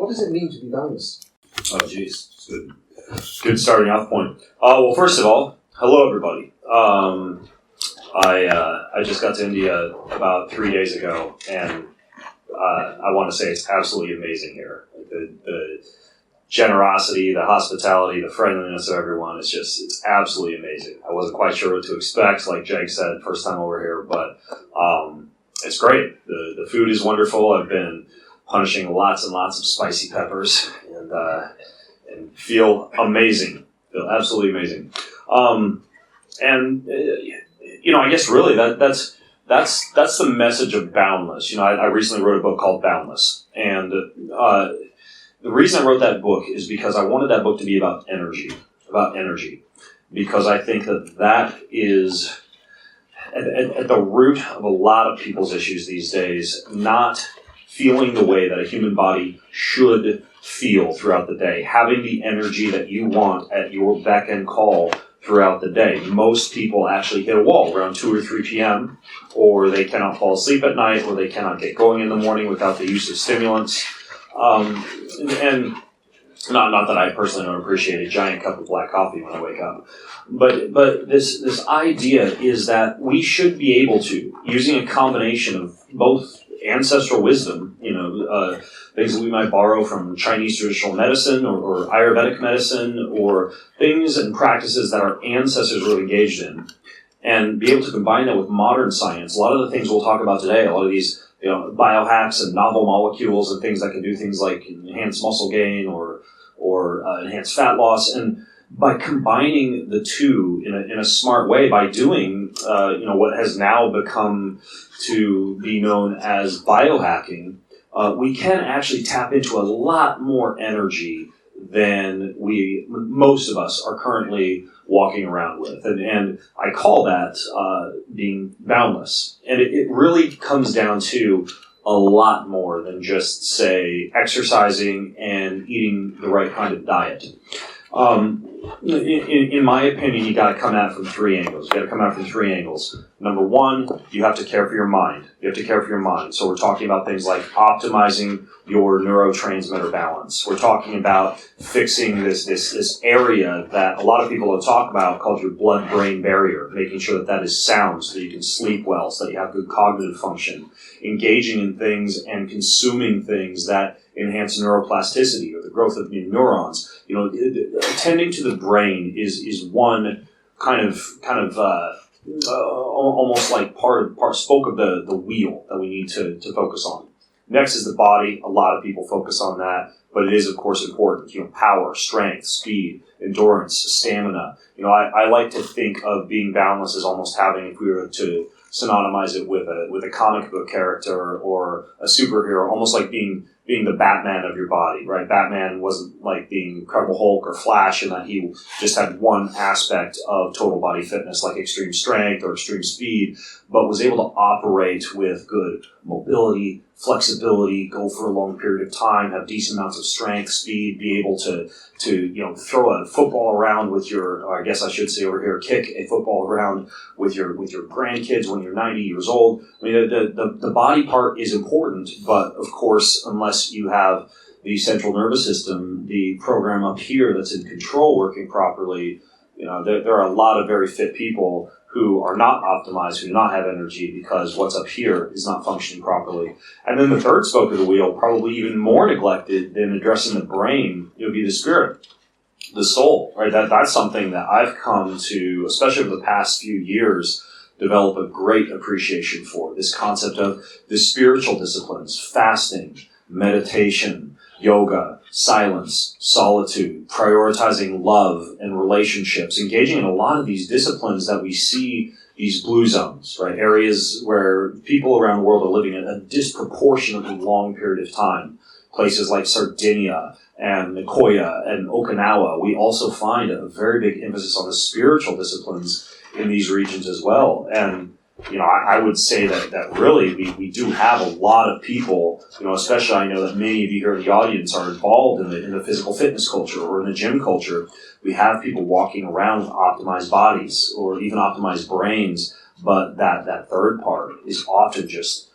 What does it mean to be boundless? Oh, geez. Good starting off point. Well, first of all, hello, everybody. I just got to India about 3 days ago, and I want to say it's absolutely amazing here. The generosity, the hospitality, the friendliness of everyone is it's absolutely amazing. I wasn't quite sure what to expect, like Jag said, first time over here, but it's great. The food is wonderful. I've been punishing lots and lots of spicy peppers and feel amazing. Feel absolutely amazing. I guess really that's the message of Boundless. I recently wrote a book called Boundless, and the reason I wrote that book is because I wanted that book to be about energy, because I think that is at the root of a lot of people's issues these days, not feeling the way that a human body should feel throughout the day, having the energy that you want at your beck and call throughout the day. Most people actually hit a wall around 2 or 3 p.m., or they cannot fall asleep at night, or they cannot get going in the morning without the use of stimulants. And not that I personally don't appreciate a giant cup of black coffee when I wake up, but this idea is that we should be able to, using a combination of both ancestral wisdom, things that we might borrow from Chinese traditional medicine or Ayurvedic medicine, or things and practices that our ancestors were engaged in, and be able to combine that with modern science. A lot of the things we'll talk about today, a lot of these biohacks and novel molecules and things that can do things like enhance muscle gain or enhance fat loss, and by combining the two in a smart way, by doing what has now become to be known as biohacking, we can actually tap into a lot more energy than most of us are currently walking around with. And I call that being boundless. And it really comes down to a lot more than just, say, exercising and eating the right kind of diet. In my opinion, you got to come at it from 3 angles. Number one, you have to care for your mind. So we're talking about things like optimizing your neurotransmitter balance. We're talking about fixing this area that a lot of people have talked about called your blood-brain barrier, making sure that is sound so that you can sleep well, so that you have good cognitive function, engaging in things and consuming things that enhance neuroplasticity or the growth of new neurons. Attending to the brain is one kind of almost like spoke of the wheel that we need to focus on. Next is the body. A lot of people focus on that, but it is of course important. Power, strength, speed, endurance, stamina. I like to think of being boundless as almost having, if we were to synonymize it with a comic book character or a superhero, almost like being the Batman of your body, right? Batman wasn't like being Incredible Hulk or Flash in that he just had one aspect of total body fitness, like extreme strength or extreme speed, but was able to operate with good mobility, flexibility, go for a long period of time, have decent amounts of strength, speed, be able to throw a football around with or I guess I should say over here, kick a football around with your grandkids when you're 90 years old. I mean, the body part is important, but of course, unless you have the central nervous system, the program up here that's in control working properly, there are a lot of very fit people who are not optimized, who do not have energy because what's up here is not functioning properly. And then the third spoke of the wheel, probably even more neglected than addressing the brain, it would be the spirit, the soul, right? That's something that I've come to, especially over the past few years, develop a great appreciation for. This concept of the spiritual disciplines, fasting, meditation, yoga, silence, solitude, prioritizing love and relationships, engaging in a lot of these disciplines that we see, these blue zones, right? Areas where people around the world are living a disproportionately long period of time. Places like Sardinia and Nicoya and Okinawa, we also find a very big emphasis on the spiritual disciplines in these regions as well. And I would say that really we do have a lot of people, especially I know that many of you here in the audience are involved in the physical fitness culture or in the gym culture. We have people walking around with optimized bodies or even optimized brains, but that third part is often just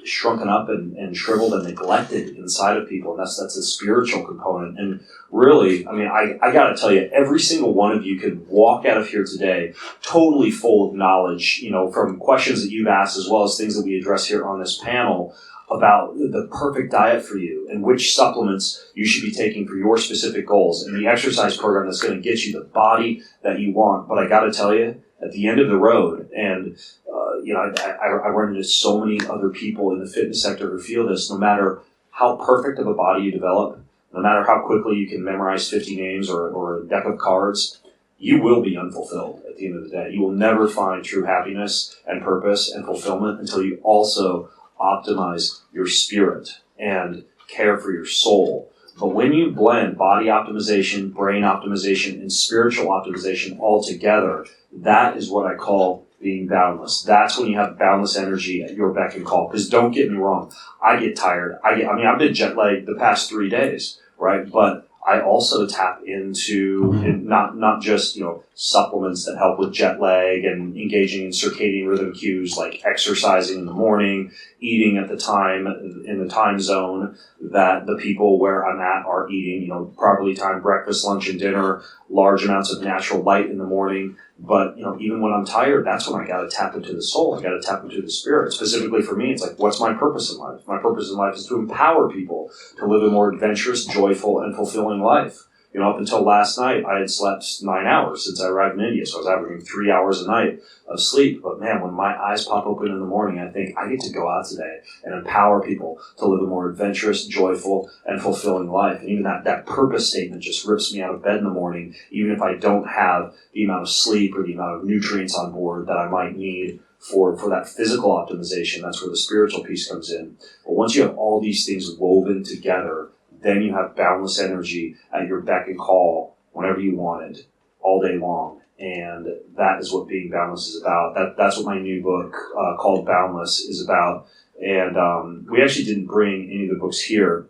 shrunken up and shriveled and neglected inside of people. And that's a spiritual component. And really, I mean, I got to tell you, every single one of you could walk out of here today totally full of knowledge, from questions that you've asked as well as things that we address here on this panel about the perfect diet for you and which supplements you should be taking for your specific goals and the exercise program that's going to get you the body that you want. But I got to tell you, at the end of the road, and I run into so many other people in the fitness sector who feel this, no matter how perfect of a body you develop, no matter how quickly you can memorize 50 names or a deck of cards, you will be unfulfilled at the end of the day. You will never find true happiness and purpose and fulfillment until you also optimize your spirit and care for your soul. But when you blend body optimization, brain optimization, and spiritual optimization all together, that is what I call being boundless. That's when you have boundless energy at your beck and call. Because don't get me wrong, I get tired. I've been jet lagged the past 3 days, right? But I also tap into not just supplements that help with jet lag and engaging in circadian rhythm cues like exercising in the morning, eating at the time in the time zone that the people where I'm at are eating, properly timed breakfast, lunch, and dinner, large amounts of natural light in the morning. But even when I'm tired, that's when I got to tap into the soul. I got to tap into the spirit. Specifically for me, it's like, what's my purpose in life? My purpose in life is to empower people to live a more adventurous, joyful, and fulfilling life. Up until last night, I had slept 9 hours since I arrived in India, so I was averaging 3 hours a night of sleep. But man, when my eyes pop open in the morning, I think I get to go out today and empower people to live a more adventurous, joyful, and fulfilling life. And even that purpose statement just rips me out of bed in the morning, even if I don't have the amount of sleep or the amount of nutrients on board that I might need for that physical optimization. That's where the spiritual piece comes in. But once you have all these things woven together, then you have boundless energy at your beck and call whenever you want it, all day long. And that is what being boundless is about. That's what my new book called Boundless is about. And we actually didn't bring any of the books here.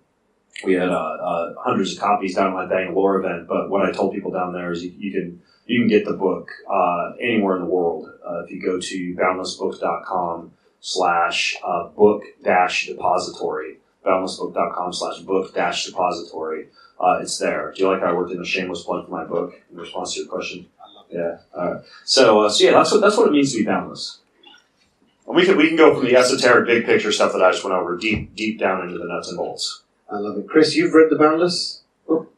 We had hundreds of copies down at my Bangalore event, but what I told people down there is you can get the book anywhere in the world. If you go to boundlessbooks.com/book-depository, boundlessbook.com/book-depository. It's there. Do you like how I worked in a shameless plug for my book in response to your question? I love it. Yeah. All right. So yeah, that's what it means to be boundless. And we can go from the esoteric big picture stuff that I just went over deep down into the nuts and bolts. I love it. Kris, you've read The Boundless book?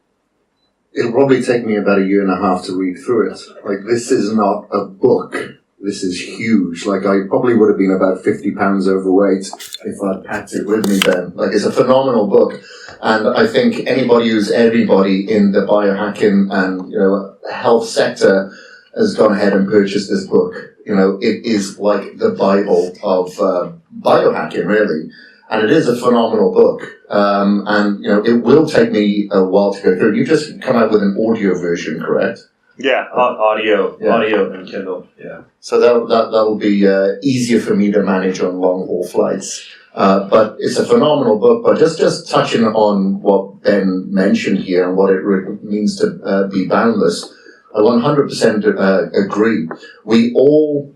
It'll probably take me about 1.5 years to read through it. Like, this is not a book. This is huge. Like, I probably would have been about 50 pounds overweight if I'd packed it with me then. Like, it's a phenomenal book. And I think anybody in the biohacking and, health sector has gone ahead and purchased this book. It is like the Bible of biohacking, really. And it is a phenomenal book. It will take me a while to go through. You just come out with an audio version, correct? Yeah, audio and Kindle. Yeah. So that'll be easier for me to manage on long haul flights. But it's a phenomenal book. But just touching on what Ben mentioned here and what it means to be boundless, I 100% agree. We all,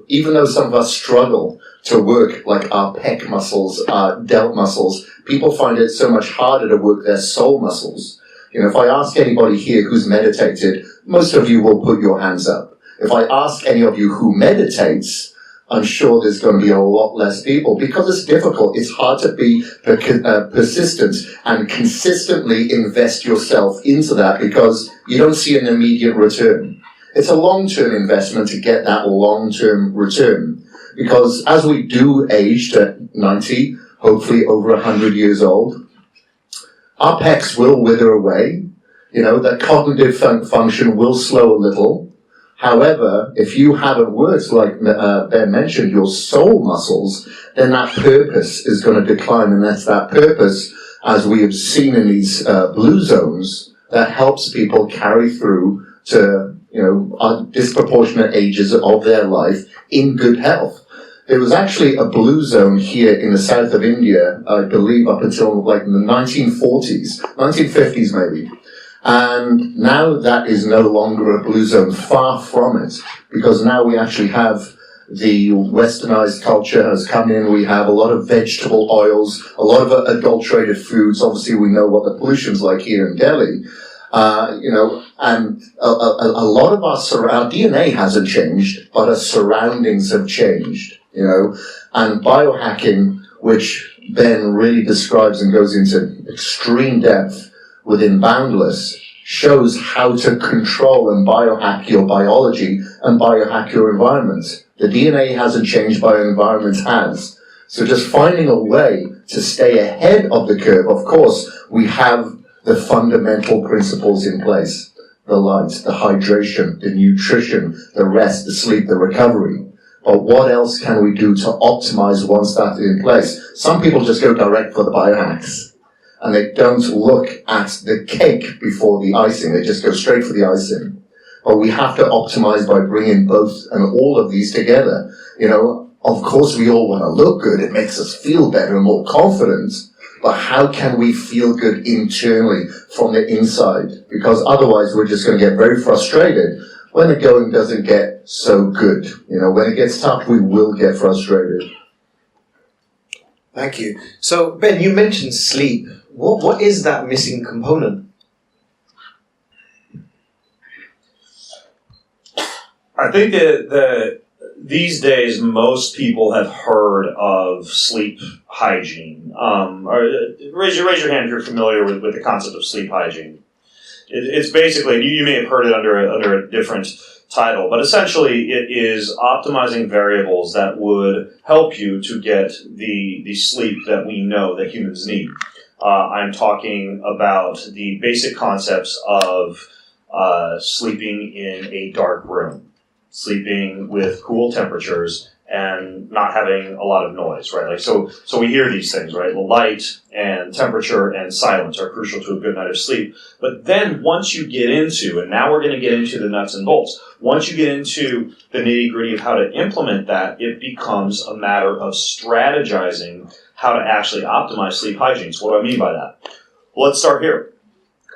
even though some of us struggle to work like our pec muscles, our delt muscles, people find it so much harder to work their soul muscles. If I ask anybody here who's meditated, most of you will put your hands up. If I ask any of you who meditates, I'm sure there's going to be a lot less people because it's difficult. It's hard to be persistent and consistently invest yourself into that because you don't see an immediate return. It's a long-term investment to get that long-term return because as we do age to 90, hopefully over 100 years old, our pecs will wither away. That cognitive function will slow a little. However, if you haven't worked, like Ben mentioned, your soul muscles, then that purpose is going to decline. And that's that purpose, as we have seen in these blue zones, that helps people carry through to, disproportionate ages of their life in good health. There was actually a blue zone here in the south of India, I believe, up until like the 1940s, 1950s maybe. And now that is no longer a blue zone, far from it, because now we actually have the westernized culture has come in. We have a lot of vegetable oils, a lot of adulterated foods. Obviously, we know what the pollution's like here in Delhi. And a lot of our DNA hasn't changed, but our surroundings have changed, and biohacking, which Ben really describes and goes into extreme depth within Boundless, shows how to control and biohack your biology and biohack your environment. The DNA hasn't changed, but our environment has. So just finding a way to stay ahead of the curve. Of course, we have the fundamental principles in place. The light, the hydration, the nutrition, the rest, the sleep, the recovery. But what else can we do to optimize once that's in place? Some people just go direct for the biohacks. And they don't look at the cake before the icing. They just go straight for the icing. But we have to optimize by bringing both and all of these together. Of course we all want to look good. It makes us feel better and more confident. But how can we feel good internally from the inside? Because otherwise we're just going to get very frustrated when the going doesn't get so good. When it gets tough, we will get frustrated. Thank you. So, Ben, you mentioned sleep. What is that missing component? I think that these days most people have heard of sleep hygiene. Raise your hand if you're familiar with the concept of sleep hygiene. It's basically, you may have heard it under a different title, but essentially it is optimizing variables that would help you to get the sleep that we know that humans need. I'm talking about the basic concepts of sleeping in a dark room, sleeping with cool temperatures, and not having a lot of noise, right? So we hear these things, right? The light and temperature and silence are crucial to a good night of sleep. But then once you get into, and now we're going to get into the nuts and bolts, once you get into the nitty-gritty of how to implement that, it becomes a matter of strategizing how to actually optimize sleep hygiene. So what do I mean by that? Well, let's start here.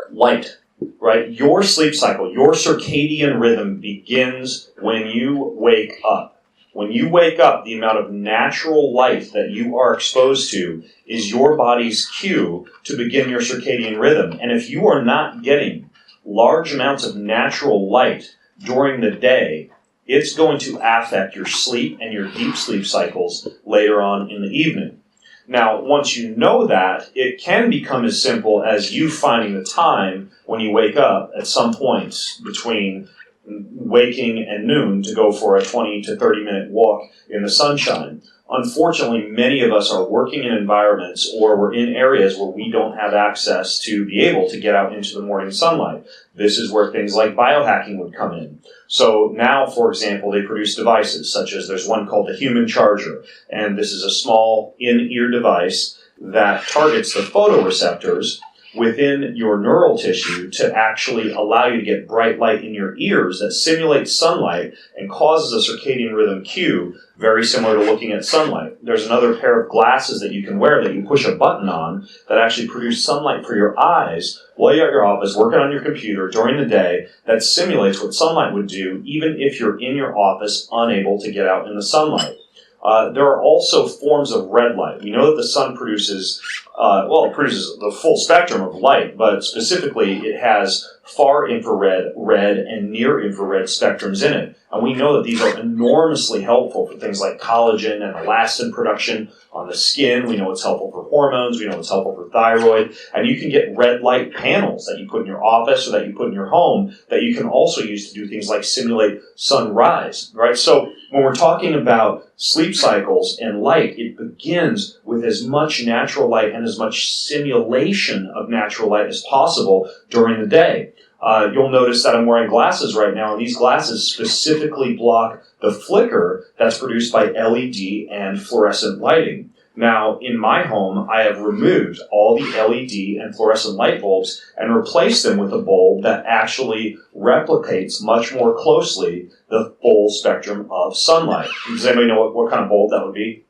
Light, right? Your sleep cycle, your circadian rhythm begins when you wake up. When you wake up, the amount of natural light that you are exposed to is your body's cue to begin your circadian rhythm. And if you are not getting large amounts of natural light during the day, it's going to affect your sleep and your deep sleep cycles later on in the evening. Now, once you know that, it can become as simple as you finding the time when you wake up at some point between waking and noon to go for a 20 to 30 minute walk in the sunshine. Unfortunately, many of us are working in environments or we're in areas where we don't have access to be able to get out into the morning sunlight. This is where things like biohacking would come in. So now, for example, they produce devices such as there's one called the Human Charger, and this is a small in-ear device that targets the photoreceptors within your neural tissue to actually allow you to get bright light in your ears that simulates sunlight and causes a circadian rhythm cue very similar to looking at sunlight. There's another pair of glasses that you can wear that you push a button on that actually produce sunlight for your eyes while you're at your office working on your computer during the day that simulates what sunlight would do even if you're in your office unable to get out in the sunlight. There are also forms of red light. We know that the sun produces, it produces the full spectrum of light, but specifically it has far infrared, red, and near infrared spectrums in it. And we know that these are enormously helpful for things like collagen and elastin production on the skin. We know it's helpful for hormones. We know it's helpful for thyroid. And you can get red light panels that you put in your office or that you put in your home that you can also use to do things like simulate sunrise, right? So when we're talking about sleep cycles and light, it begins with as much natural light and as much simulation of natural light as possible during the day. You'll notice that I'm wearing glasses right now, and these glasses specifically block the flicker that's produced by LED and fluorescent lighting. Now, in my home, I have removed all the LED and fluorescent light bulbs and replaced them with a bulb that actually replicates much more closely the full spectrum of sunlight. Does anybody know what kind of bulb that would be?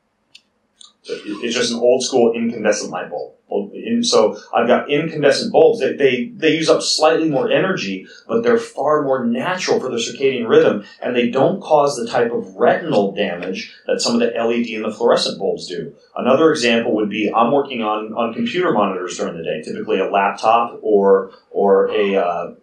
It's just an old school incandescent light bulb. And so I've got incandescent bulbs. They use up slightly more energy, but they're far more natural for the circadian rhythm, and they don't cause the type of retinal damage that some of the LED and the fluorescent bulbs do. Another example would be I'm working on computer monitors during the day, typically a laptop or a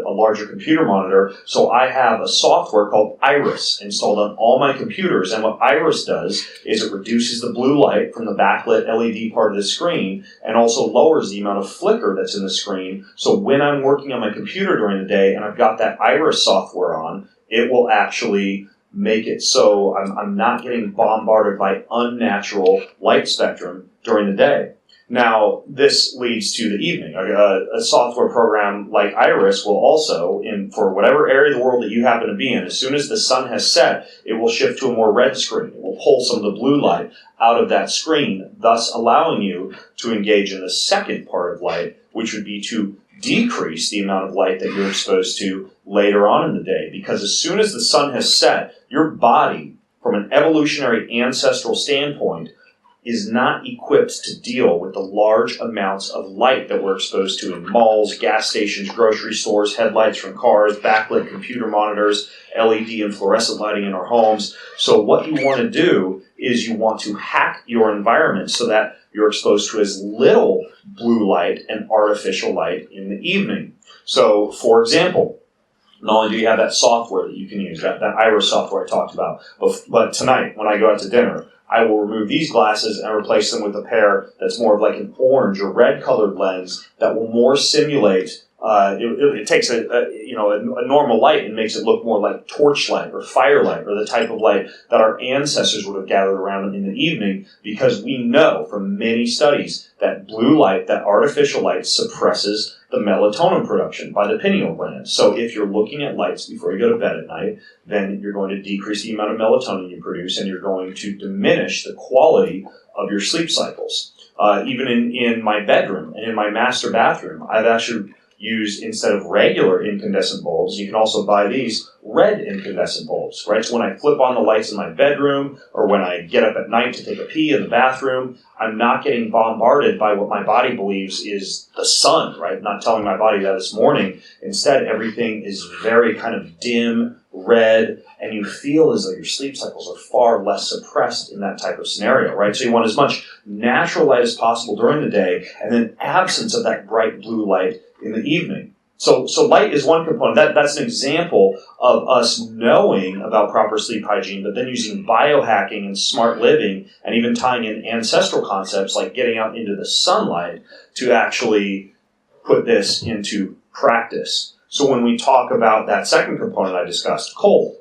larger computer monitor. So I have a software called Iris installed on all my computers, and what Iris does is it reduces the blue light from the backlit LED part of the screen and also lowers the amount of flicker that's in the screen. So when I'm working on my computer during the day and I've got that Iris software on, it will actually make it so I'm not getting bombarded by unnatural light spectrum during the day. Now, this leads to the evening. A software program like Iris will also, for whatever area of the world that you happen to be in, as soon as the sun has set, it will shift to a more red screen. It will pull some of the blue light out of that screen, thus allowing you to engage in the second part of light, which would be to decrease the amount of light that you're exposed to later on in the day. Because as soon as the sun has set, your body, from an evolutionary ancestral standpoint, is not equipped to deal with the large amounts of light that we're exposed to in malls, gas stations, grocery stores, headlights from cars, backlit computer monitors, LED and fluorescent lighting in our homes. So what you want to do is you want to hack your environment so that you're exposed to as little blue light and artificial light in the evening. So, for example, not only do you have that software that you can use, that Iris software I talked about, but tonight when I go out to dinner, I will remove these glasses and replace them with a pair that's more of like an orange or red colored lens that will more simulate. It takes a normal light and makes it look more like torchlight or firelight or the type of light that our ancestors would have gathered around in the evening, because we know from many studies that blue light, that artificial light, suppresses the melatonin production by the pineal gland. So if you're looking at lights before you go to bed at night, then you're going to decrease the amount of melatonin you produce, and you're going to diminish the quality of your sleep cycles. Even in my bedroom and in my master bathroom, I've actually used, instead of regular incandescent bulbs, you can also buy these red incandescent bulbs, right? So when I flip on the lights in my bedroom, or when I get up at night to take a pee in the bathroom, I'm not getting bombarded by what my body believes is the sun, right? I'm not telling my body that this morning. Instead, everything is very kind of dim, red, and you feel as though your sleep cycles are far less suppressed in that type of scenario, right? So you want as much natural light as possible during the day, and then absence of that bright blue light in the evening. So light is one component. That's an example of us knowing about proper sleep hygiene, but then using biohacking and smart living, and even tying in ancestral concepts like getting out into the sunlight to actually put this into practice. So when we talk about that second component I discussed, cold.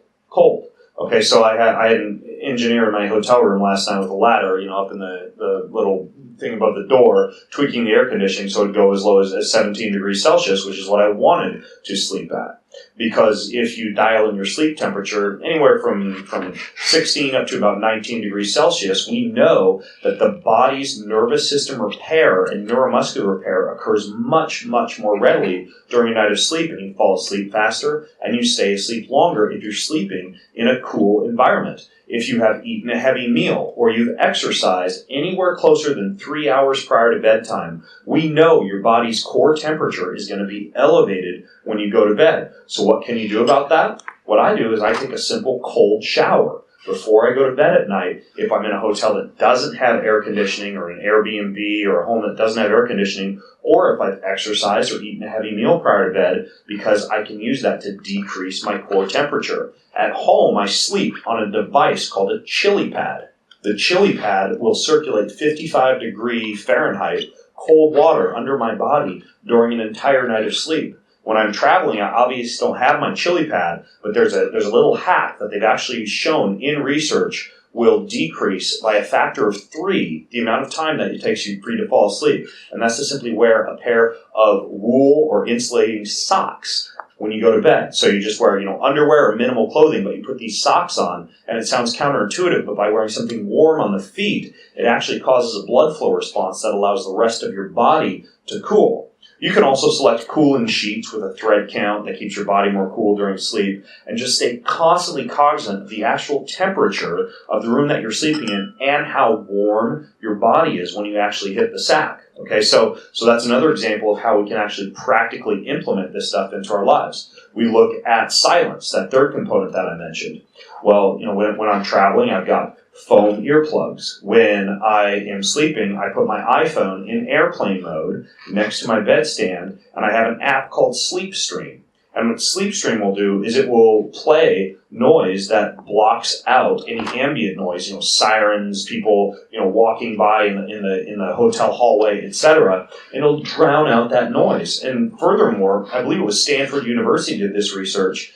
Okay, so I had an engineer in my hotel room last night with a ladder, up in the little thing above the door, tweaking the air conditioning so it would go as low as 17 degrees Celsius, which is what I wanted to sleep at. Because if you dial in your sleep temperature anywhere from 16 up to about 19 degrees Celsius, we know that the body's nervous system repair and neuromuscular repair occurs much, much more readily during a night of sleep, and you fall asleep faster and you stay asleep longer if you're sleeping in a cool environment. If you have eaten a heavy meal or you've exercised anywhere closer than 3 hours prior to bedtime, we know your body's core temperature is going to be elevated when you go to bed. So what can you do about that? What I do is I take a simple cold shower before I go to bed at night. If I'm in a hotel that doesn't have air conditioning, or an Airbnb, or a home that doesn't have air conditioning, or if I've exercised or eaten a heavy meal prior to bed, because I can use that to decrease my core temperature. At home, I sleep on a device called a chili pad. The chili pad will circulate 55 degree Fahrenheit cold water under my body during an entire night of sleep. When I'm traveling, I obviously don't have my chili pad, but there's a little hack that they've actually shown in research will decrease by a factor of 3 the amount of time that it takes you to fall asleep. And that's to simply wear a pair of wool or insulating socks when you go to bed. So you just wear, underwear or minimal clothing, but you put these socks on, and it sounds counterintuitive, but by wearing something warm on the feet, it actually causes a blood flow response that allows the rest of your body to cool. You can also select cooling sheets with a thread count that keeps your body more cool during sleep, and just stay constantly cognizant of the actual temperature of the room that you're sleeping in and how warm your body is when you actually hit the sack. Okay, so that's another example of how we can actually practically implement this stuff into our lives. We look at silence, that third component that I mentioned. Well, when I'm traveling, I've got foam earplugs. When I am sleeping, I put my iPhone in airplane mode next to my bedstand, and I have an app called Sleep Stream. And what Sleep Stream will do is it will play noise that blocks out any ambient noise, sirens, people, walking by in the hotel hallway, etc. And it'll drown out that noise. And furthermore, I believe it was Stanford University did this research.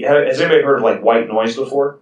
Has anybody heard of like white noise before?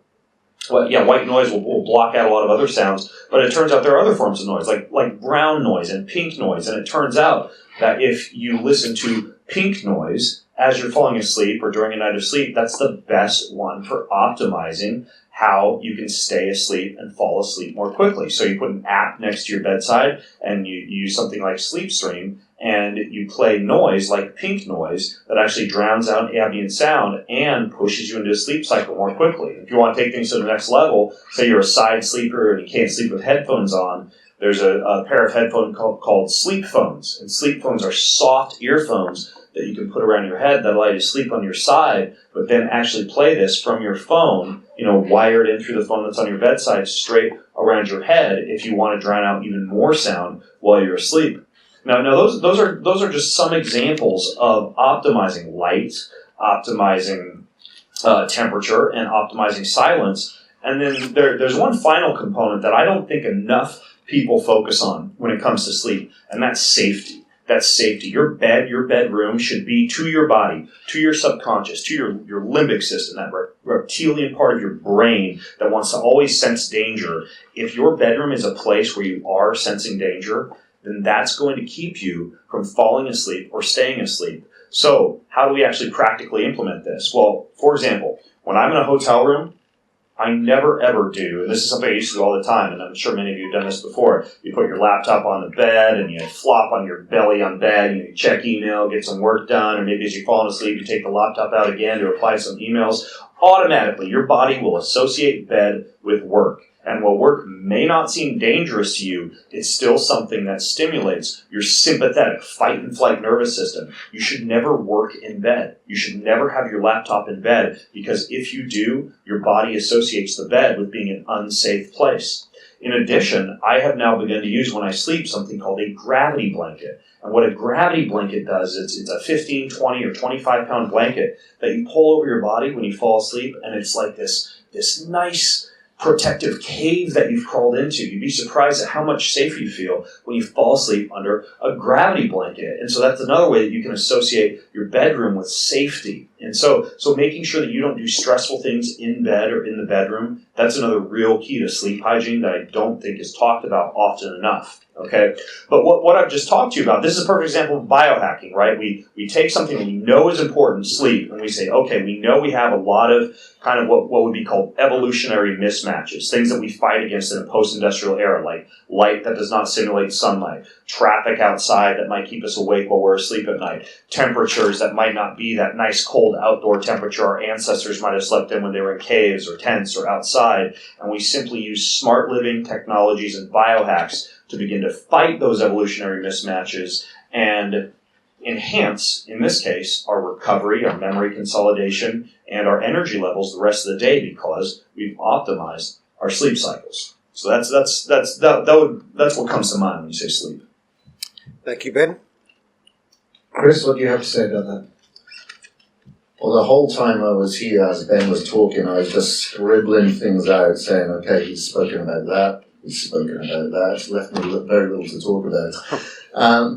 Well, yeah, white noise will block out a lot of other sounds, but it turns out there are other forms of noise, like brown noise and pink noise. And it turns out that if you listen to pink noise as you're falling asleep or during a night of sleep, that's the best one for optimizing how you can stay asleep and fall asleep more quickly. So you put an app next to your bedside and you use something like Sleep Stream, and you play noise like pink noise that actually drowns out ambient sound and pushes you into a sleep cycle more quickly. If you want to take things to the next level, say you're a side sleeper and you can't sleep with headphones on, there's a pair of headphones called sleep phones. And sleep phones are soft earphones that you can put around your head that allow you to sleep on your side, but then actually play this from your phone, wired in through the phone that's on your bedside straight around your head if you want to drown out even more sound while you're asleep. Now those are just some examples of optimizing light, optimizing temperature, and optimizing silence. And then there's one final component that I don't think enough people focus on when it comes to sleep, and that's safety. That's safety. Your bedroom should be to your body, to your subconscious, to your limbic system, that reptilian part of your brain that wants to always sense danger. If your bedroom is a place where you are sensing danger, then that's going to keep you from falling asleep or staying asleep. So how do we actually practically implement this? Well, for example, when I'm in a hotel room, I never ever do, and this is something I used to do all the time, and I'm sure many of you have done this before, you put your laptop on the bed and you flop on your belly on bed and you check email, get some work done, or maybe as you're falling asleep you take the laptop out again to reply to some emails. Automatically, your body will associate bed with work. And while work may not seem dangerous to you, it's still something that stimulates your sympathetic fight and flight nervous system. You should never work in bed. You should never have your laptop in bed, because if you do, your body associates the bed with being an unsafe place. In addition, I have now begun to use when I sleep something called a gravity blanket. And what a gravity blanket does is it's a 15, 20, or 25-pound blanket that you pull over your body when you fall asleep, and it's like this nice protective cave that you've crawled into. You'd be surprised at how much safer you feel when you fall asleep under a gravity blanket. And so that's another way that you can associate your bedroom with safety. And so making sure that you don't do stressful things in bed or in the bedroom, that's another real key to sleep hygiene that I don't think is talked about often enough. Okay, but what I've just talked to you about, this is a perfect example of biohacking, right? We take something that we know is important, sleep, and we say, okay, we know we have a lot of kind of what would be called evolutionary mismatches, things that we fight against in a post-industrial era, like light that does not simulate sunlight, traffic outside that might keep us awake while we're asleep at night, temperatures that might not be that nice cold outdoor temperature our ancestors might have slept in when they were in caves or tents or outside, and we simply use smart living technologies and biohacks to begin to fight those evolutionary mismatches and enhance, in this case, our recovery, our memory consolidation, and our energy levels the rest of the day, because we've optimized our sleep cycles. So that's what comes to mind when you say sleep. Thank you, Ben. Kris, what do you have to say about that? Well, the whole time I was here, as Ben was talking, I was just scribbling things out, saying, okay, he's spoken about that, he's spoken about that, it's left me very little to talk about.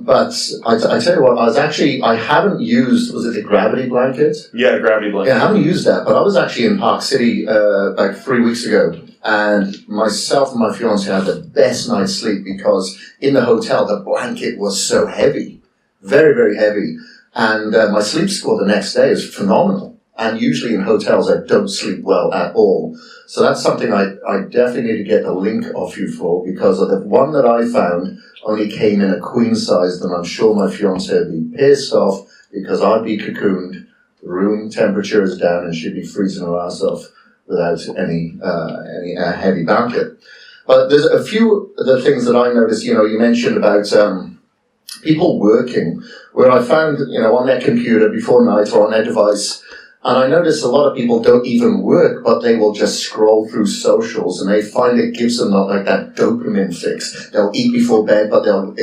But I tell you what, I haven't used, was it the gravity blanket? Yeah, gravity blanket. Yeah, I haven't used that, but I was actually in Park City about 3 weeks ago, and myself and my fiance had the best night's sleep because in the hotel, the blanket was so heavy, very, very heavy. And my sleep score the next day is phenomenal. And usually in hotels, I don't sleep well at all. So that's something I definitely need to get the link off you for, because of the one that I found only came in a queen size, then I'm sure my fiance would be pissed off because I'd be cocooned, room temperature is down, and she'd be freezing her ass off without any heavy blanket. But there's a few of the things that I noticed. You mentioned about people working, where I found, on their computer before night or on their device, and I noticed a lot of people don't even work, but they will just scroll through socials, and they find it gives them that dopamine fix. They'll eat before bed, but they'll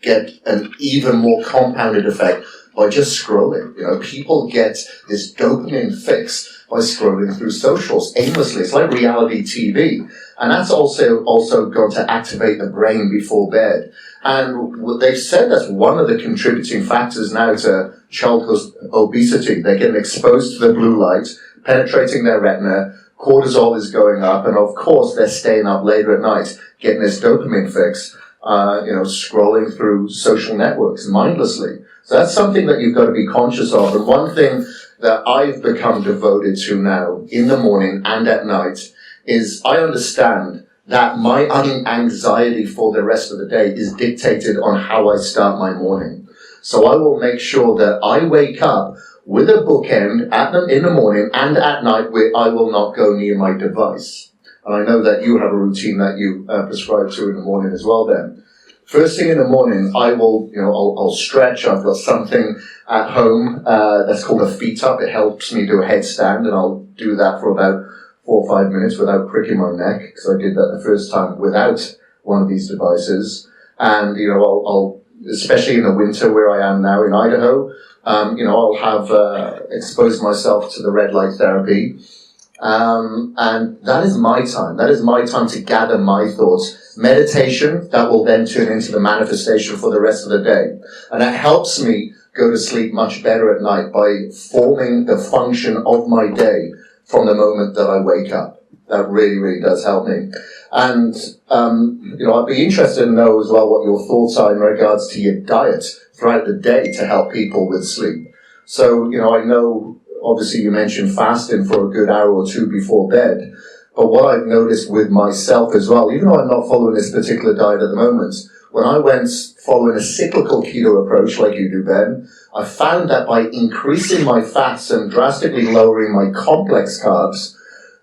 get an even more compounded effect by just scrolling. People get this dopamine fix by scrolling through socials aimlessly. It's like reality TV. And that's also going to activate the brain before bed. And they've said that's one of the contributing factors now to childhood obesity. They're getting exposed to the blue light, penetrating their retina, cortisol is going up, and of course they're staying up later at night, getting this dopamine fix, scrolling through social networks mindlessly. So that's something that you've got to be conscious of. And one thing that I've become devoted to now, in the morning and at night, is I understand that my anxiety for the rest of the day is dictated on how I start my morning. So I will make sure that I wake up with a bookend in the morning and at night where I will not go near my device. And I know that you have a routine that you prescribe to in the morning as well then. First thing in the morning, I will, I'll stretch. I've got something at home that's called a feet up. It helps me do a headstand, and I'll do that for about 4 or 5 minutes without pricking my neck, because I did that the first time without one of these devices. And, I'll especially in the winter where I am now in Idaho, I'll have exposed myself to the red light therapy. And that is my time. That is my time to gather my thoughts. Meditation, that will then turn into the manifestation for the rest of the day. And that helps me go to sleep much better at night by forming the function of my day from the moment that I wake up. That really, really does help me. And, I'd be interested to know as well what your thoughts are in regards to your diet throughout the day to help people with sleep. So, I know, obviously you mentioned fasting for a good hour or two before bed. But what I've noticed with myself as well, even though I'm not following this particular diet at the moment, when I went following a cyclical keto approach like you do, Ben, I found that by increasing my fats and drastically lowering my complex carbs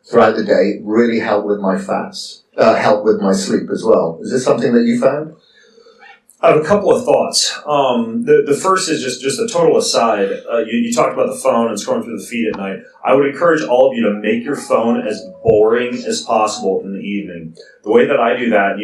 throughout the day really helped with my fats, helped with my sleep as well. Is this something that you found? I have a couple of thoughts. The first is just a total aside. You talked about the phone and scrolling through the feed at night. I would encourage all of you to make your phone as boring as possible in the evening. The way that I do that,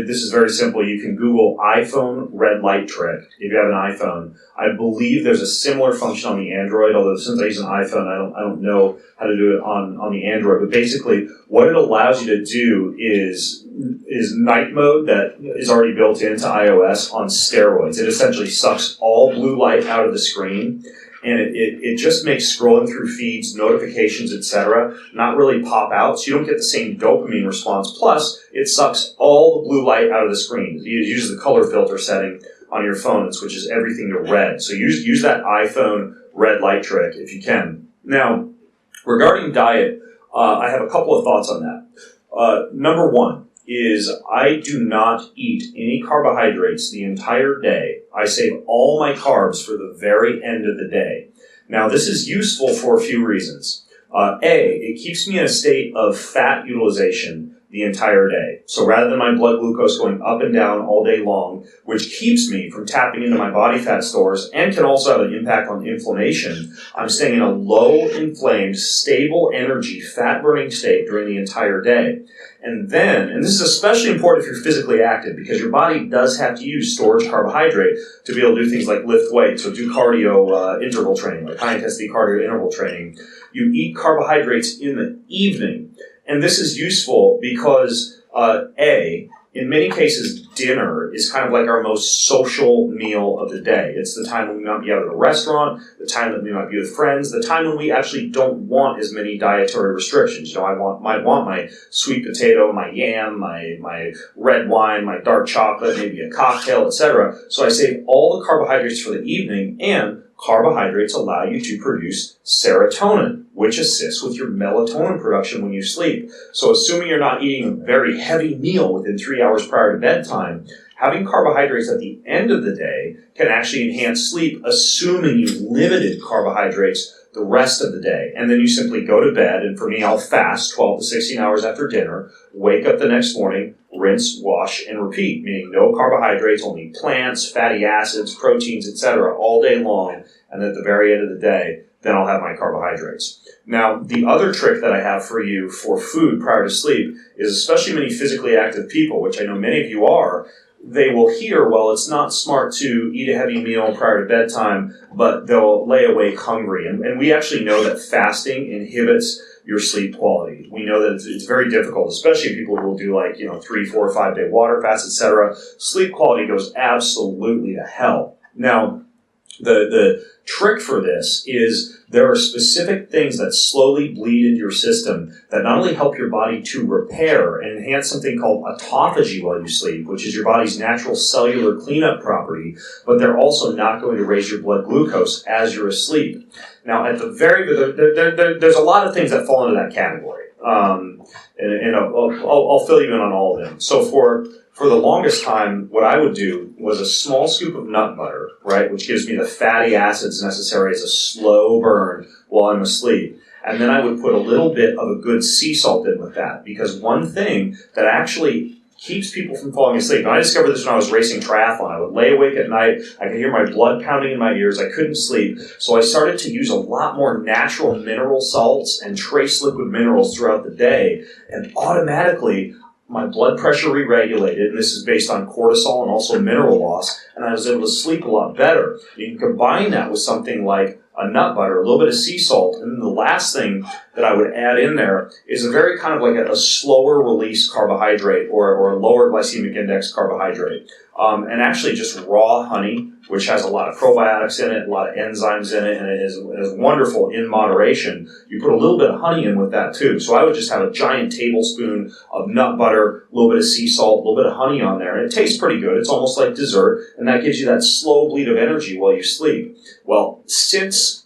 this is very simple. You can Google iPhone red light trick if you have an iPhone. I believe there's a similar function on the Android, although since I use an iPhone, I don't know how to do it on the Android. But basically, what it allows you to do is night mode that is already built into iOS on steroids. It essentially sucks all blue light out of the screen, and it just makes scrolling through feeds, notifications, etc. not really pop out, so you don't get the same dopamine response. Plus, it sucks all the blue light out of the screen. It uses the color filter setting on your phone and switches everything to red. So use that iPhone red light trick if you can. Now, regarding diet, I have a couple of thoughts on that. Number one is I do not eat any carbohydrates the entire day. I save all my carbs for the very end of the day. Now, this is useful for a few reasons. It keeps me in a state of fat utilization the entire day. So rather than my blood glucose going up and down all day long, which keeps me from tapping into my body fat stores and can also have an impact on inflammation, I'm staying in a low inflamed, stable energy, fat-burning state during the entire day. And this is especially important if you're physically active, because your body does have to use storage carbohydrate to be able to do things like lift weights or do cardio interval training, like high-intensity cardio interval training. You eat carbohydrates in the evening. And this is useful because, in many cases, dinner is kind of like our most social meal of the day. It's the time when we might be out at a restaurant, the time that we might be with friends, the time when we actually don't want as many dietary restrictions. I might want my sweet potato, my yam, my red wine, my dark chocolate, maybe a cocktail, etc. So I save all the carbohydrates for the evening, and carbohydrates allow you to produce serotonin, which assists with your melatonin production when you sleep. So assuming you're not eating a very heavy meal within 3 hours prior to bedtime, having carbohydrates at the end of the day can actually enhance sleep, assuming you limited carbohydrates the rest of the day. And then you simply go to bed, and for me, I'll fast 12 to 16 hours after dinner, wake up the next morning, rinse, wash, and repeat, meaning no carbohydrates, only plants, fatty acids, proteins, etc., all day long. And then at the very end of the day, then I'll have my carbohydrates. Now, the other trick that I have for you for food prior to sleep is, especially many physically active people, which I know many of you are, they will hear, well, it's not smart to eat a heavy meal prior to bedtime, but they'll lay awake hungry. And we actually know that fasting inhibits your sleep quality. We know that it's very difficult, especially people who will do 3, 4, 5 day water fasts, etc. Sleep quality goes absolutely to hell. Now, the trick for this is there are specific things that slowly bleed into your system that not only help your body to repair and enhance something called autophagy while you sleep, which is your body's natural cellular cleanup property, but they're also not going to raise your blood glucose as you're asleep. Now, at the there's a lot of things that fall into that category, and I'll fill you in on all of them. So for the longest time, what I would do was a small scoop of nut butter, right, which gives me the fatty acids necessary as a slow burn while I'm asleep. And then I would put a little bit of a good sea salt in with that, because one thing that actually keeps people from falling asleep, and I discovered this when I was racing triathlon. I would lay awake at night, I could hear my blood pounding in my ears, I couldn't sleep, so I started to use a lot more natural mineral salts and trace liquid minerals throughout the day, and automatically my blood pressure re-regulated, and this is based on cortisol and also mineral loss, and I was able to sleep a lot better. You can combine that with something like a nut butter, a little bit of sea salt, and then the last thing that I would add in there is a very kind of like a slower release carbohydrate or a lower glycemic index carbohydrate. And actually just raw honey, which has a lot of probiotics in it, a lot of enzymes in it, and it is wonderful in moderation. You put a little bit of honey in with that too. So I would just have a giant tablespoon of nut butter, a little bit of sea salt, a little bit of honey on there, and it tastes pretty good. It's almost like dessert, and that gives you that slow bleed of energy while you sleep. Well, since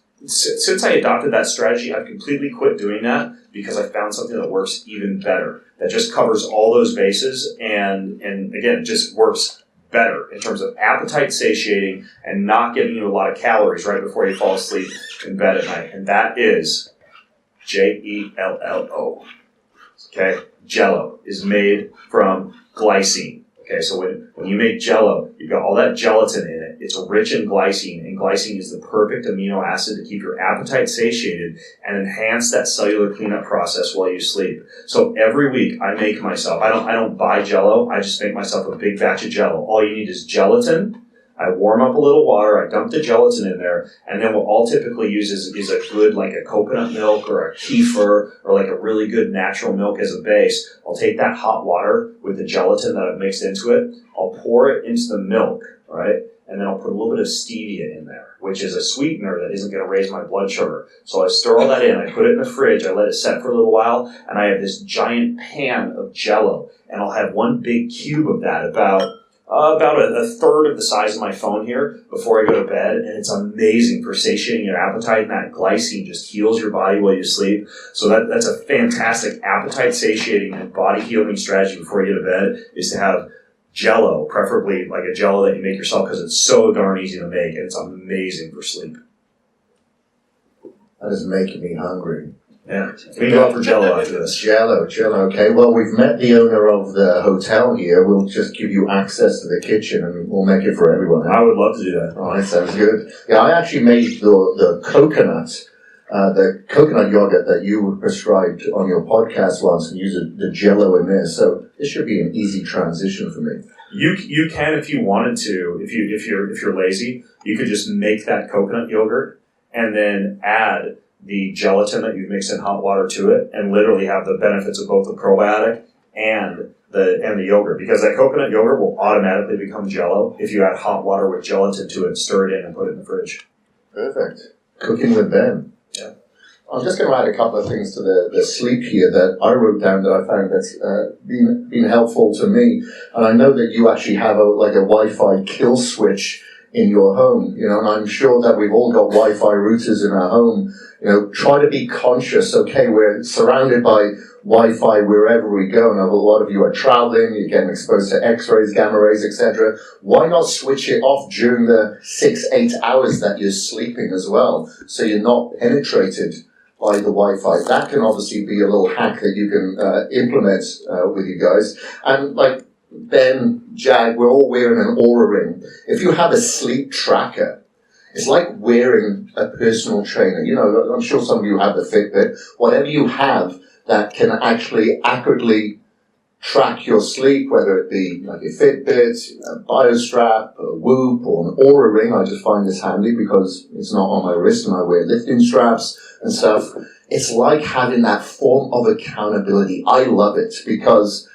I adopted that strategy, I've completely quit doing that because I found something that works even better, that just covers all those bases and again, it just works better in terms of appetite satiating and not giving you a lot of calories right before you fall asleep in bed at night. And that is Jello. Okay? Jello is made from glycine. Okay, so when you make Jello, you've got all that gelatin in it. It's rich in glycine, and glycine is the perfect amino acid to keep your appetite satiated and enhance that cellular cleanup process while you sleep. So every week I make myself, I don't buy Jello, I just make myself a big batch of Jello. All you need is gelatin. I warm up a little water, I dump the gelatin in there, and then what I'll typically use is a good, like a coconut milk or a kefir or like a really good natural milk as a base. I'll take that hot water with the gelatin that I've mixed into it, I'll pour it into the milk, right? And then I'll put a little bit of stevia in there, which is a sweetener that isn't going to raise my blood sugar. So I stir all that in, I put it in the fridge, I let it set for a little while, and I have this giant pan of Jello, and I'll have one big cube of that, about a third of the size of my phone here before I go to bed, and it's amazing for satiating your appetite, and that glycine just heals your body while you sleep. So that's a fantastic appetite satiating and body healing strategy before you go to bed, is to have Jello, preferably like a Jello that you make yourself, because it's so darn easy to make, and it's amazing for sleep. That is making me hungry. Yeah, we can go out for Jello after this. Jello, okay. Well, we've met the owner of the hotel here. We'll just give you access to the kitchen and we'll make it for everyone. I would love to do that. Oh, that sounds good. Yeah, I actually made the coconut yogurt that you prescribed on your podcast once, and used the Jello in there. So this should be an easy transition for me. You can, if you wanted to, if you're lazy, you could just make that coconut yogurt and then add the gelatin that you've mixed in hot water to it, and literally have the benefits of both the probiotic and the yogurt, because that coconut yogurt will automatically become Jello if you add hot water with gelatin to it, stir it in, and put it in the fridge. Perfect. Cooking with Ben. Yeah. I'm just going to add a couple of things to the sleep here that I wrote down that I found that's been helpful to me. And I know that you actually have a Wi-Fi kill switch in your home, and I'm sure that we've all got Wi-Fi routers in our home. Try to be conscious. Okay, we're surrounded by Wi-Fi wherever we go, and a lot of you are traveling, you're getting exposed to X-rays, gamma rays, etc. Why not switch it off during the 6-8 hours that you're sleeping as well, so you're not penetrated by the Wi-Fi? That can obviously be a little hack that you can implement with you guys. And like Ben, Jag, we're all wearing an Aura ring. If you have a sleep tracker, it's like wearing a personal trainer. I'm sure some of you have the Fitbit. Whatever you have that can actually accurately track your sleep, whether it be like a Fitbit, a BioStrap, a Whoop, or an Aura ring. I just find this handy because it's not on my wrist and I wear lifting straps and stuff. It's like having that form of accountability. I love it because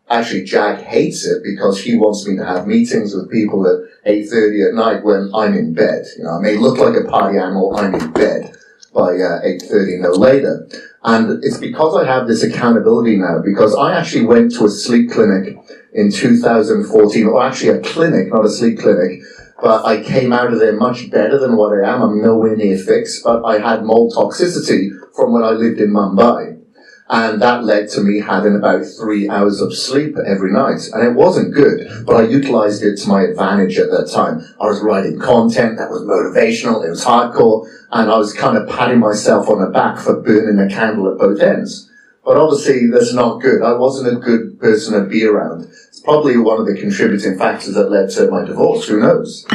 actually Jag hates it because he wants me to have meetings with people at 8:30 at night when I'm in bed. I may look like a party animal, I'm in bed by 8:30, no later. And it's because I have this accountability now, because I actually went to a sleep clinic in 2014, or actually a clinic, not a sleep clinic, but I came out of there much better than what I am. I'm nowhere near fixed, but I had mold toxicity from when I lived in Mumbai. And that led to me having about 3 hours of sleep every night. And it wasn't good, but I utilized it to my advantage at that time. I was writing content that was motivational, it was hardcore, and I was kind of patting myself on the back for burning a candle at both ends. But obviously, that's not good. I wasn't a good person to be around. It's probably one of the contributing factors that led to my divorce, who knows,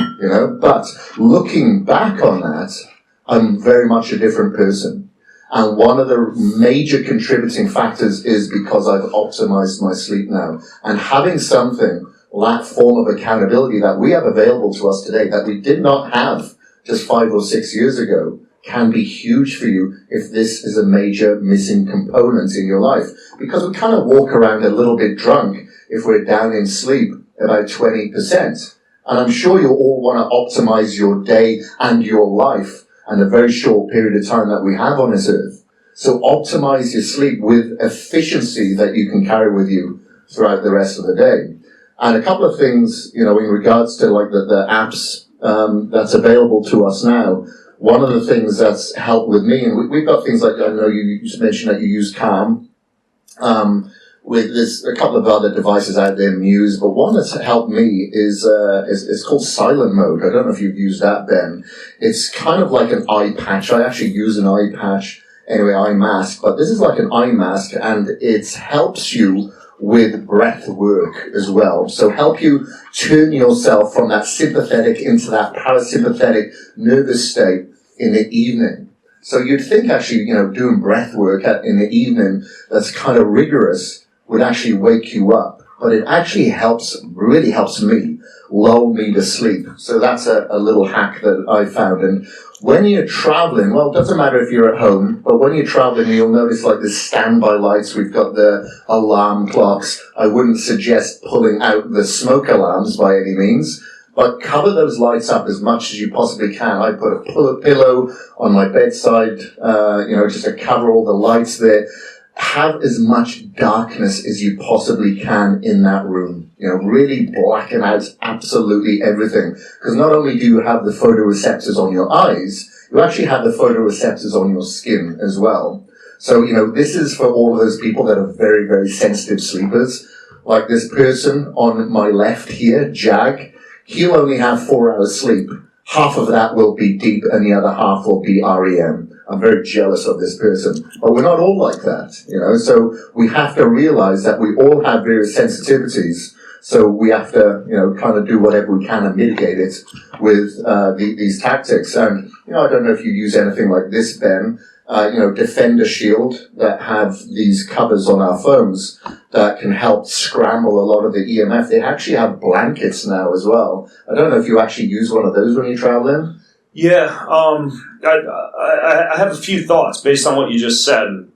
But looking back on that, I'm very much a different person. And one of the major contributing factors is because I've optimized my sleep now. And having something, that form of accountability that we have available to us today that we did not have just 5 or 6 years ago, can be huge for you if this is a major missing component in your life. Because we kind of walk around a little bit drunk if we're down in sleep about 20%. And I'm sure you'll all want to optimize your day and your life and a very short period of time that we have on this earth. So optimize your sleep with efficiency that you can carry with you throughout the rest of the day. And a couple of things, in regards to like the apps that's available to us now. One of the things that's helped with me, and we've got things like, I know you mentioned that you use Calm. With there's a couple of other devices out there, Muse, but one that's helped me is called Silent Mode. I don't know if you've used that, Ben. It's kind of like an eye patch. I actually use an eye patch, anyway, eye mask, but this is like an eye mask, and it helps you with breath work as well. So help you turn yourself from that sympathetic into that parasympathetic nervous state in the evening. So you'd think actually, doing breath work in the evening that's kind of rigorous would actually wake you up. But it actually really helps me, lull me to sleep. So that's a little hack that I found. And when you're traveling, well, it doesn't matter if you're at home, but when you're traveling, you'll notice like the standby lights, we've got the alarm clocks. I wouldn't suggest pulling out the smoke alarms by any means, but cover those lights up as much as you possibly can. I put a pillow on my bedside, just to cover all the lights there. Have as much darkness as you possibly can in that room. Really blacken out absolutely everything. Because not only do you have the photoreceptors on your eyes, you actually have the photoreceptors on your skin as well. So, this is for all of those people that are very, very sensitive sleepers. Like this person on my left here, Jag, he'll only have 4 hours sleep. Half of that will be deep and the other half will be REM. I'm very jealous of this person. But we're not all like that, So we have to realize that we all have various sensitivities. So we have to, kind of do whatever we can to mitigate it with these tactics. And, I don't know if you use anything like this, Ben, Defender Shield that have these covers on our phones that can help scramble a lot of the EMF. They actually have blankets now as well. I don't know if you actually use one of those when you're traveling. Yeah, I have a few thoughts based on what you just said.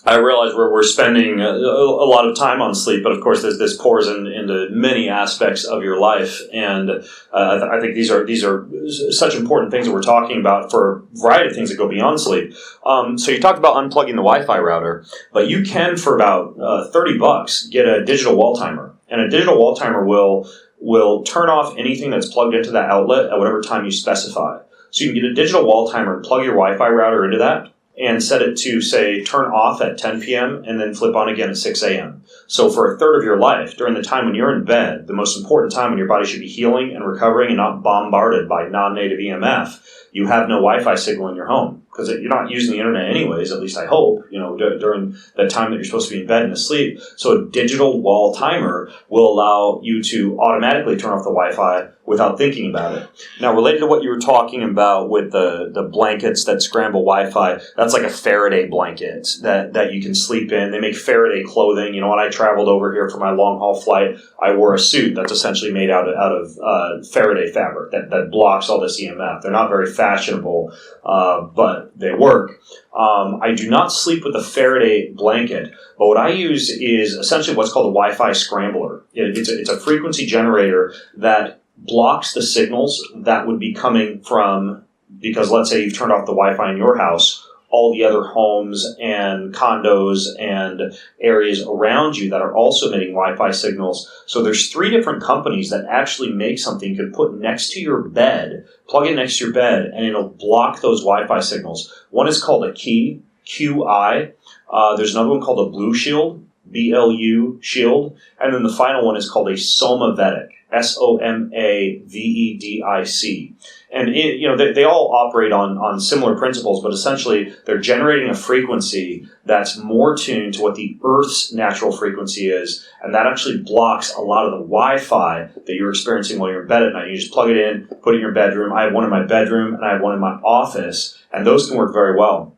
I realize we're spending a lot of time on sleep, but of course this pours into many aspects of your life, and I think these are such important things that we're talking about for a variety of things that go beyond sleep. So you talked about unplugging the Wi-Fi router, but you can for about $30 get a digital wall timer, and a digital wall timer will will turn off anything that's plugged into that outlet at whatever time you specify. So you can get a digital wall timer and plug your Wi-Fi router into that and set it to, say, turn off at 10 p.m. and then flip on again at 6 a.m. So for a third of your life, during the time when you're in bed, the most important time when your body should be healing and recovering and not bombarded by non-native EMF, you have no Wi-Fi signal in your home because you're not using the internet anyways, at least I hope, during that time that you're supposed to be in bed and asleep. So a digital wall timer will allow you to automatically turn off the Wi-Fi without thinking about it. Now, related to what you were talking about with the blankets that scramble Wi-Fi, that's like a Faraday blanket that you can sleep in. They make Faraday clothing. When I traveled over here for my long-haul flight, I wore a suit that's essentially made out of Faraday fabric that blocks all this EMF. They're not very fashionable, but they work. I do not sleep with a Faraday blanket, but what I use is essentially what's called a Wi-Fi scrambler. It's a frequency generator that blocks the signals that would be coming from, because let's say you've turned off the Wi-Fi in your house, all the other homes and condos and areas around you that are also emitting Wi-Fi signals. So there's 3 different companies that actually make something you can put next to your bed, plug it next to your bed, and it'll block those Wi-Fi signals. One is called a Key, QI. There's another one called a Blue Shield, BLU Shield. And then the final one is called a Somavedic, SOMAVEDIC. And they all operate on similar principles, but essentially they're generating a frequency that's more tuned to what the Earth's natural frequency is, and that actually blocks a lot of the Wi-Fi that you're experiencing while you're in bed at night. You just plug it in, put it in your bedroom. I have one in my bedroom, and I have one in my office, and those can work very well.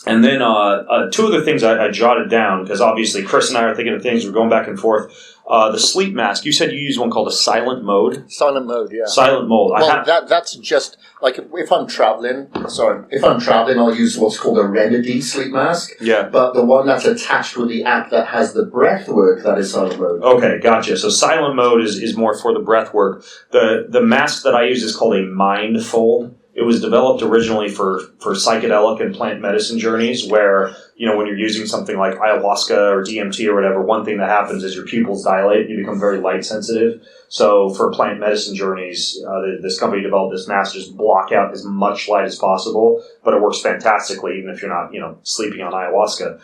And then 2 other things I jotted down, because obviously Kris and I are thinking of things, we're going back and forth. The sleep mask, you said you use one called a silent mode? Silent mode, yeah. Silent mode. Well, that's just, like, if I'm traveling, I'll use what's called a Remedy sleep mask. Yeah. But the one that's attached with the app that has the Breathwork, that is silent mode. Okay, gotcha. So silent mode is more for the breath work. The mask that I use is called a Mind Fold. It was developed originally for psychedelic and plant medicine journeys where, when you're using something like ayahuasca or DMT or whatever, one thing that happens is your pupils dilate and you become very light sensitive. So for plant medicine journeys, this company developed this mask to just block out as much light as possible, but it works fantastically even if you're not, sleeping on ayahuasca.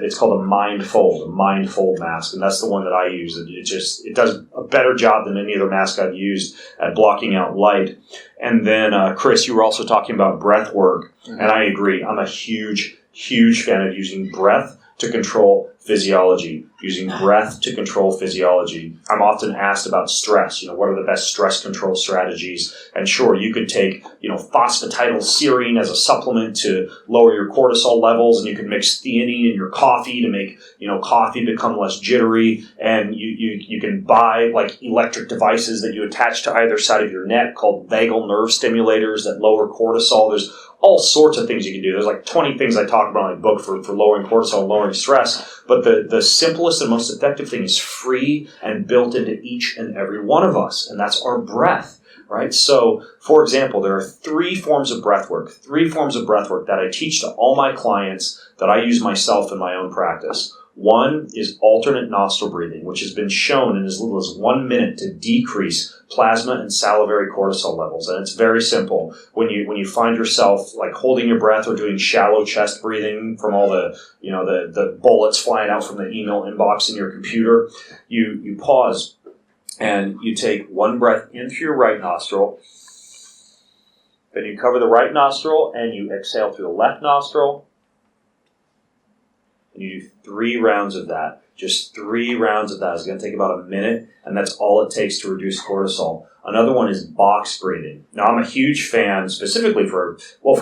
It's called a Mind Fold mask, and that's the one that I use. It does a better job than any other mask I've used at blocking out light. And then, Kris, you were also talking about breath work, and I agree. I'm a huge fan of using breath to control physiology. I'm often asked about stress. What are the best stress control strategies? And sure, you could take, phosphatidylserine as a supplement to lower your cortisol levels, and you could mix theanine in your coffee to make, coffee become less jittery. And you can buy like electric devices that you attach to either side of your neck called vagal nerve stimulators that lower cortisol. There's all sorts of things you can do. There's like 20 things I talk about in my book for lowering cortisol and lowering stress. But the simplest and most effective thing is free and built into each and every one of us, and that's our breath, right? So, for example, there are 3 forms of breath work that I teach to all my clients that I use myself in my own practice. One is alternate nostril breathing, which has been shown in as little as 1 minute to decrease plasma and salivary cortisol levels. And it's very simple. When you find yourself like holding your breath or doing shallow chest breathing from all the bullets flying out from the email inbox in your computer, you pause and you take 1 breath in through your right nostril. Then you cover the right nostril and you exhale through the left nostril. And you do 3 rounds of that. Just 3 rounds of that. It's going to take about a minute, and that's all it takes to reduce cortisol. Another one is box breathing. Now, I'm a huge fan, specifically for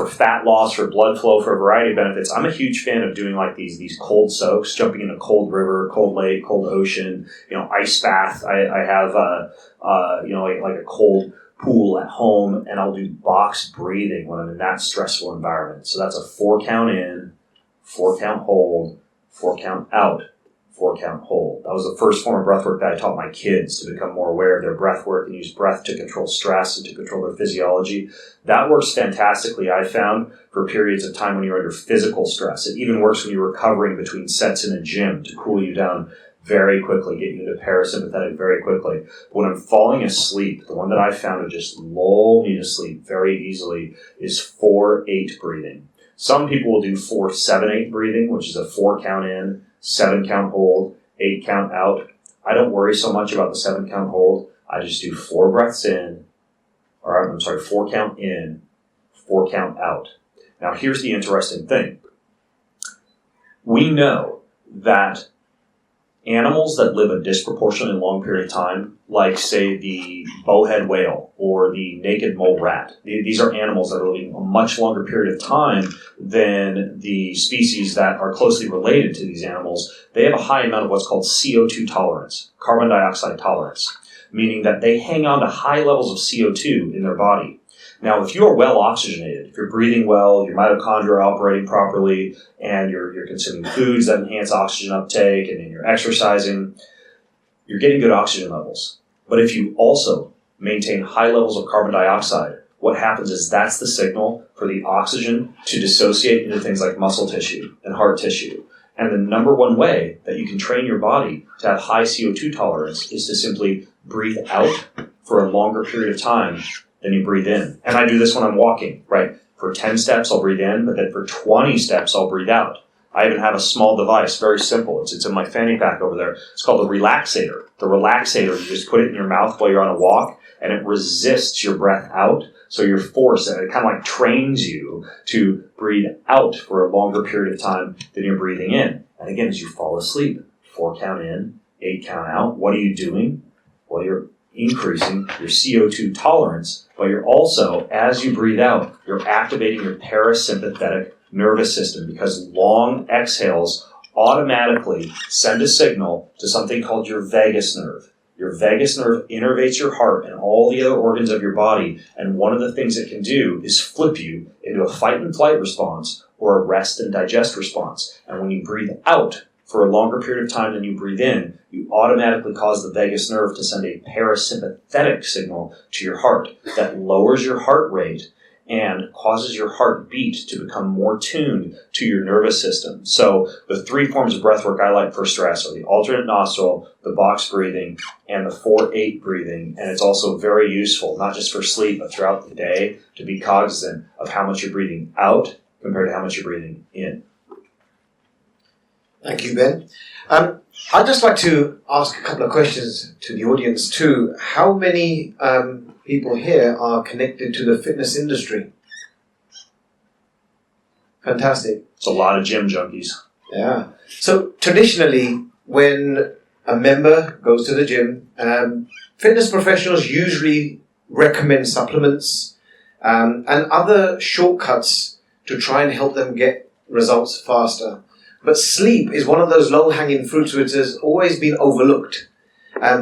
fat loss, for blood flow, for a variety of benefits. I'm a huge fan of doing like these cold soaks, jumping in a cold river, cold lake, cold ocean, ice bath. I have like a cold pool at home, and I'll do box breathing when I'm in that stressful environment. So that's a 4 count in, 4 count hold, 4 count out, 4 count hold. That was the first form of breath work that I taught my kids to become more aware of their breath work and use breath to control stress and to control their physiology. That works fantastically, I found, for periods of time when you're under physical stress. It even works when you're recovering between sets in a gym to cool you down very quickly, get you into parasympathetic very quickly. But when I'm falling asleep, the one that I found to just lull me to sleep very easily is 4-8 breathing. Some people will do 4-7-8 breathing, which is a 4 count in, 7 count hold, 8 count out. I don't worry so much about the 7 count hold. I just do 4 breaths in, 4 count in, 4 count out. Now here's the interesting thing. We know that animals that live a disproportionately long period of time, like say the bowhead whale or the naked mole rat, these are animals that are living a much longer period of time than the species that are closely related to these animals. They have a high amount of what's called CO2 tolerance, carbon dioxide tolerance, meaning that they hang on to high levels of CO2 in their body. Now, if you are well oxygenated, if you're breathing well, your mitochondria are operating properly, and you're consuming foods that enhance oxygen uptake, and you're exercising, you're getting good oxygen levels. But if you also maintain high levels of carbon dioxide, what happens is that's the signal for the oxygen to dissociate into things like muscle tissue and heart tissue. And the number one way that you can train your body to have high CO2 tolerance is to simply breathe out for a longer period of time than you breathe in. And I do this when I'm walking, right? For 10 steps, I'll breathe in, but then for 20 steps, I'll breathe out. I even have a small device, very simple. It's in my fanny pack over there. It's called the relaxator. The relaxator, you just put it in your mouth while you're on a walk, and it resists your breath out. So you're forced, and it kind of like trains you to breathe out for a longer period of time than you're breathing in. And again, as you fall asleep, 4 count in, 8 count out, what are you doing? Well, you're increasing your CO2 tolerance, but you're also, as you breathe out, you're activating your parasympathetic nervous system, because long exhales automatically send a signal to something called your vagus nerve. Your vagus nerve innervates your heart and all the other organs of your body, and one of the things it can do is flip you into a fight and flight response or a rest and digest response. And when you breathe out for a longer period of time than you breathe in, you automatically cause the vagus nerve to send a parasympathetic signal to your heart that lowers your heart rate and causes your heartbeat to become more tuned to your nervous system. So the 3 forms of breathwork I like for stress are the alternate nostril, the box breathing, and the 4-8 breathing. And it's also very useful, not just for sleep, but throughout the day, to be cognizant of how much you're breathing out compared to how much you're breathing in. Thank you, Ben. I'd just like to ask a couple of questions to the audience too. How many people here are connected to the fitness industry? Fantastic. It's a lot of gym junkies. Yeah. So traditionally, when a member goes to the gym, fitness professionals usually recommend supplements and other shortcuts to try and help them get results faster. But sleep is one of those low-hanging fruits which has always been overlooked.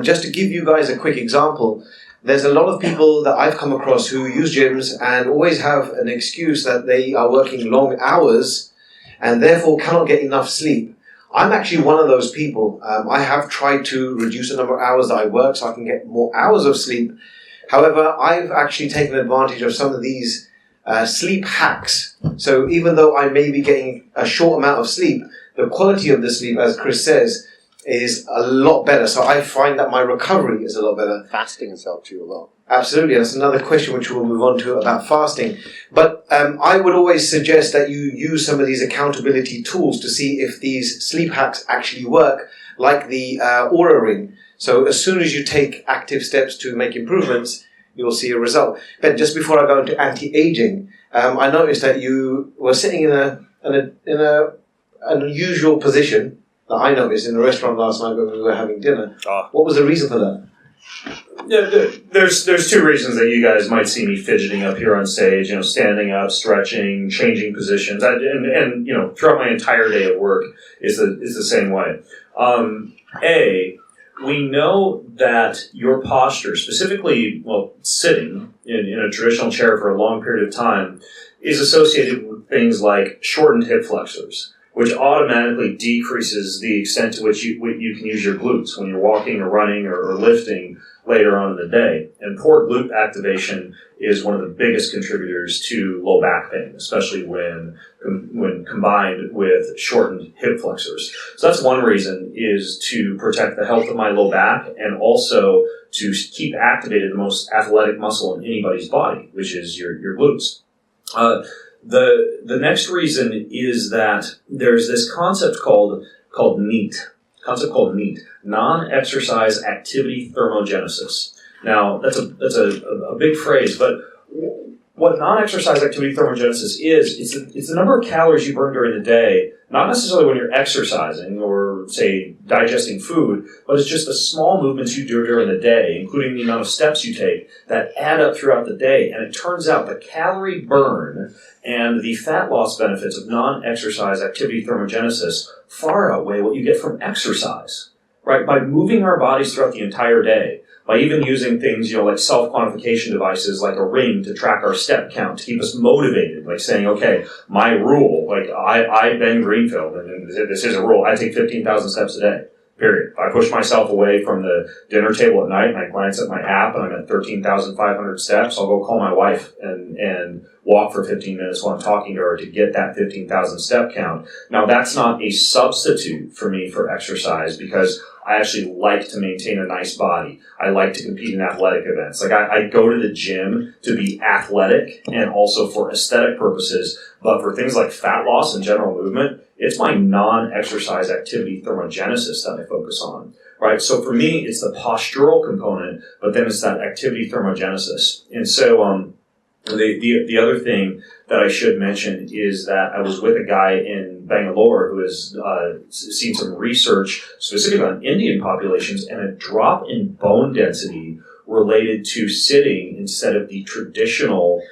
Just to give you guys a quick example, there's a lot of people that I've come across who use gyms and always have an excuse that they are working long hours and therefore cannot get enough sleep. I'm actually one of those people. I have tried to reduce the number of hours that I work so I can get more hours of sleep. However, I've actually taken advantage of some of these sleep hacks. So even though I may be getting a short amount of sleep, the quality of the sleep, as Kris says, is a lot better. So I find that my recovery is a lot better. Fasting has helped you a lot. Absolutely. That's another question which we'll move on to about fasting. But I would always suggest that you use some of these accountability tools to see if these sleep hacks actually work, like the Oura Ring. So as soon as you take active steps to make improvements, you'll see a result. Ben, just before I go into anti-aging, I noticed that you were sitting in an unusual position that I noticed in the restaurant last night when we were having dinner. What was the reason for that? Yeah, there's 2 reasons that you guys might see me fidgeting up here on stage, standing up, stretching, changing positions, and throughout my entire day at work is the same way. We know that your posture, specifically, sitting in a traditional chair for a long period of time, is associated with things like shortened hip flexors, which automatically decreases the extent to which you can use your glutes when you're walking or running or lifting. later on in the day. And poor glute activation is one of the biggest contributors to low back pain, especially when combined with shortened hip flexors. So that's one reason, is to protect the health of my low back and also to keep activated the most athletic muscle in anybody's body, which is your glutes. The next reason is that there's this concept called NEAT. Non-exercise activity thermogenesis. Now, that's a big phrase, but what non-exercise activity thermogenesis is, it's the number of calories you burn during the day, not necessarily when you're exercising or, say, digesting food, but it's just the small movements you do during the day, including the amount of steps you take, that add up throughout the day. And it turns out the calorie burn and the fat loss benefits of non-exercise activity thermogenesis far outweigh what you get from exercise, right? By moving our bodies throughout the entire day, by even using things, like self-quantification devices like a ring to track our step count, to keep us motivated, like saying, okay, my rule, like I Ben Greenfield, and this is a rule, I take 15,000 steps a day, period. If I push myself away from the dinner table at night and I glance at my app and I'm at 13,500 steps, I'll go call my wife and walk for 15 minutes while I'm talking to her to get that 15,000 step count. Now, that's not a substitute for me for exercise, because I actually like to maintain a nice body. I like to compete in athletic events. Like I go to the gym to be athletic and also for aesthetic purposes, but for things like fat loss and general movement, it's my non-exercise activity thermogenesis that I focus on, right? So for me, it's the postural component, but then it's that activity thermogenesis. And so the other thing that I should mention is that I was with a guy in Bangalore who has seen some research specifically on Indian populations and a drop in bone density related to sitting instead of the traditional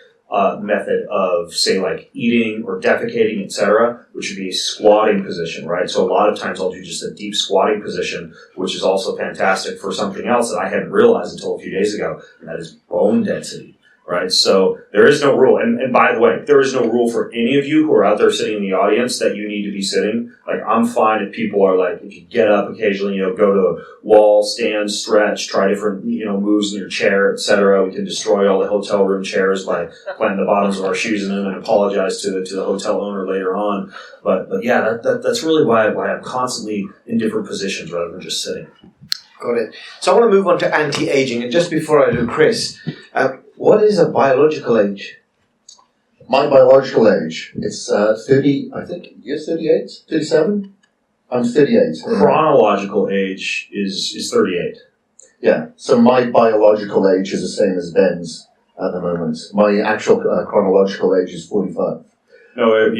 method of, say, like eating or defecating, etc., which would be a squatting position, right? So a lot of times I'll do just a deep squatting position, which is also fantastic for something else that I hadn't realized until a few days ago, and that is bone density. Right, so there is no rule, and by the way, there is no rule for any of you who are out there sitting in the audience that you need to be sitting. Like, I'm fine if people are like, if you get up occasionally, go to a wall, stand, stretch, try different, moves in your chair, etc. We can destroy all the hotel room chairs by planting the bottoms of our shoes in them and apologize to the hotel owner later on. But yeah, that's really why I'm constantly in different positions rather than just sitting. Got it. So I want to move on to anti-aging, and just before I do, Kris, what is a biological age? My biological age, it's 30, I think, you're 38, 37? I'm 38. Chronological age is 38. Yeah, so my biological age is the same as Ben's at the moment. My actual chronological age is 45. No,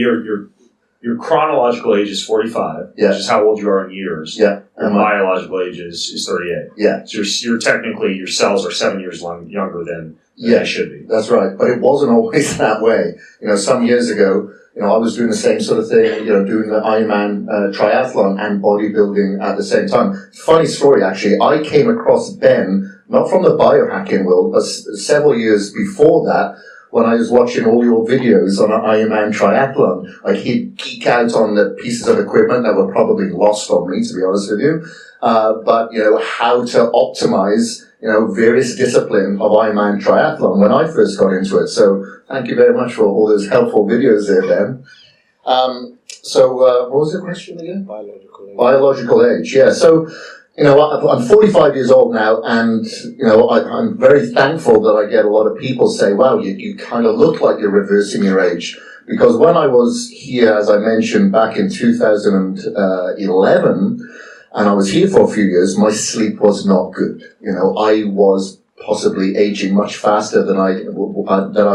your chronological age is 45, yeah, which is how old you are in years. Yeah. Your biological age is 38. Yeah. So you're technically, your cells are 7 years younger than they should be. That's right. But it wasn't always that way. Some years ago, I was doing the same sort of thing, doing the Ironman triathlon and bodybuilding at the same time. Funny story, actually. I came across Ben, not from the biohacking world, but several years before that, when I was watching all your videos on an Ironman triathlon. Like, he'd geek out on the pieces of equipment that were probably lost on me, to be honest with you. But how to optimize, various disciplines of Ironman triathlon when I first got into it. So thank you very much for all those helpful videos there, Ben. So what was the question again? Biological age. Biological age, yeah. So, I'm 45 years old now, and, I'm very thankful that I get a lot of people say, wow, you kind of look like you're reversing your age. Because when I was here, as I mentioned, back in 2011, and I was here for a few years, my sleep was not good. I was possibly aging much faster than I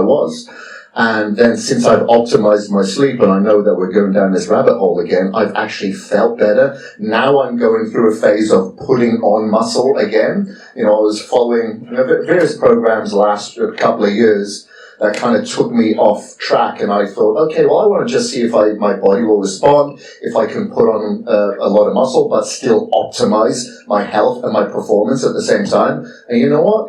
was. And then since I've optimized my sleep, and I know that we're going down this rabbit hole again, I've actually felt better. Now I'm going through a phase of putting on muscle again. I was following various programs last couple of years that kind of took me off track, and I thought, okay, well, I want to just see if my body will respond, if I can put on a lot of muscle, but still optimize my health and my performance at the same time. And you know what?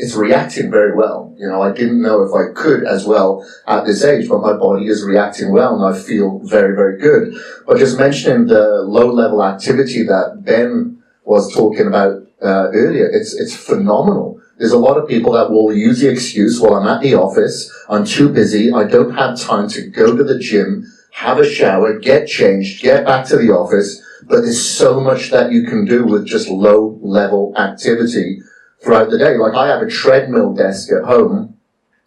It's reacting very well. I didn't know if I could as well at this age, but my body is reacting well, and I feel very, very good. But just mentioning the low-level activity that Ben was talking about earlier, it's phenomenal. There's a lot of people that will use the excuse, well, I'm at the office, I'm too busy, I don't have time to go to the gym, have a shower, get changed, get back to the office. But there's so much that you can do with just low-level activity throughout the day. Like, I have a treadmill desk at home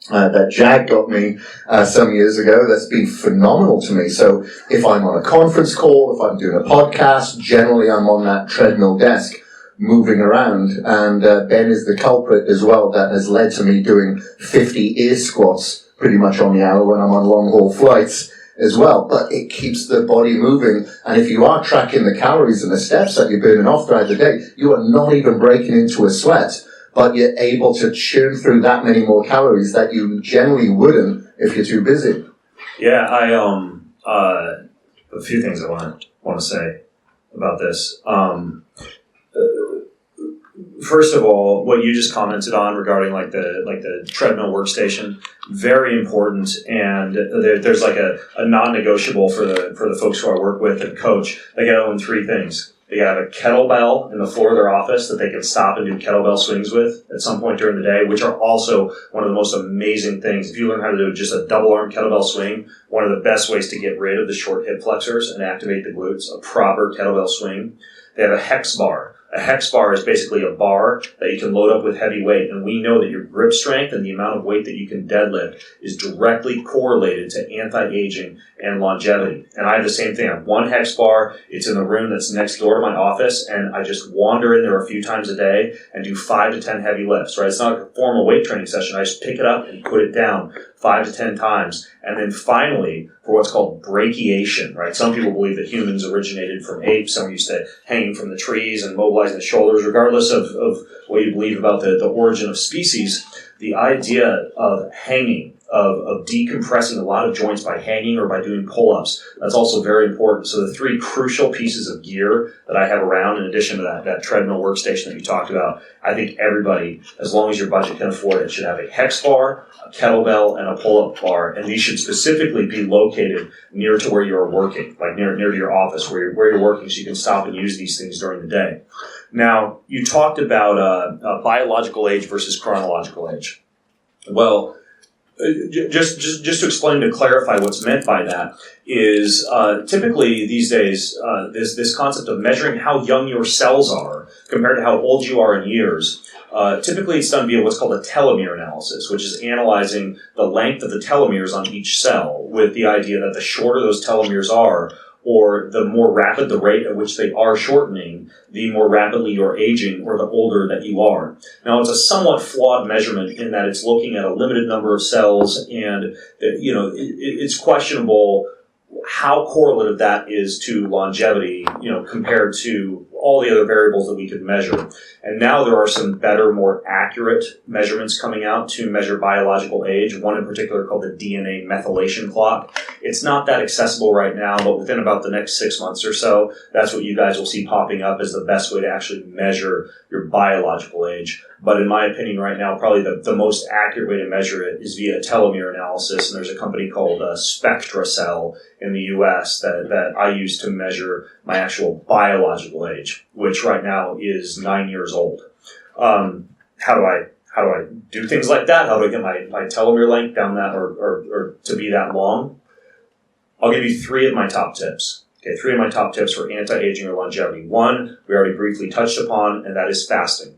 that Jag got me some years ago. That's been phenomenal to me. So if I'm on a conference call, if I'm doing a podcast, generally I'm on that treadmill desk moving around. And Ben is the culprit as well. That has led to me doing 50 ear squats pretty much on the hour when I'm on long-haul flights as well. But it keeps the body moving. And if you are tracking the calories and the steps that you're burning off throughout the day, you are not even breaking into a sweat, but you're able to churn through that many more calories that you generally wouldn't if you're too busy. Yeah, a few things I want to say about this. First of all, what you just commented on regarding like the treadmill workstation, very important, and there's like a non-negotiable for the folks who I work with and coach. They got to own three things. They got to have a kettlebell in the floor of their office that they can stop and do kettlebell swings with at some point during the day, which are also one of the most amazing things. If you learn how to do just a double arm kettlebell swing, one of the best ways to get rid of the short hip flexors and activate the glutes, a proper kettlebell swing. They have a hex bar. A hex bar is basically a bar that you can load up with heavy weight, and we know that your grip strength and the amount of weight that you can deadlift is directly correlated to anti-aging and longevity. And I have the same thing. I have one hex bar. It's in the room that's next door to my office, and I just wander in there a few times a day and do 5 to 10 heavy lifts, right? It's not a formal weight training session. I just pick it up and put it down 5 to 10 times. And then finally, for what's called brachiation, right? Some people believe that humans originated from apes. Some used to hang from the trees and mobilizing the shoulders. Regardless of what you believe about the origin of species, the idea of hanging, of decompressing a lot of joints by hanging or by doing pull-ups, that's also very important. So the three crucial pieces of gear that I have around, in addition to that treadmill workstation that you talked about, I think everybody, as long as your budget can afford it, should have a hex bar, a kettlebell, and a pull-up bar. And these should specifically be located near to where you're working, like near to your office where you're working, so you can stop and use these things during the day. Now, you talked about biological age versus chronological age. Well, just to explain, to clarify what's meant by that is typically these days this concept of measuring how young your cells are compared to how old you are in years. Typically it's done via what's called a telomere analysis, which is analyzing the length of the telomeres on each cell with the idea that the shorter those telomeres are, or the more rapid the rate at which they are shortening, the more rapidly you're aging or the older that you are. Now, it's a somewhat flawed measurement in that it's looking at a limited number of cells, and it's questionable how correlative that is to longevity, compared to all the other variables that we could measure. And now there are some better, more accurate measurements coming out to measure biological age, one in particular called the DNA methylation clock. It's not that accessible right now, but within about the next 6 months or so, that's what you guys will see popping up as the best way to actually measure your biological age. But in my opinion right now, probably the most accurate way to measure it is via telomere analysis. And there's a company called SpectraCell in the US that I use to measure my actual biological age, which right now is 9 years old. How do I do things like that? How do I get my telomere length down that or to be that long? I'll give you 3 of my top tips. Okay, 3 of my top tips for anti-aging or longevity. 1, we already briefly touched upon, and that is fasting.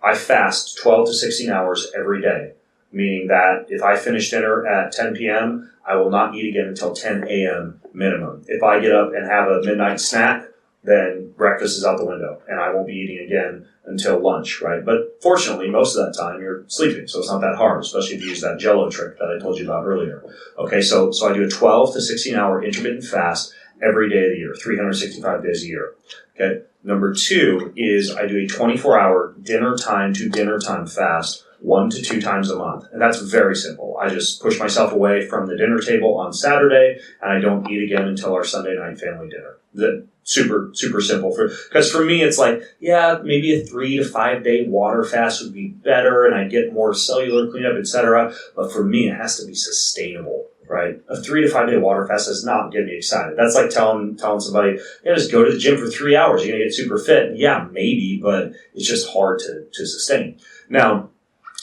I fast 12 to 16 hours every day, meaning that if I finish dinner at 10 p.m., I will not eat again until 10 a.m. minimum. If I get up and have a midnight snack, then breakfast is out the window, and I won't be eating again until lunch, right? But fortunately, most of that time you're sleeping, so it's not that hard, especially if you use that Jell-O trick that I told you about earlier. Okay, so I do a 12 to 16 hour intermittent fast every day of the year, 365 days a year. Okay. Number 2 is I do a 24-hour dinner time to dinner time fast 1 to 2 times a month. And that's very simple. I just push myself away from the dinner table on Saturday, and I don't eat again until our Sunday night family dinner. That's super, super simple. Because for me, it's like, yeah, maybe a 3 to 5 day water fast would be better, and I'd get more cellular cleanup, etc. But for me, it has to be sustainable. right? A 3 to 5 day water fast does not get me excited. That's like telling somebody, yeah, just go to the gym for 3 hours. You're going to get super fit. Yeah, maybe, but it's just hard to sustain. Now,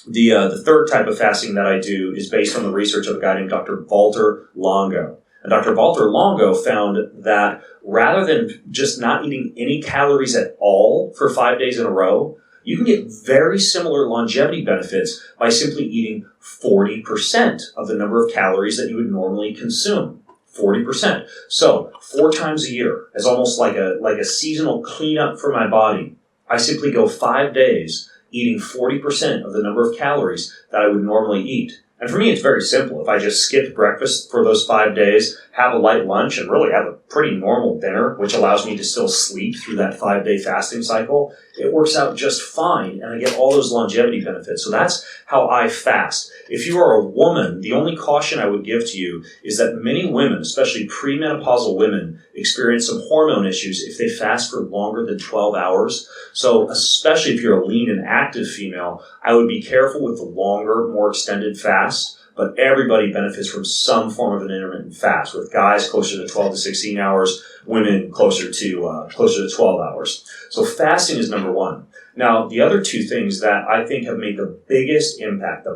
the third type of fasting that I do is based on the research of a guy named Dr. Walter Longo. And Dr. Walter Longo found that rather than just not eating any calories at all for 5 days in a row, you can get very similar longevity benefits by simply eating 40% of the number of calories that you would normally consume. 40%. So 4 times a year as almost like a seasonal cleanup for my body. I simply go 5 days eating 40% of the number of calories that I would normally eat. And for me, it's very simple. If I just skip breakfast for those 5 days, have a light lunch, and really have a pretty normal dinner, which allows me to still sleep through that 5-day fasting cycle, it works out just fine, and I get all those longevity benefits. So that's how I fast. If you are a woman, the only caution I would give to you is that many women, especially premenopausal women, experience some hormone issues if they fast for longer than 12 hours. So especially if you're a lean and active female, I would be careful with the longer, more extended fast. But everybody benefits from some form of an intermittent fast, with guys closer to 12 to 16 hours, women closer to 12 hours. So fasting is number one. Now, the other two things that I think have made the biggest impact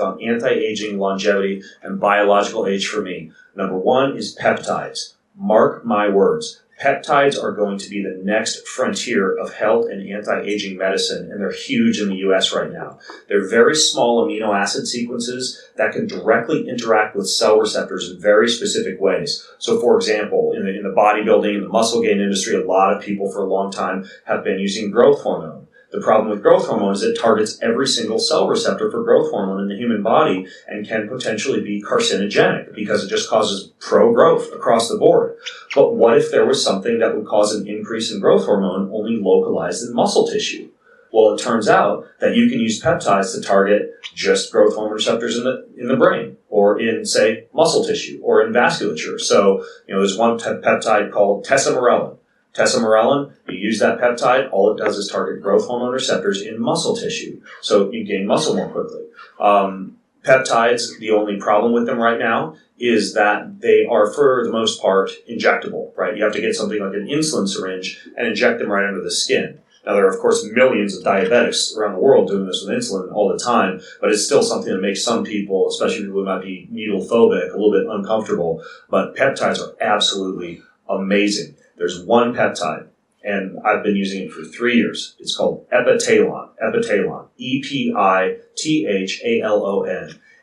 on anti-aging, longevity, and biological age for me, number one is peptides. Mark my words. Peptides are going to be the next frontier of health and anti-aging medicine, and they're huge in the U.S. right now. They're very small amino acid sequences that can directly interact with cell receptors in very specific ways. So, for example, in the bodybuilding and the muscle gain industry, a lot of people for a long time have been using growth hormone. The problem with growth hormone is it targets every single cell receptor for growth hormone in the human body and can potentially be carcinogenic because it just causes pro-growth across the board. But what if there was something that would cause an increase in growth hormone only localized in muscle tissue? Well, it turns out that you can use peptides to target just growth hormone receptors in the brain, or in, say, muscle tissue, or in vasculature. So, there's one peptide called tesamorelin. Tesamorelin, you use that peptide, all it does is target growth hormone receptors in muscle tissue. So you gain muscle more quickly. Peptides, the only problem with them right now is that they are, for the most part, injectable, right? You have to get something like an insulin syringe and inject them right under the skin. Now, there are, of course, millions of diabetics around the world doing this with insulin all the time, but it's still something that makes some people, especially people who might be needle phobic, a little bit uncomfortable. But peptides are absolutely amazing. There's one peptide, and I've been using it for 3 years. It's called epitalon, E-P-I-T-H-A-L-O-N.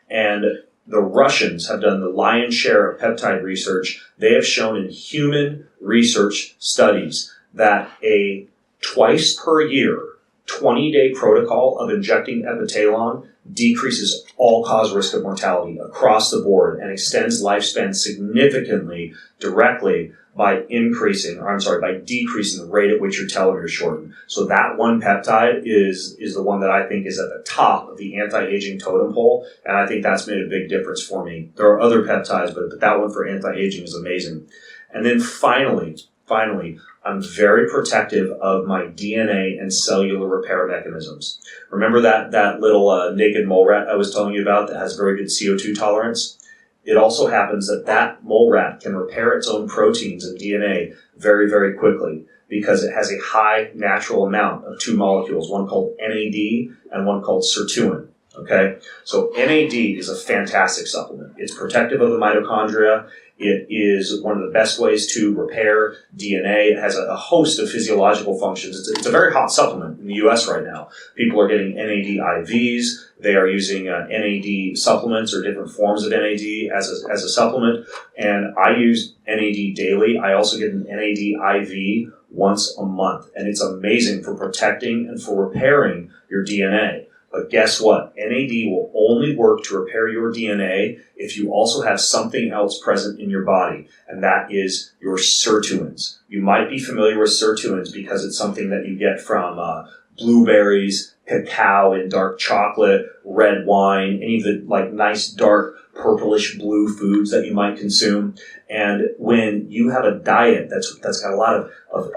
And the Russians have done the lion's share of peptide research. They have shown in human research studies that a twice per year, 20-day protocol of injecting epitalon decreases all-cause risk of mortality across the board and extends lifespan significantly directly by decreasing the rate at which your telomeres shorten. So that one peptide is the one that I think is at the top of the anti-aging totem pole, and I think that's made a big difference for me. There are other peptides, but that one for anti-aging is amazing. And then finally, I'm very protective of my DNA and cellular repair mechanisms. Remember that little naked mole rat I was telling you about that has very good CO2 tolerance? It also happens that mole rat can repair its own proteins and DNA very, very quickly because it has a high natural amount of two molecules, one called NAD and one called sirtuin. Okay? So NAD is a fantastic supplement. It's protective of the mitochondria. It is one of the best ways to repair DNA. It has a host of physiological functions. It's a very hot supplement in the U.S. right now. People are getting NAD IVs. They are using NAD supplements or different forms of NAD as a supplement. And I use NAD daily. I also get an NAD IV once a month. And it's amazing for protecting and for repairing your DNA. But guess what? NAD will only work to repair your DNA if you also have something else present in your body, and that is your sirtuins. You might be familiar with sirtuins because it's something that you get from blueberries, cacao in dark chocolate, red wine, any of the nice dark purplish blue foods that you might consume. And when you have a diet that's got a lot of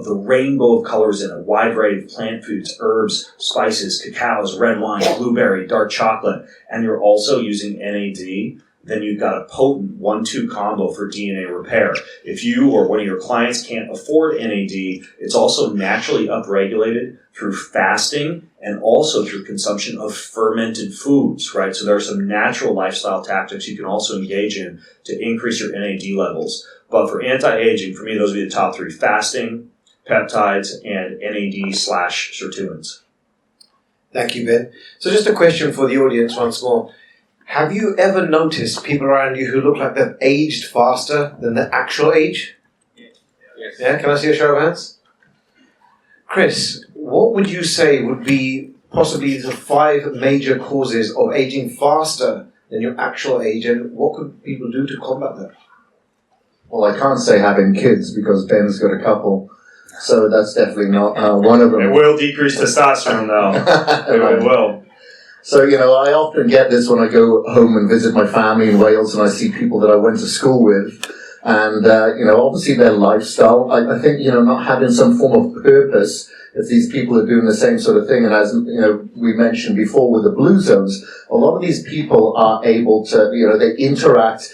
the rainbow of colors in it, a wide variety of plant foods, herbs, spices, cacaos, red wine, blueberry, dark chocolate, and you're also using NAD, then you've got a potent 1-2 combo for DNA repair. If you or one of your clients can't afford NAD, it's also naturally upregulated through fasting and also through consumption of fermented foods, right? So there are some natural lifestyle tactics you can also engage in to increase your NAD levels. But for anti-aging, for me, those would be the top 3: fasting, peptides, and NAD/sirtuins. Thank you, Ben. So just a question for the audience once more. Have you ever noticed people around you who look like they've aged faster than their actual age? Yes. Yeah, can I see a show of hands? Chris, what would you say would be possibly the 5 major causes of aging faster than your actual age, and what could people do to combat that? Well, I can't say having kids because Ben's got a couple, so that's definitely not one of them. It will decrease testosterone, though. It will. So, I often get this when I go home and visit my family in Wales and I see people that I went to school with. And, obviously their lifestyle, I think, not having some form of purpose, if these people are doing the same sort of thing. And as, we mentioned before with the blue zones, a lot of these people are able to, they interact.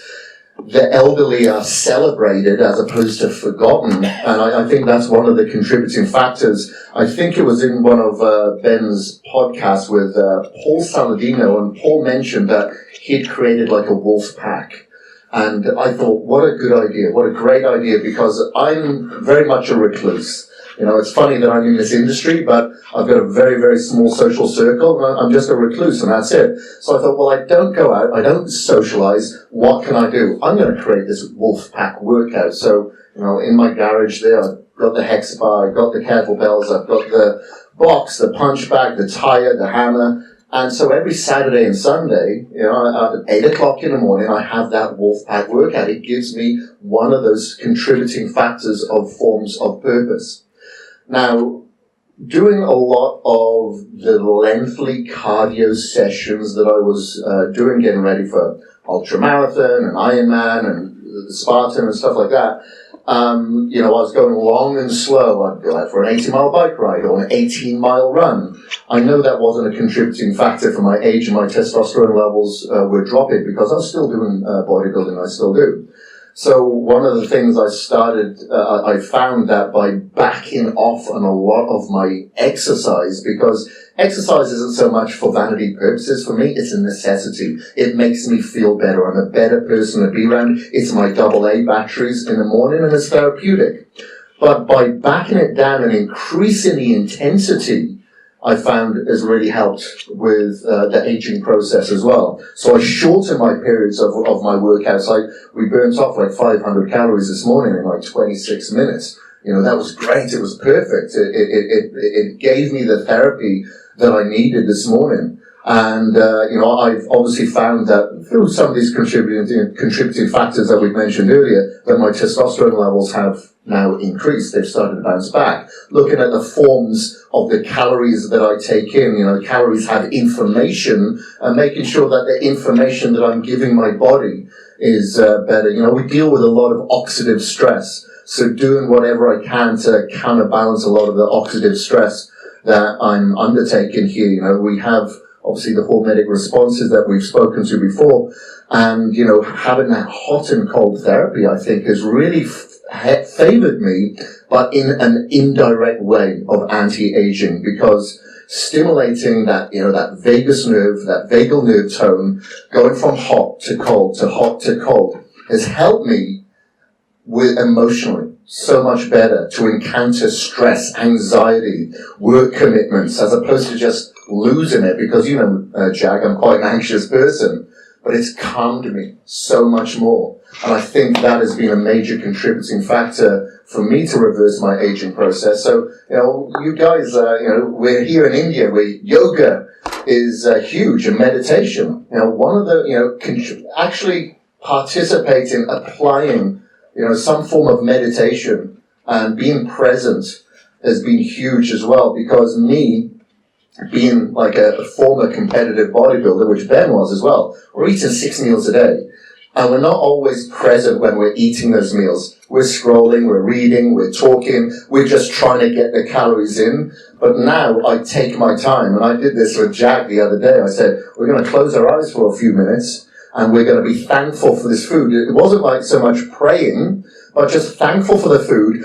The elderly are celebrated as opposed to forgotten, and I think that's one of the contributing factors. I think it was in one of Ben's podcasts with Paul Saladino, and Paul mentioned that he'd created like a wolf pack. And I thought, what a good idea, what a great idea, because I'm very much a recluse. It's funny that I'm in this industry, but I've got a very, very small social circle. I'm just a recluse, and that's it. So I thought, well, I don't go out, I don't socialize. What can I do? I'm going to create this wolf pack workout. So, in my garage there, I've got the hex bar, I've got the kettlebells, I've got the box, the punch bag, the tire, the hammer. And so every Saturday and Sunday, at 8 o'clock in the morning, I have that wolf pack workout. It gives me one of those contributing factors of forms of purpose. Now, doing a lot of the lengthy cardio sessions that I was doing, getting ready for ultramarathon and Ironman and the Spartan and stuff like that, I was going long and slow. I'd go out for an 80-mile bike ride or an 18-mile run. I know that wasn't a contributing factor for my age, and my testosterone levels were dropping because I was still doing bodybuilding. I still do. So one of the things I found that by backing off on a lot of my exercise, because exercise isn't so much for vanity purposes for me, it's a necessity. It makes me feel better. I'm a better person to be around. It's my AA batteries in the morning, and it's therapeutic. But by backing it down and increasing the intensity, I found has really helped with the aging process as well. So I shortened my periods of my workouts. We burnt off like 500 calories this morning in like 26 minutes. That was great. It was perfect. It gave me the therapy that I needed this morning. And, I've obviously found that through some of these contributing factors that we've mentioned earlier, that my testosterone levels have now increased. They've started to bounce back. Looking at the forms of the calories that I take in, the calories have information, and making sure that the information that I'm giving my body is better. We deal with a lot of oxidative stress. So doing whatever I can to counterbalance a lot of the oxidative stress that I'm undertaking here. We have obviously the hormetic responses that we've spoken to before, and having that hot and cold therapy, I think, has really favored me, but in an indirect way of anti-aging, because stimulating that that vagus nerve, that vagal nerve tone, going from hot to cold to hot to cold, has helped me with emotionally so much better to encounter stress, anxiety, work commitments, as opposed to just losing it, because Jag, I'm quite an anxious person, but it's calmed me so much more. And I think that has been a major contributing factor for me to reverse my aging process. So, you guys, we're here in India where yoga is huge, and meditation. One of the, actually participating, applying, some form of meditation and being present has been huge as well, because me, being like a former competitive bodybuilder, which Ben was as well, we're eating 6 meals a day. And we're not always present when we're eating those meals. We're scrolling, we're reading, we're talking, we're just trying to get the calories in. But now I take my time, and I did this with Jag the other day. I said, we're going to close our eyes for a few minutes, and we're going to be thankful for this food. It wasn't like so much praying, but just thankful for the food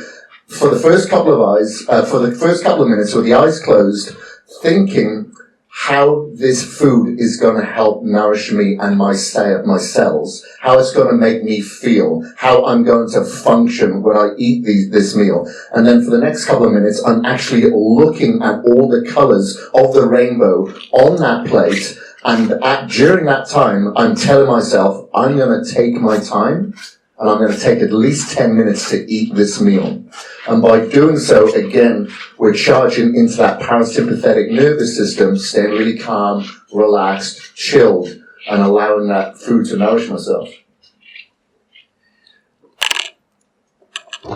for the first couple of minutes with the eyes closed, thinking how this food is going to help nourish me and my cells, how it's going to make me feel, how I'm going to function when I eat this meal. And then for the next couple of minutes, I'm actually looking at all the colors of the rainbow on that plate. And during that time, I'm telling myself, I'm going to take my time, and I'm going to take at least 10 minutes to eat this meal. And by doing so, again, we're charging into that parasympathetic nervous system, staying really calm, relaxed, chilled, and allowing that food to nourish myself.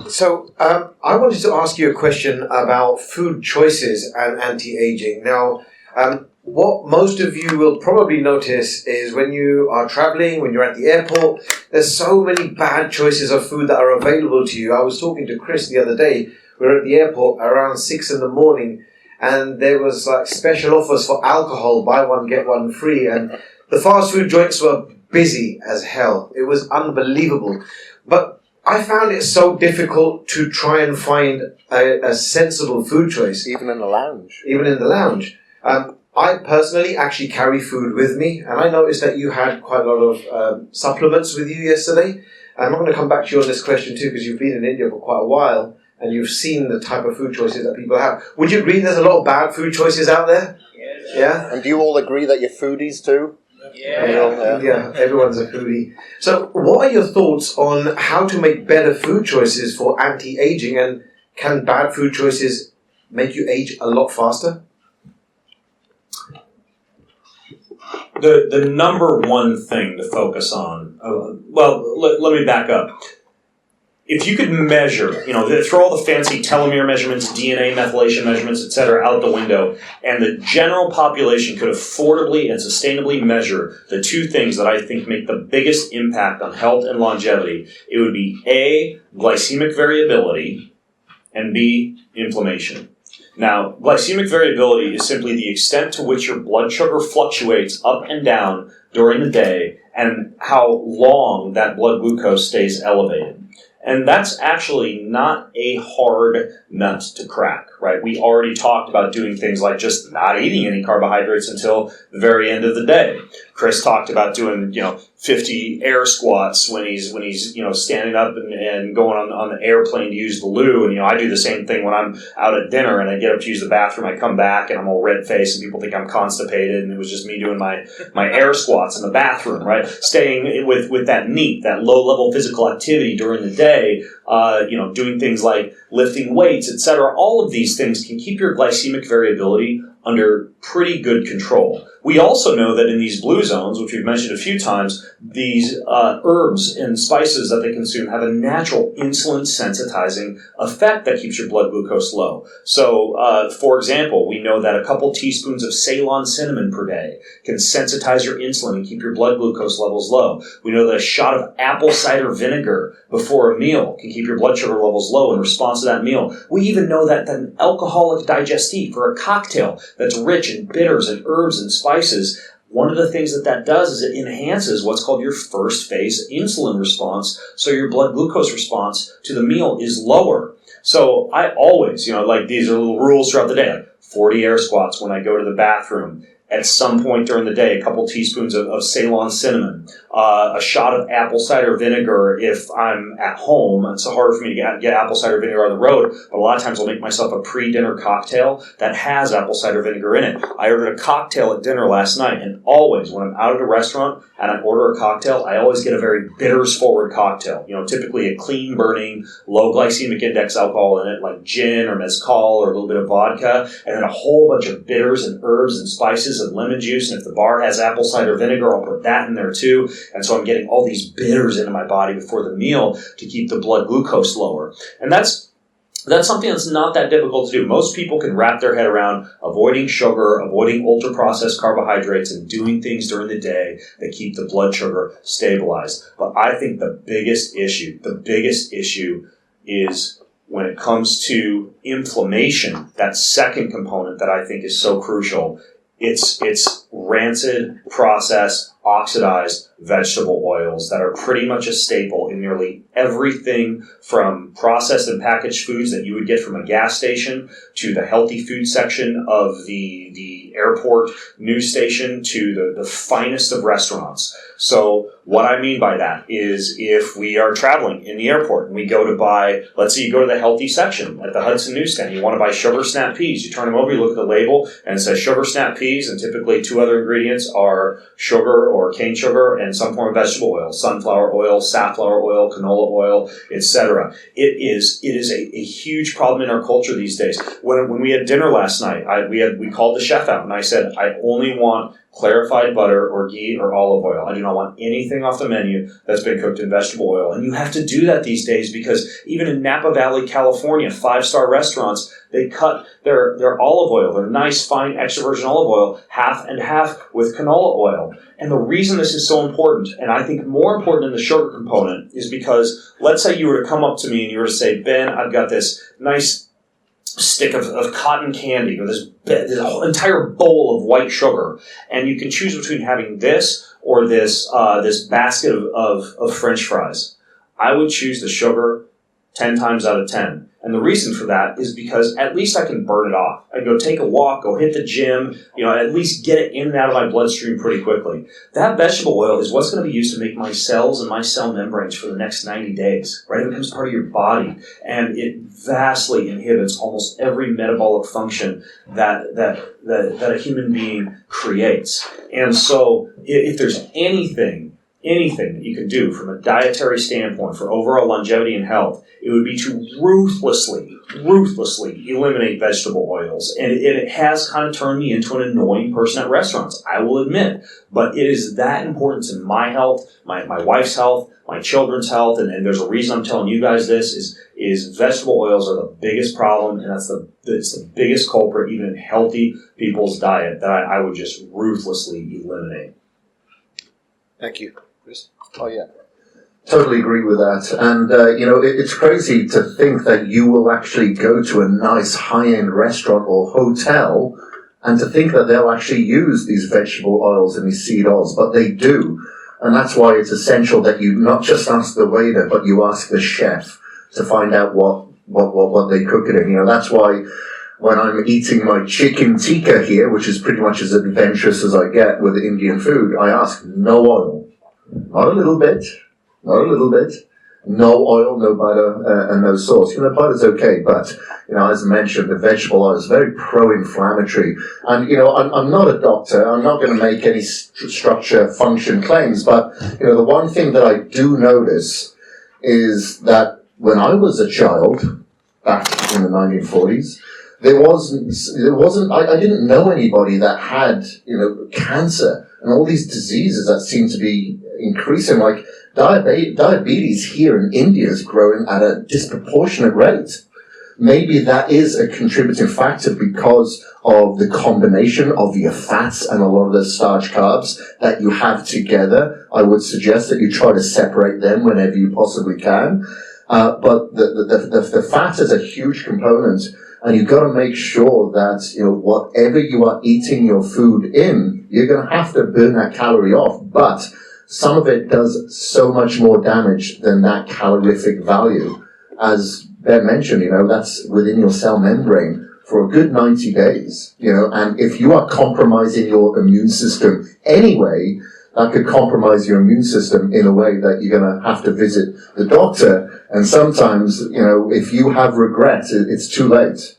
So I wanted to ask you a question about food choices and anti-aging. Now, what most of you will probably notice is when you are traveling, when you're at the airport, there's so many bad choices of food that are available to you. I was talking to Kris the other day. We were at the airport around 6 a.m, and there was like special offers for alcohol, buy one, get one free. And the fast food joints were busy as hell. It was unbelievable. But I found it so difficult to try and find a sensible food choice. Even in the lounge. Even in the lounge. I personally actually carry food with me, and I noticed that you had quite a lot of supplements with you yesterday. And I'm going to come back to you on this question too, because you've been in India for quite a while, and you've seen the type of food choices that people have. Would you agree there's a lot of bad food choices out there? Yes. Yeah? And do you all agree that you're foodies too? Yeah, everyone's a foodie. So what are your thoughts on how to make better food choices for anti-aging, and can bad food choices make you age a lot faster? The number one thing to focus on, let me back up. If you could measure, throw all the fancy telomere measurements, DNA methylation measurements, etc. out the window, and the general population could affordably and sustainably measure the two things that I think make the biggest impact on health and longevity, it would be A, glycemic variability, and B, inflammation. Now, glycemic variability is simply the extent to which your blood sugar fluctuates up and down during the day and how long that blood glucose stays elevated. And that's actually not a hard nut to crack, right? We already talked about doing things like just not eating any carbohydrates until the very end of the day. Kris talked about doing, 50 air squats when he's standing up and going on the airplane to use the loo. And, I do the same thing when I'm out at dinner and I get up to use the bathroom. I come back and I'm all red-faced and people think I'm constipated, and it was just me doing my air squats in the bathroom, right? Staying with that that low-level physical activity during the day, doing things like lifting weights, etc. All of these things can keep your glycemic variability under pretty good control. We also know that in these blue zones, which we've mentioned a few times, these herbs and spices that they consume have a natural insulin sensitizing effect that keeps your blood glucose low. So, for example, we know that a couple teaspoons of Ceylon cinnamon per day can sensitize your insulin and keep your blood glucose levels low. We know that a shot of apple cider vinegar before a meal can keep your blood sugar levels low in response to that meal. We even know that an alcoholic digestif, or a cocktail that's rich in bitters and herbs and spices, one of the things that does is it enhances what's called your first phase insulin response, so your blood glucose response to the meal is lower. So I always, these are little rules throughout the day, like 40 air squats when I go to the bathroom. At some point during the day, a couple teaspoons of Ceylon cinnamon, a shot of apple cider vinegar if I'm at home. It's harder for me to get apple cider vinegar on the road, but a lot of times I'll make myself a pre-dinner cocktail that has apple cider vinegar in it. I ordered a cocktail at dinner last night, and always when I'm out at a restaurant and I order a cocktail, I always get a very bitters-forward cocktail. Typically a clean-burning, low glycemic index alcohol in it, like gin or mezcal or a little bit of vodka, and then a whole bunch of bitters and herbs and spices and lemon juice, and if the bar has apple cider vinegar, I'll put that in there too. And so I'm getting all these bitters into my body before the meal to keep the blood glucose lower. And that's something that's not that difficult to do. Most people can wrap their head around avoiding sugar, avoiding ultra-processed carbohydrates, and doing things during the day that keep the blood sugar stabilized. But I think the biggest issue is when it comes to inflammation, that second component that I think is so crucial. It's rancid, processed, oxidized vegetable oils that are pretty much a staple in nearly everything from processed and packaged foods that you would get from a gas station to the healthy food section of the airport news station to the finest of restaurants. So what I mean by that is if we are traveling in the airport and we go to buy, let's say you go to the healthy section at the Hudson newsstand, you want to buy sugar snap peas. You turn them over, you look at the label, and it says sugar snap peas, and typically 2 other ingredients are sugar or cane sugar and some form of vegetable oil, sunflower oil, safflower oil, canola oil, etc. It is a huge problem in our culture these days. When we had dinner last night, we called the chef out, and I said, I only want clarified butter or ghee or olive oil. I do not want anything off the menu that's been cooked in vegetable oil. And you have to do that these days because even in Napa Valley, California, 5-star restaurants, they cut their olive oil, their nice, fine, extra virgin olive oil, half and half with canola oil. And the reason this is so important, and I think more important than the sugar component, is because let's say you were to come up to me and you were to say, Ben, I've got this nice stick of cotton candy or this entire bowl of white sugar, and you can choose between having this or this basket of French fries. I would choose the sugar 10 times out of 10. And the reason for that is because at least I can burn it off. I go take a walk, go hit the gym, at least get it in and out of my bloodstream pretty quickly. That vegetable oil is what's going to be used to make my cells and my cell membranes for the next 90 days, right? It becomes part of your body, and it vastly inhibits almost every metabolic function that a human being creates. And so if there's anything that you can do from a dietary standpoint for overall longevity and health, it would be to ruthlessly eliminate vegetable oils. And it has kind of turned me into an annoying person at restaurants, I will admit. But it is that important to my health, my wife's health, my children's health, and there's a reason I'm telling you guys this, is vegetable oils are the biggest problem, and it's the biggest culprit even in healthy people's diet that I would just ruthlessly eliminate. Thank you, Kris. Oh, yeah. Totally agree with that. And, it's crazy to think that you will actually go to a nice high-end restaurant or hotel and to think that they'll actually use these vegetable oils and these seed oils, but they do. And that's why it's essential that you not just ask the waiter, but you ask the chef to find out what they cook it in. That's why when I'm eating my chicken tikka here, which is pretty much as adventurous as I get with Indian food, I ask no oil. Not a little bit. No oil, no butter, and no sauce. Butter's okay, but, as I mentioned, the vegetable oil is very pro-inflammatory. And, I'm not a doctor. I'm not going to make any structure function claims, but, the one thing that I do notice is that when I was a child, back in the 1940s, I didn't know anybody that had, cancer and all these diseases that seem to be increasing. Like diabetes here in India is growing at a disproportionate rate. Maybe that is a contributing factor because of the combination of your fats and a lot of the starch carbs that you have together. I would suggest that you try to separate them whenever you possibly can. But the fat is a huge component. And you've got to make sure that, whatever you are eating your food in, you're going to have to burn that calorie off. But some of it does so much more damage than that calorific value. As Ben mentioned, that's within your cell membrane for a good 90 days, and if you are compromising your immune system anyway, that could compromise your immune system in a way that you're going to have to visit the doctor. And sometimes, if you have regret, it's too late.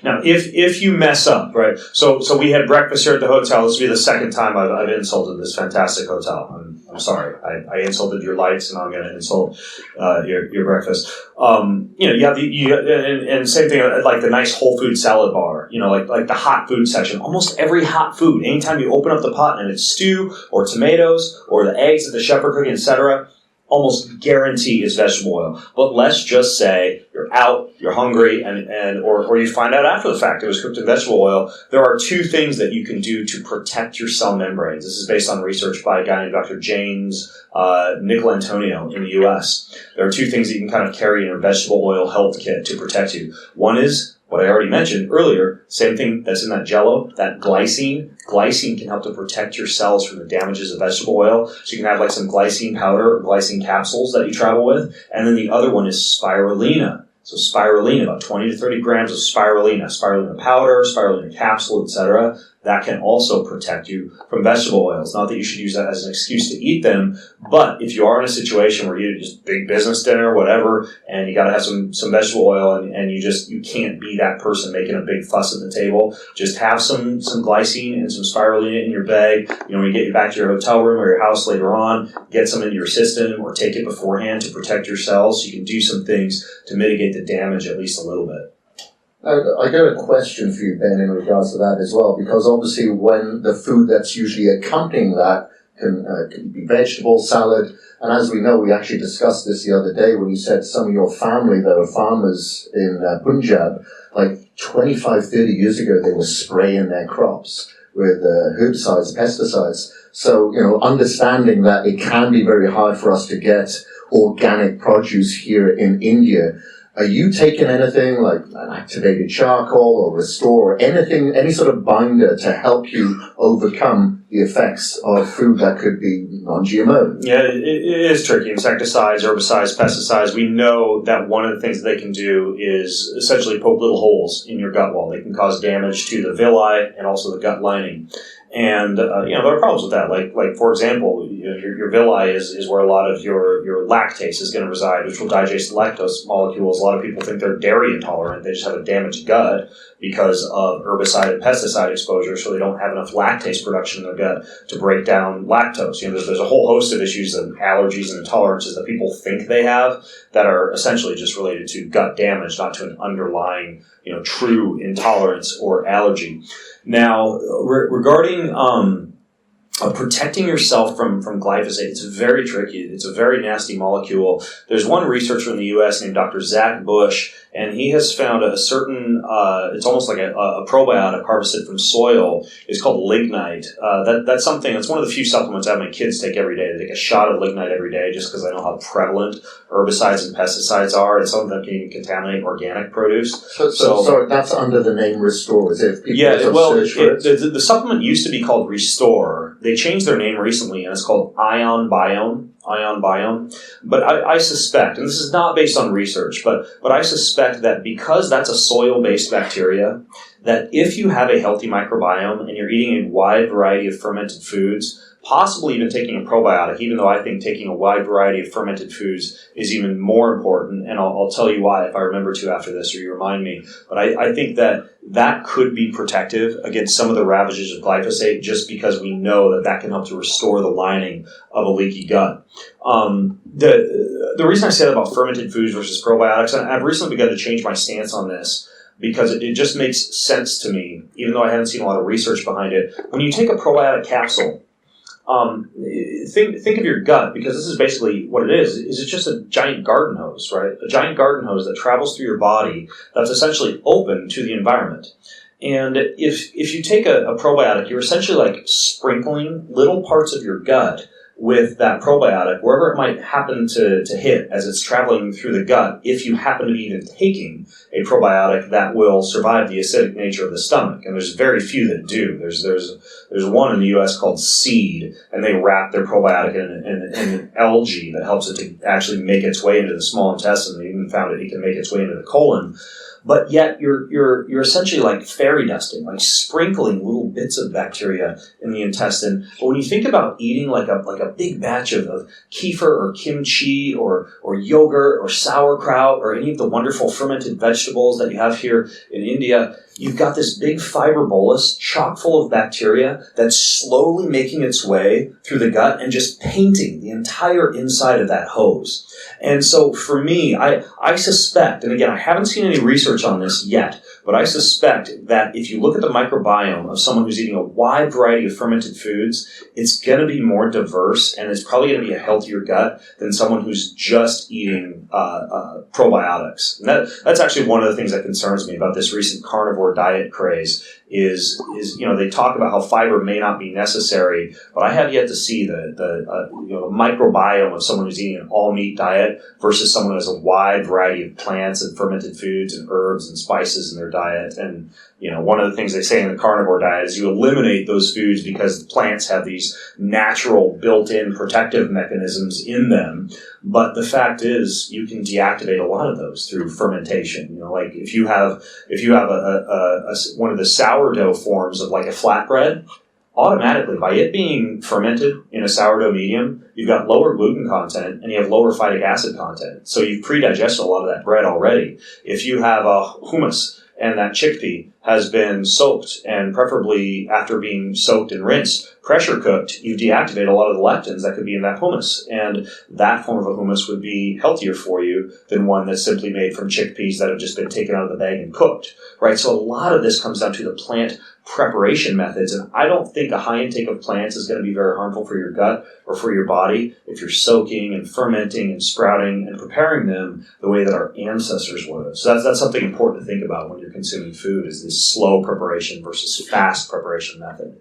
Now, if you mess up, right? So we had breakfast here at the hotel. This will be the second time I've insulted this fantastic hotel. I'm sorry. I insulted your lights, and I'm going to insult your breakfast. You have and same thing like the nice whole food salad bar. Like the hot food section. Almost every hot food, anytime you open up the pot and it's stew or tomatoes or the eggs that the chef are cooking, etc., almost guarantee is vegetable oil. But let's just say you're out, you're hungry, or you find out after the fact it was cooked in vegetable oil. There are two things that you can do to protect your cell membranes. This is based on research by a guy named Dr. James Nicolantonio in the U.S. There are two things that you can kind of carry in your vegetable oil health kit to protect you. One is what I already mentioned earlier, same thing that's in that Jell-O, that glycine. Glycine can help to protect your cells from the damages of vegetable oil. So you can have like some glycine powder or glycine capsules that you travel with. And then the other one is spirulina. So spirulina, about 20 to 30 grams of spirulina powder, spirulina capsule, etc. That can also protect you from vegetable oils. Not that you should use that as an excuse to eat them, but if you are in a situation where you just big business dinner, whatever, and you got to have some vegetable oil, and you can't be that person making a big fuss at the table, just have some glycine and some spirulina in your bag. When you get back to your hotel room or your house later on, get some into your system or take it beforehand to protect your cells so you can do some things to mitigate the damage at least a little bit. I got a question for you, Ben, in regards to that as well, because obviously when the food that's usually accompanying that can be vegetable, salad, and as we know, we actually discussed this the other day when you said some of your family that are farmers in Punjab, like 25, 30 years ago, they were spraying their crops with herbicides, pesticides. So, understanding that it can be very hard for us to get organic produce here in India. Are you taking anything like an activated charcoal or Restore or anything, any sort of binder to help you overcome the effects of food that could be non-GMO? Yeah, it is tricky. Insecticides, herbicides, pesticides, we know that one of the things that they can do is essentially poke little holes in your gut wall. They can cause damage to the villi and also the gut lining. And, there are problems with that. Like for example, your villi is where a lot of your lactase is going to reside, which will digest lactose molecules. A lot of people think they're dairy intolerant. They just have a damaged gut because of herbicide and pesticide exposure, so they don't have enough lactase production in their gut to break down lactose. There's a whole host of issues and allergies and intolerances that people think they have that are essentially just related to gut damage, not to an underlying, true intolerance or allergy. Now, regarding protecting yourself from glyphosate, it's very tricky. It's a very nasty molecule. There's one researcher in the U.S. named Dr. Zach Bush, and he has found a certain, it's almost like a probiotic harvested from soil. It's called lignite. That's something, that's one of the few supplements I have my kids take every day. They take a shot of lignite every day just because I know how prevalent herbicides and pesticides are, and some of them can even contaminate organic produce. So that's under the name Restore, is it? The supplement used to be called Restore. They changed their name recently, and it's called Ion Biome. But I suspect, and this is not based on research, but I suspect that because that's a soil-based bacteria, that if you have a healthy microbiome and you're eating a wide variety of fermented foods, possibly even taking a probiotic, even though I think taking a wide variety of fermented foods is even more important, and I'll tell you why if I remember to after this or you remind me. But I think that could be protective against some of the ravages of glyphosate just because we know that can help to restore the lining of a leaky gut. The reason I say that about fermented foods versus probiotics, and I've recently begun to change my stance on this, because it just makes sense to me, even though I haven't seen a lot of research behind it. When you take a probiotic capsule, think of your gut, because this is basically what it is it's just a giant garden hose, right? A giant garden hose that travels through your body that's essentially open to the environment. And if you take a probiotic, you're essentially like sprinkling little parts of your gut with that probiotic, wherever it might happen to hit as it's traveling through the gut, if you happen to be even taking a probiotic that will survive the acidic nature of the stomach. And there's very few that do. There's one in the U.S. called Seed, and they wrap their probiotic in algae that helps it to actually make its way into the small intestine. They even found it can make its way into the colon. But yet you're essentially like fairy dusting, like sprinkling little bits of bacteria in the intestine. But when you think about eating like a big batch of kefir or kimchi or yogurt or sauerkraut or any of the wonderful fermented vegetables that you have here in India, you've got this big fiber bolus chock full of bacteria that's slowly making its way through the gut and just painting the entire inside of that hose. And so for me, I suspect, and again, I haven't seen any research on this yet, but I suspect that if you look at the microbiome of someone who's eating a wide variety of fermented foods, it's going to be more diverse, and it's probably going to be a healthier gut than someone who's just eating probiotics. And that's actually one of the things that concerns me about this recent carnivore diet craze, is they talk about how fiber may not be necessary, but I have yet to see the microbiome of someone who's eating an all meat diet versus someone who has a wide variety of plants and fermented foods and herbs and spices in their diet. And one of the things they say in the carnivore diet is you eliminate those foods because the plants have these natural built-in protective mechanisms in them. But the fact is, you can deactivate a lot of those through fermentation. Like if you have a one of the sourdough forms of like a flatbread, automatically by it being fermented in a sourdough medium, you've got lower gluten content and you have lower phytic acid content. So you've pre-digested a lot of that bread already. If you have a hummus and that chickpea has been soaked, and preferably after being soaked and rinsed, pressure cooked, you deactivate a lot of the lectins that could be in that hummus. And that form of a hummus would be healthier for you than one that's simply made from chickpeas that have just been taken out of the bag and cooked, right? So a lot of this comes down to the plant preparation methods. And I don't think a high intake of plants is going to be very harmful for your gut or for your body if you're soaking and fermenting and sprouting and preparing them the way that our ancestors would. So that's something important to think about when you're consuming food, is this slow preparation versus fast preparation method.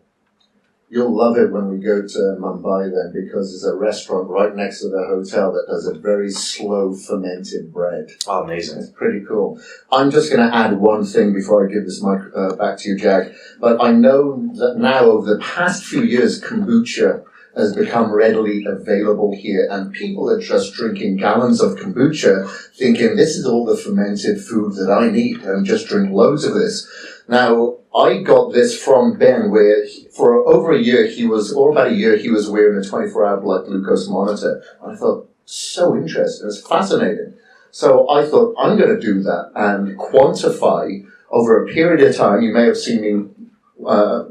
You'll love it when we go to Mumbai then, because there's a restaurant right next to the hotel that does a very slow fermented bread. Oh, amazing. It's pretty cool. I'm just going to add one thing before I give this mic back to you, Jag. But I know that now over the past few years, kombucha has become readily available here, and people are just drinking gallons of kombucha thinking this is all the fermented food that I need, and just drink loads of this. Now, I got this from Ben, where for over a year, he was wearing a 24-hour blood glucose monitor. I thought, so interesting. It's fascinating. So I thought, I'm going to do that and quantify over a period of time. You may have seen me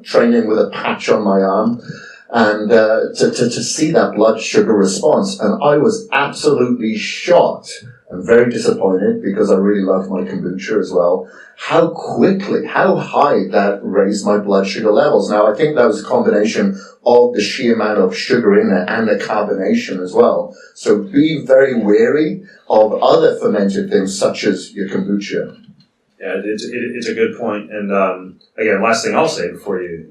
training with a patch on my arm, and to see that blood sugar response. And I was absolutely shocked and very disappointed, because I really love my kombucha as well, how high that raised my blood sugar levels. Now, I think that was a combination of the sheer amount of sugar in there and the carbonation as well. So be very wary of other fermented things such as your kombucha. Yeah, it's a good point. And again, last thing I'll say before you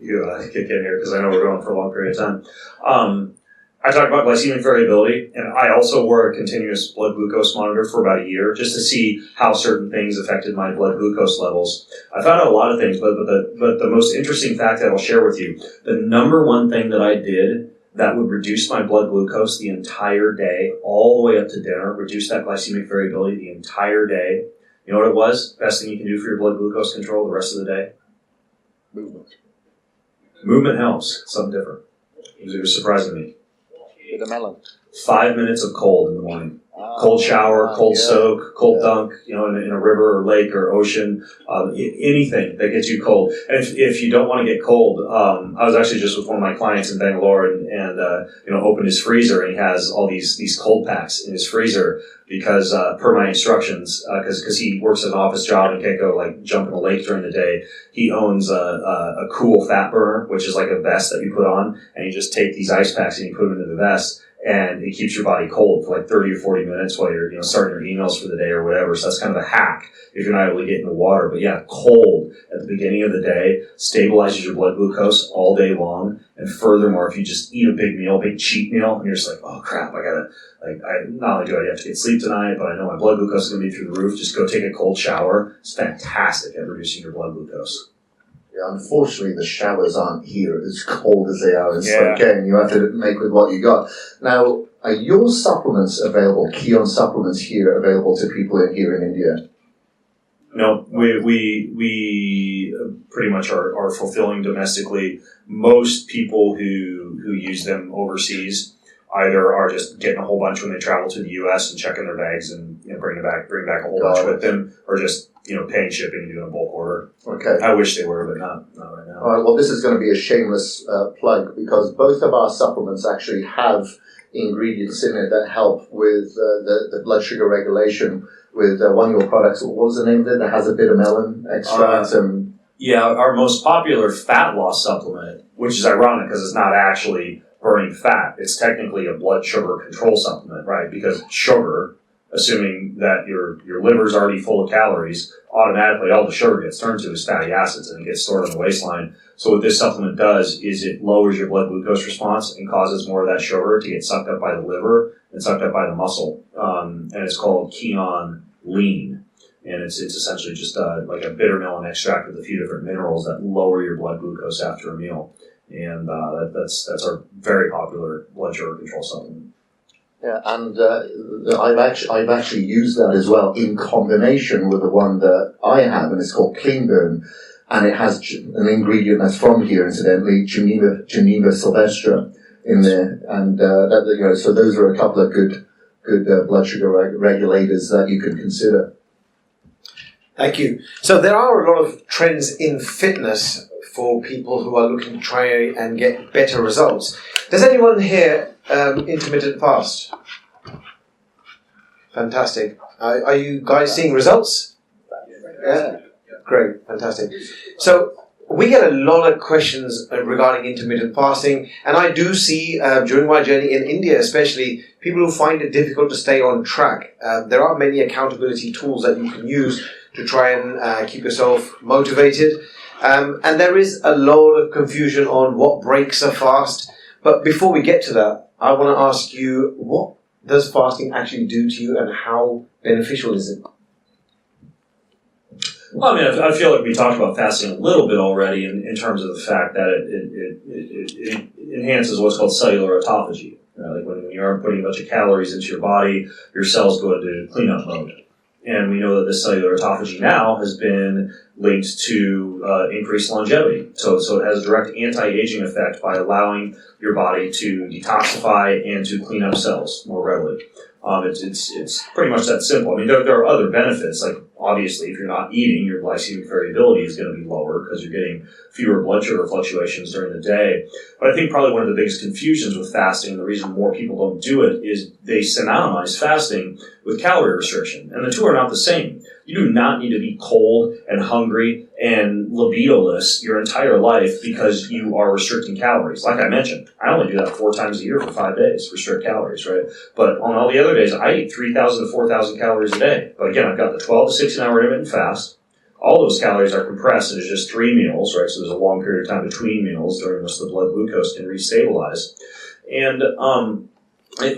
kick in here, because I know we're going for a long period of time. I talked about glycemic variability, and I also wore a continuous blood glucose monitor for about a year just to see how certain things affected my blood glucose levels. I found out a lot of things, but the most interesting fact that I'll share with you, the number one thing that I did that would reduce my blood glucose the entire day, all the way up to dinner, reduce that glycemic variability the entire day. You know what it was? Best thing you can do for your blood glucose control the rest of the day? Movement. Movement helps. Something different. It was surprising to me. The melon. 5 minutes of cold in the morning. Cold shower, cold soak, cold dunk, in a river or lake or ocean, anything that gets you cold. And if you don't want to get cold, I was actually just with one of my clients in Bangalore and opened his freezer, and he has all these cold packs in his freezer because, per my instructions, because he works at an office job and can't go jump in a lake during the day. He owns a cool fat burner, which is like a vest that you put on, and you just take these ice packs and you put them into the vest. And it keeps your body cold for 30 or 40 minutes while you're, starting your emails for the day or whatever. So that's kind of a hack if you're not able to get in the water. But yeah, cold at the beginning of the day stabilizes your blood glucose all day long. And furthermore, if you just eat a big cheat meal, and you're just like, oh crap, not only do I have to get sleep tonight, but I know my blood glucose is going to be through the roof. Just go take a cold shower. It's fantastic at reducing your blood glucose. Yeah, unfortunately, the showers aren't here as cold as they are in Spokane. You have to make with what you got. Now, are your supplements available, Kion supplements here, available to people here in India? No, we pretty much are fulfilling domestically. Most people who use them overseas either are just getting a whole bunch when they travel to the U.S. and checking their bags and bring back a whole bunch with them, or just paying shipping and doing a bulk order. Okay. I wish they were, but not right now. All right. Well, this is going to be a shameless plug, because both of our supplements actually have ingredients in it that help with the blood sugar regulation. With one of your products, what was the name of it? That has a bit of melon extract and. Yeah, our most popular fat loss supplement, which is ironic because it's not actually burning fat. It's technically a blood sugar control supplement, right? Because sugar, assuming that your liver's already full of calories, automatically all the sugar gets turned to is fatty acids and it gets stored on the waistline. So what this supplement does is it lowers your blood glucose response and causes more of that sugar to get sucked up by the liver and sucked up by the muscle. And it's called Keon Lean. And it's essentially just like a bitter melon extract with a few different minerals that lower your blood glucose after a meal. And that's our very popular blood sugar control supplement. Yeah, and I've actually used that as well in combination with the one that I have, and it's called Clean Burn, and it has an ingredient that's from here, incidentally, Geneva sylvestre in there, and so those are a couple of good blood sugar regulators that you can consider. Thank you. So there are a lot of trends in fitness for people who are looking to try and get better results. Does anyone here intermittent fast? Fantastic. Are you guys seeing results? Yeah. Great. Fantastic. So we get a lot of questions regarding intermittent fasting, and I do see during my journey in India especially, people who find it difficult to stay on track. There are many accountability tools that you can use to try and keep yourself motivated. And there is a lot of confusion on what breaks a fast. But before we get to that, I want to ask you, what does fasting actually do to you and how beneficial is it? Well, I mean, I feel like we talked about fasting a little bit already in terms of the fact that it enhances what's called cellular autophagy. Like when you aren't putting a bunch of calories into your body, your cells go into cleanup mode. And we know that this cellular autophagy now has been linked to increased longevity. So it has a direct anti-aging effect by allowing your body to detoxify and to clean up cells more readily. It's pretty much that simple. I mean, there are other benefits. Like, obviously, if you're not eating, your glycemic variability is going to be lower because you're getting fewer blood sugar fluctuations during the day. But I think probably one of the biggest confusions with fasting, and the reason more people don't do it, is they synonymize fasting with calorie restriction. And the two are not the same. You do not need to be cold and hungry and libidoless your entire life because you are restricting calories. Like I mentioned, I only do that 4 times a year for 5 days, restrict calories, right? But on all the other days, I eat 3,000 to 4,000 calories a day. But again, I've got the 12 to 16 hour intermittent fast. All those calories are compressed into just 3 meals, right? So there's a long period of time between meals during which the blood glucose can restabilize. And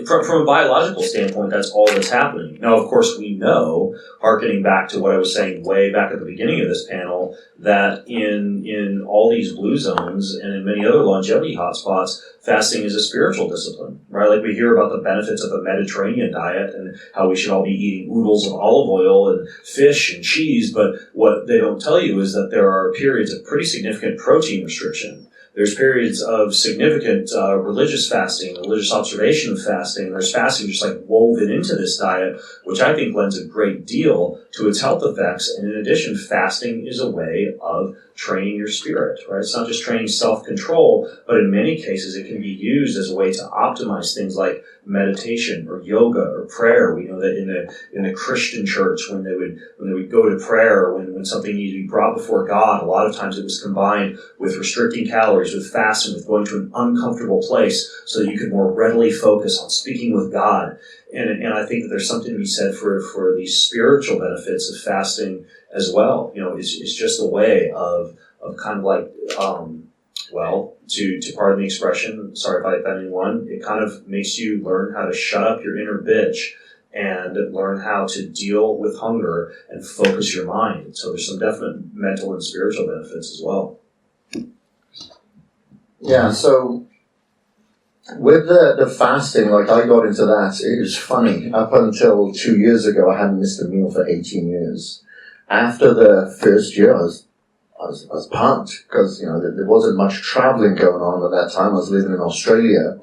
from a biological standpoint, that's all that's happening. Now, of course, we know, hearkening back to what I was saying way back at the beginning of this panel, that in all these blue zones and in many other longevity hotspots, fasting is a spiritual discipline, right? Like we hear about the benefits of a Mediterranean diet and how we should all be eating oodles of olive oil and fish and cheese, but what they don't tell you is that there are periods of pretty significant protein restriction. There's periods of significant religious fasting, religious observation of fasting. There's fasting just like woven into this diet, which I think lends a great deal to its health effects. And in addition, fasting is a way of training your spirit, right? It's not just training self-control, but in many cases it can be used as a way to optimize things like meditation or yoga or prayer. We know that in the Christian church, when they would go to prayer, when something needed to be brought before God, a lot of times it was combined with restricting calories, with fasting, with going to an uncomfortable place so that you could more readily focus on speaking with God. And I think that there's something to be said for these spiritual benefits of fasting as well. You know, it's just a way of kind of like, to pardon the expression, sorry if I offend anyone, it kind of makes you learn how to shut up your inner bitch and learn how to deal with hunger and focus your mind. So there's some definite mental and spiritual benefits as well. Yeah, so with the fasting, like I got into that, it was funny. Up until 2 years ago, I hadn't missed a meal for 18 years. After the first year, I was pumped because, you know, there wasn't much traveling going on at that time. I was living in Australia.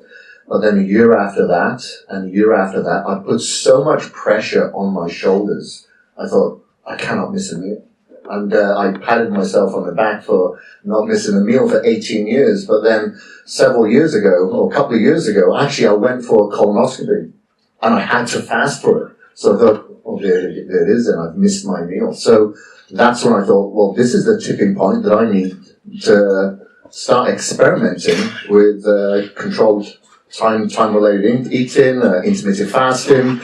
But then a year after that, and a year after that, I put so much pressure on my shoulders. I thought, I cannot miss a meal. And I patted myself on the back for not missing a meal for 18 years. But then several years ago, or a couple of years ago, actually I went for a colonoscopy. And I had to fast for it. So I thought, oh, there it is, and I've missed my meal. So that's when I thought, well, this is the tipping point that I need to start experimenting with controlled time-related eating, intermittent fasting.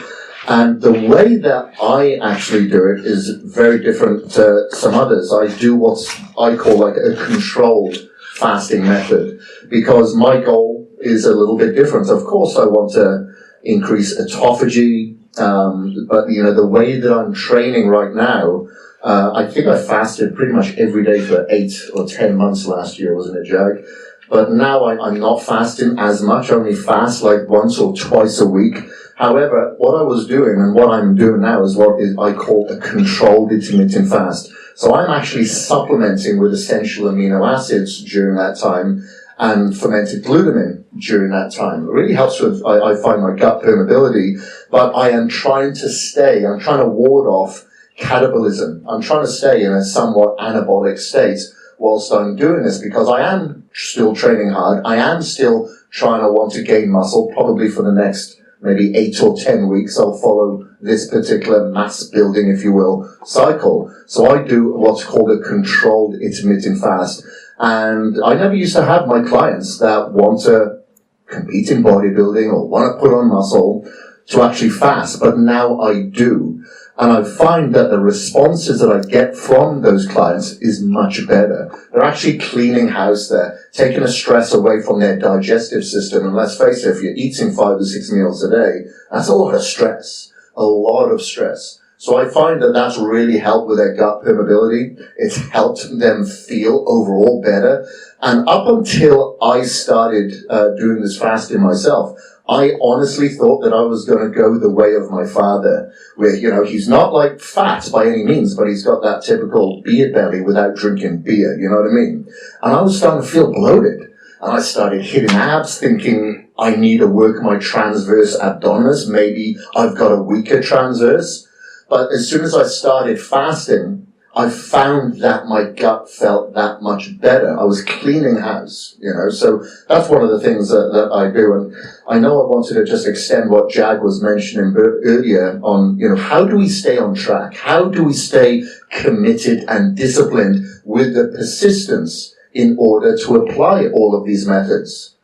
And the way that I actually do it is very different to some others. I do what I call like a controlled fasting method, because my goal is a little bit different. Of course, I want to increase autophagy, but the way that I'm training right now, I think I fasted pretty much every day for 8 or 10 months last year, wasn't it, Jag? But now I'm not fasting as much. I only fast like once or twice a week. However, what I was doing and what I'm doing now is what I call a controlled intermittent fast. So I'm actually supplementing with essential amino acids during that time and fermented glutamine during that time. It really helps with, I find, my gut permeability, but I'm trying to ward off catabolism. I'm trying to stay in a somewhat anabolic state whilst I'm doing this, because I am still training hard. I am still trying to want to gain muscle, probably for the next maybe 8 or 10 weeks. I'll follow this particular mass building, if you will, cycle. So I do what's called a controlled intermittent fast. And I never used to have my clients that want to compete in bodybuilding or want to put on muscle to actually fast, but now I do. And I find that the responses that I get from those clients is much better. They're actually cleaning house, they're taking the stress away from their digestive system. And let's face it, if you're eating 5 or 6 meals a day, that's a lot of stress. A lot of stress. So I find that that's really helped with their gut permeability. It's helped them feel overall better. And up until I started doing this fasting myself, I honestly thought that I was going to go the way of my father, where, he's not like fat by any means, but he's got that typical beer belly without drinking beer, you know what I mean? And I was starting to feel bloated. And I started hitting abs, thinking I need to work my transverse abdominis. Maybe I've got a weaker transverse. But as soon as I started fasting, I found that my gut felt that much better. I was cleaning house, so that's one of the things that I do. And I know I wanted to just extend what Jag was mentioning earlier on, how do we stay on track? How do we stay committed and disciplined with the persistence in order to apply all of these methods?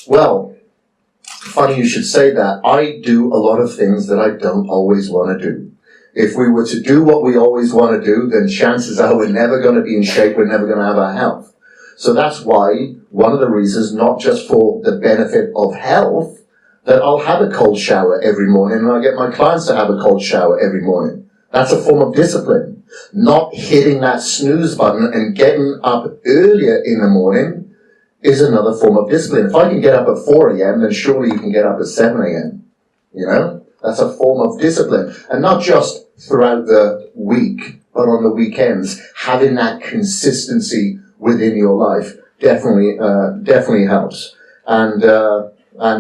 Well, funny you should say that. I do a lot of things that I don't always want to do. If we were to do what we always want to do, then chances are we're never going to be in shape, we're never going to have our health. So that's why one of the reasons, not just for the benefit of health, that I'll have a cold shower every morning, and I get my clients to have a cold shower every morning. That's a form of discipline. Not hitting that snooze button and getting up earlier in the morning is another form of discipline. If I can get up at 4 a.m., then surely you can get up at 7 a.m., That's a form of discipline. And not just throughout the week, but on the weekends. Having that consistency within your life definitely helps. And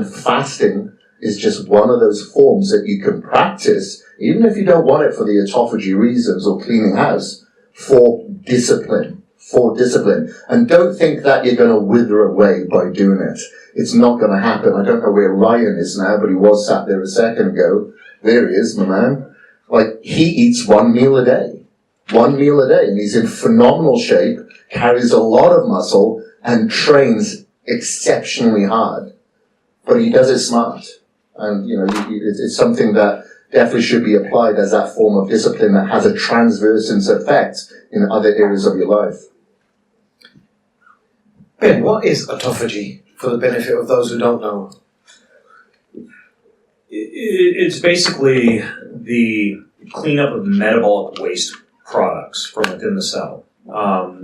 fasting is just one of those forms that you can practice, even if you don't want it for the autophagy reasons or cleaning house, for discipline. And don't think that you're going to wither away by doing it. It's not going to happen. I don't know where Ryan is now, but he was sat there a second ago. There he is, my man. He eats 1 meal a day. 1 meal a day. And he's in phenomenal shape, carries a lot of muscle, and trains exceptionally hard. But he does it smart. And, it's something that definitely should be applied as that form of discipline that has a transverse effect in other areas of your life. Ben, what is autophagy, for the benefit of those who don't know? It's basically the cleanup of metabolic waste products from within the cell.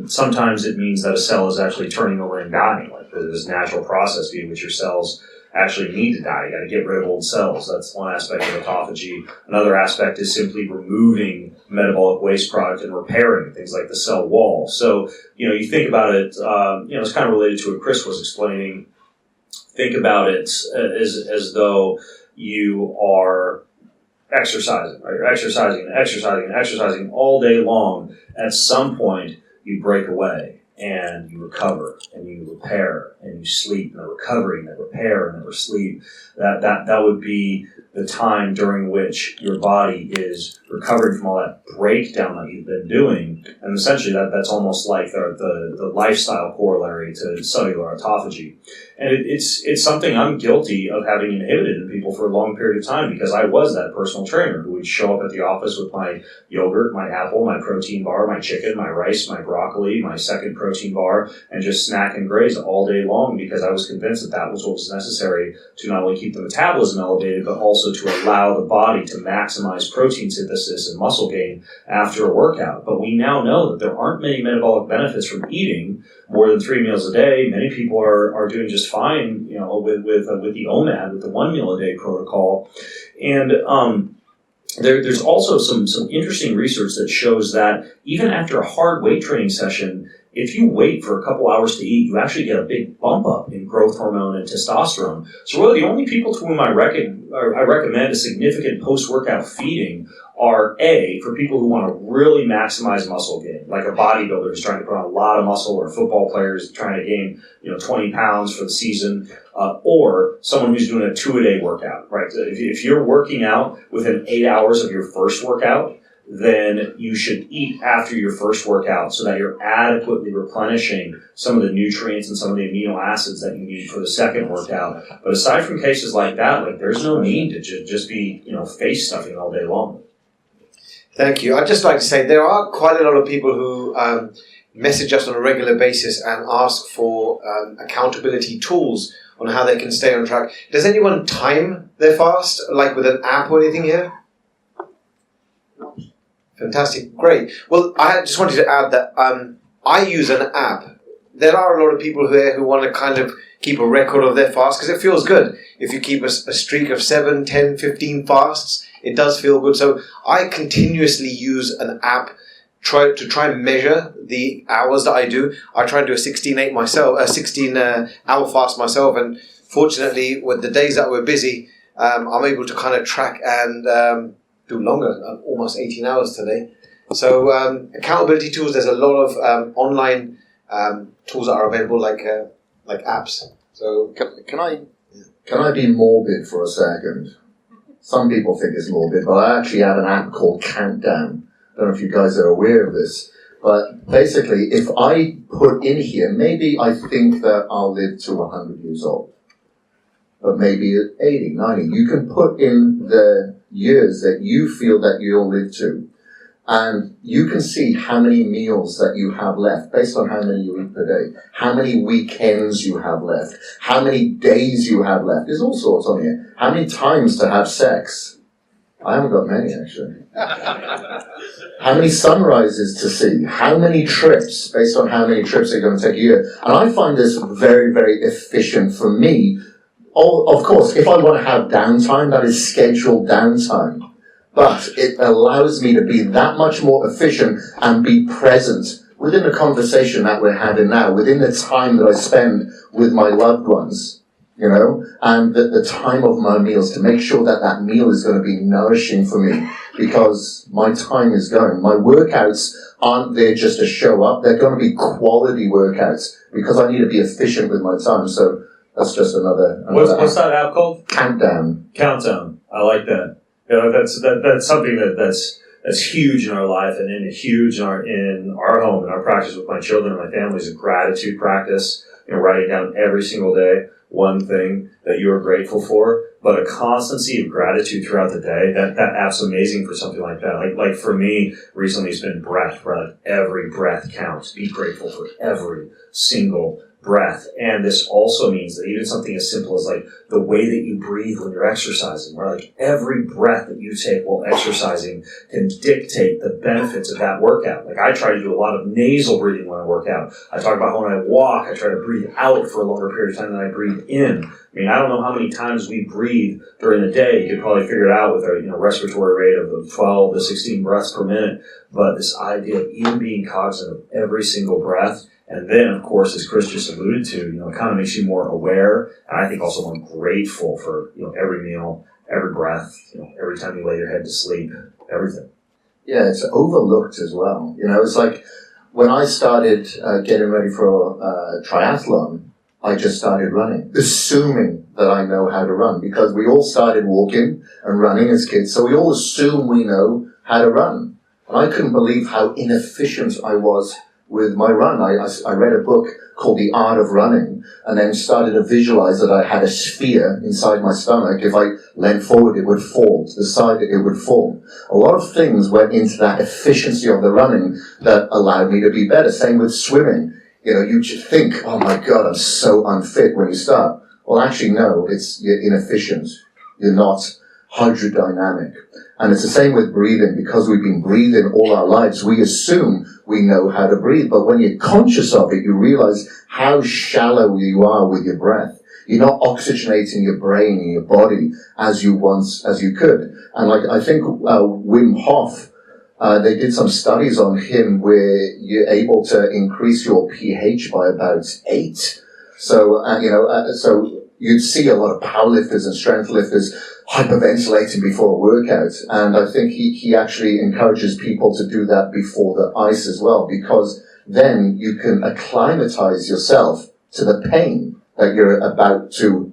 Sometimes it means that a cell is actually turning over and dying, like there's this natural process via which your cells actually need to die. You got to get rid of old cells. That's one aspect of autophagy. Another aspect is simply removing metabolic waste product and repairing things like the cell wall. So, you think about it, it's kind of related to what Kris was explaining. Think about it as though you are exercising, right? You're exercising all day long. At some point, you break away and you recover and you repair and you sleep, and the recovery and the repair and the sleep. That would be the time during which your body is recovering from all that breakdown that you've been doing. And essentially that's almost like the lifestyle corollary to cellular autophagy. And it's something I'm guilty of having inhibited in people for a long period of time, because I was that personal trainer who would show up at the office with my yogurt, my apple, my protein bar, my chicken, my rice, my broccoli, my second protein bar, and just snack and graze all day long, because I was convinced that that was what was necessary to not only keep the metabolism elevated, but also to allow the body to maximize protein synthesis and muscle gain after a workout. But we now know that there aren't many metabolic benefits from eating more than 3 meals a day. Many people are doing just fine, with the OMAD, with the 1 meal a day protocol. And there's also some interesting research that shows that even after a hard weight training session, if you wait for a couple hours to eat, you actually get a big bump up in growth hormone and testosterone. So really the only people to whom I recommend a significant post-workout feeding are for people who want to really maximize muscle gain, like a bodybuilder who's trying to put on a lot of muscle, or a football player who's trying to gain 20 pounds for the season, or someone who's doing a 2-a-day workout, right? If you're working out within 8 hours of your first workout, then you should eat after your first workout so that you're adequately replenishing some of the nutrients and some of the amino acids that you need for the second workout. But aside from cases like that, there's no need to just be, face stuffing all day long. Thank you. I'd just like to say there are quite a lot of people who message us on a regular basis and ask for accountability tools on how they can stay on track. Does anyone time their fast, like with an app or anything here? Fantastic. Great. Well, I just wanted to add that I use an app. There are a lot of people here who want to kind of keep a record of their fast, because it feels good. If you keep a streak of 7, 10, 15 fasts, it does feel good. So I continuously use an app to try and measure the hours that I do. I try and do a 16-hour fast myself, and fortunately, with the days that we're busy, I'm able to kind of track and do longer, almost 18 hours today. So accountability tools, there's a lot of online tools that are available, like apps. So can I be morbid for a second? Some people think it's morbid, but I actually have an app called Countdown. I don't know if you guys are aware of this, but basically, if I put in here, maybe I think that I'll live to 100 years old, but maybe at 80, 90, you can put in the years that you feel that you'll live to, and you can see how many meals that you have left based on how many you eat per day, how many weekends you have left, how many days you have left. There's all sorts on here. How many times to have sex. I haven't got many, actually. How many sunrises to see, how many trips, based on how many trips they're going to take a year. And I find this very, very efficient for me. Of course, if I want to have downtime, that is scheduled downtime. But it allows me to be that much more efficient and be present within the conversation that we're having now, within the time that I spend with my loved ones, and the time of my meals, to make sure that that meal is going to be nourishing for me, because my time is going. My workouts aren't there just to show up. They're going to be quality workouts, because I need to be efficient with my time. So that's just another What's that app called? Countdown. I like that. That's something that's huge in our life, and huge in our home, in our practice with my children and my family, is a gratitude practice. Writing down every single day one thing that you are grateful for, but a constancy of gratitude throughout the day. That app's amazing for something like that. Like for me, recently it's been breath. Every breath counts. Be grateful for every single breath. And this also means that even something as simple as the way that you breathe when you're exercising, where every breath that you take while exercising can dictate the benefits of that workout. I try to do a lot of nasal breathing when I work out. I talk about how when I walk, I try to breathe out for a longer period of time than I breathe in. I don't know how many times we breathe during the day. You could probably figure it out with our respiratory rate of 12 to 16 breaths per minute. But this idea of even being cognizant of every single breath. And then, of course, as Kris just alluded to, it kind of makes you more aware, and I think also more grateful for, every meal, every breath, every time you lay your head to sleep, everything. Yeah, it's overlooked as well. It's like when I started getting ready for a triathlon, I just started running, assuming that I know how to run, because we all started walking and running as kids, so we all assume we know how to run. And I couldn't believe how inefficient I was with my run. I read a book called The Art of Running, and then started to visualize that I had a sphere inside my stomach. If I leant forward, it would fall. To the side, it would fall. A lot of things went into that efficiency of the running that allowed me to be better. Same with swimming. You know, you just think, oh my God, I'm so unfit when you start. Well, actually, no, you're inefficient. You're not hydrodynamic. And it's the same with breathing. Because we've been breathing all our lives, we assume we know how to breathe. But when you're conscious of it, you realize how shallow you are with your breath. You're not oxygenating your brain and your body as you could. And like, I think Wim Hof, they did some studies on him where you're able to increase your pH by about 8. So, so you'd see a lot of powerlifters and strength lifters hyperventilating before a workout. And I think he actually encourages people to do that before the ice as well, because then you can acclimatize yourself to the pain that you're about to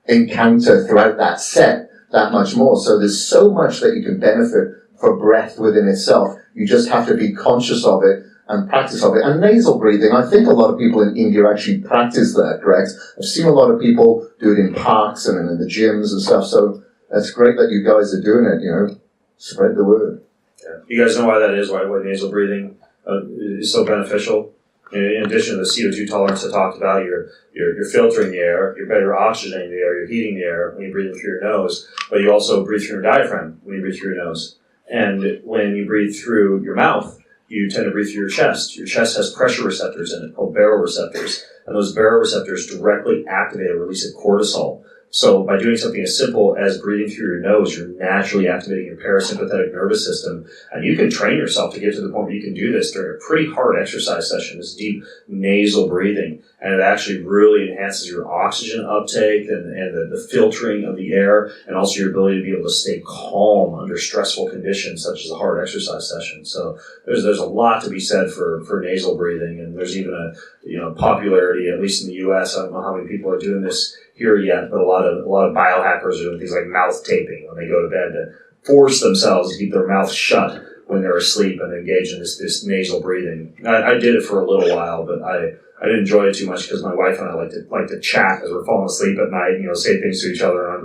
encounter throughout that set that much more. So there's so much that you can benefit for breath within itself. You just have to be conscious of it and practice of it. And nasal breathing, I think a lot of people in India actually practice that, correct? I've seen a lot of people do it in parks and in the gyms and stuff. So that's great that you guys are doing it, you know. Spread the word. Yeah. You guys know why that is, why nasal breathing is so beneficial? In addition to the CO2 tolerance I talked about, you're filtering the air, you're better oxygenating the air, you're heating the air when you breathe in through your nose, but you also breathe through your diaphragm when you breathe through your nose. And when you breathe through your mouth, you tend to breathe through your chest. Your chest has pressure receptors in it called baroreceptors, and those baroreceptors directly activate a release of cortisol. So by doing something as simple as breathing through your nose, you're naturally activating your parasympathetic nervous system. And you can train yourself to get to the point where you can do this during a pretty hard exercise session, this deep nasal breathing. And it actually really enhances your oxygen uptake and the filtering of the air, and also your ability to be able to stay calm under stressful conditions such as a hard exercise session. So there's a lot to be said for nasal breathing, and there's even a popularity, at least in the US. I don't know how many people are doing this here yet, but a lot of biohackers are doing things like mouth taping when they go to bed to force themselves to keep their mouth shut when they're asleep and engage in this nasal breathing. I did it for a little while, but I didn't enjoy it too much because my wife and I like to chat as we're falling asleep at night, say things to each other.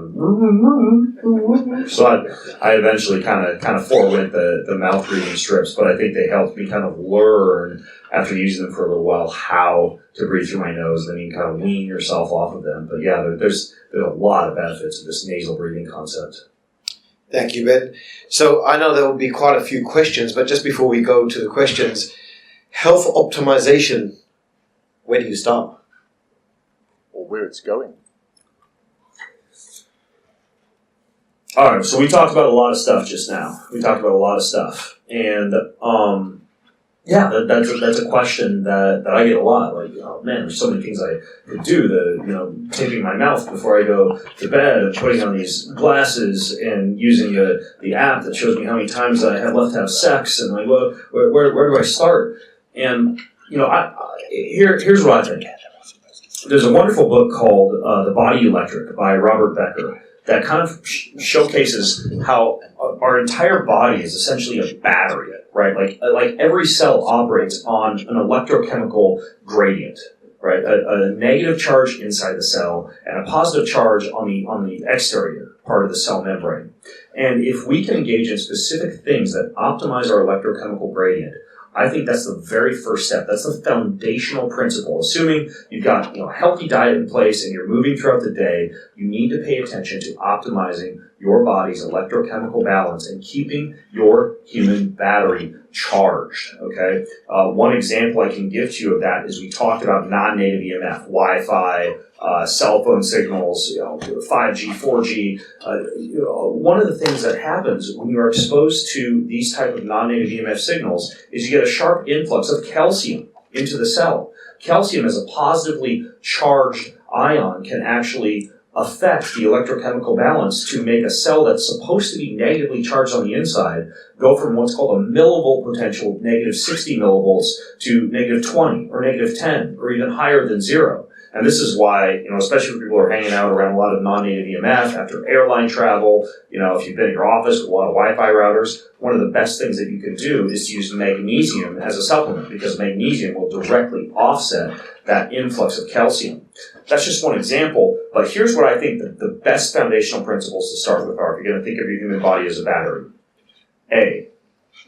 So I eventually kind of forewent the mouth breathing strips, but I think they helped me kind of learn after using them for a little while how to breathe through my nose. Then you can kind of wean yourself off of them. But yeah, there's a lot of benefits to this nasal breathing concept. Thank you, Ben. So I know there will be quite a few questions, but just before we go to the questions, health optimization, where do you start? Or where it's going. All right, so we talked about a lot of stuff just now. And that's a question that I get a lot. Like, oh man, there's so many things I could do. Taping my mouth before I go to bed, and putting on these glasses, and using the app that shows me how many times I have left to have sex, and like, well, where do I start? And here's what I think. There's a wonderful book called The Body Electric by Robert Becker that kind of showcases how our entire body is essentially a battery, right? Like every cell operates on an electrochemical gradient, right? A negative charge inside the cell and a positive charge on the exterior part of the cell membrane. And if we can engage in specific things that optimize our electrochemical gradient, I think that's the very first step. That's the foundational principle. Assuming you've got a healthy diet in place and you're moving throughout the day, you need to pay attention to optimizing your body's electrochemical balance and keeping your human battery charged, okay? One example I can give to you of that is we talked about non-native EMF, Wi-Fi, cell phone signals, 5G, 4G. One of the things that happens when you are exposed to these type of non-native EMF signals is you get a sharp influx of calcium into the cell. Calcium as a positively charged ion can actually affect the electrochemical balance to make a cell that's supposed to be negatively charged on the inside go from what's called a millivolt potential, negative 60 millivolts, to negative 20 or negative 10 or even higher than 0. And this is why, especially when people are hanging out around a lot of non-native EMF after airline travel, if you've been at your office with a lot of Wi-Fi routers, one of the best things that you can do is to use magnesium as a supplement, because magnesium will directly offset that influx of calcium. That's just one example, but here's what I think the best foundational principles to start with are, if you're going to think of your human body as a battery. A,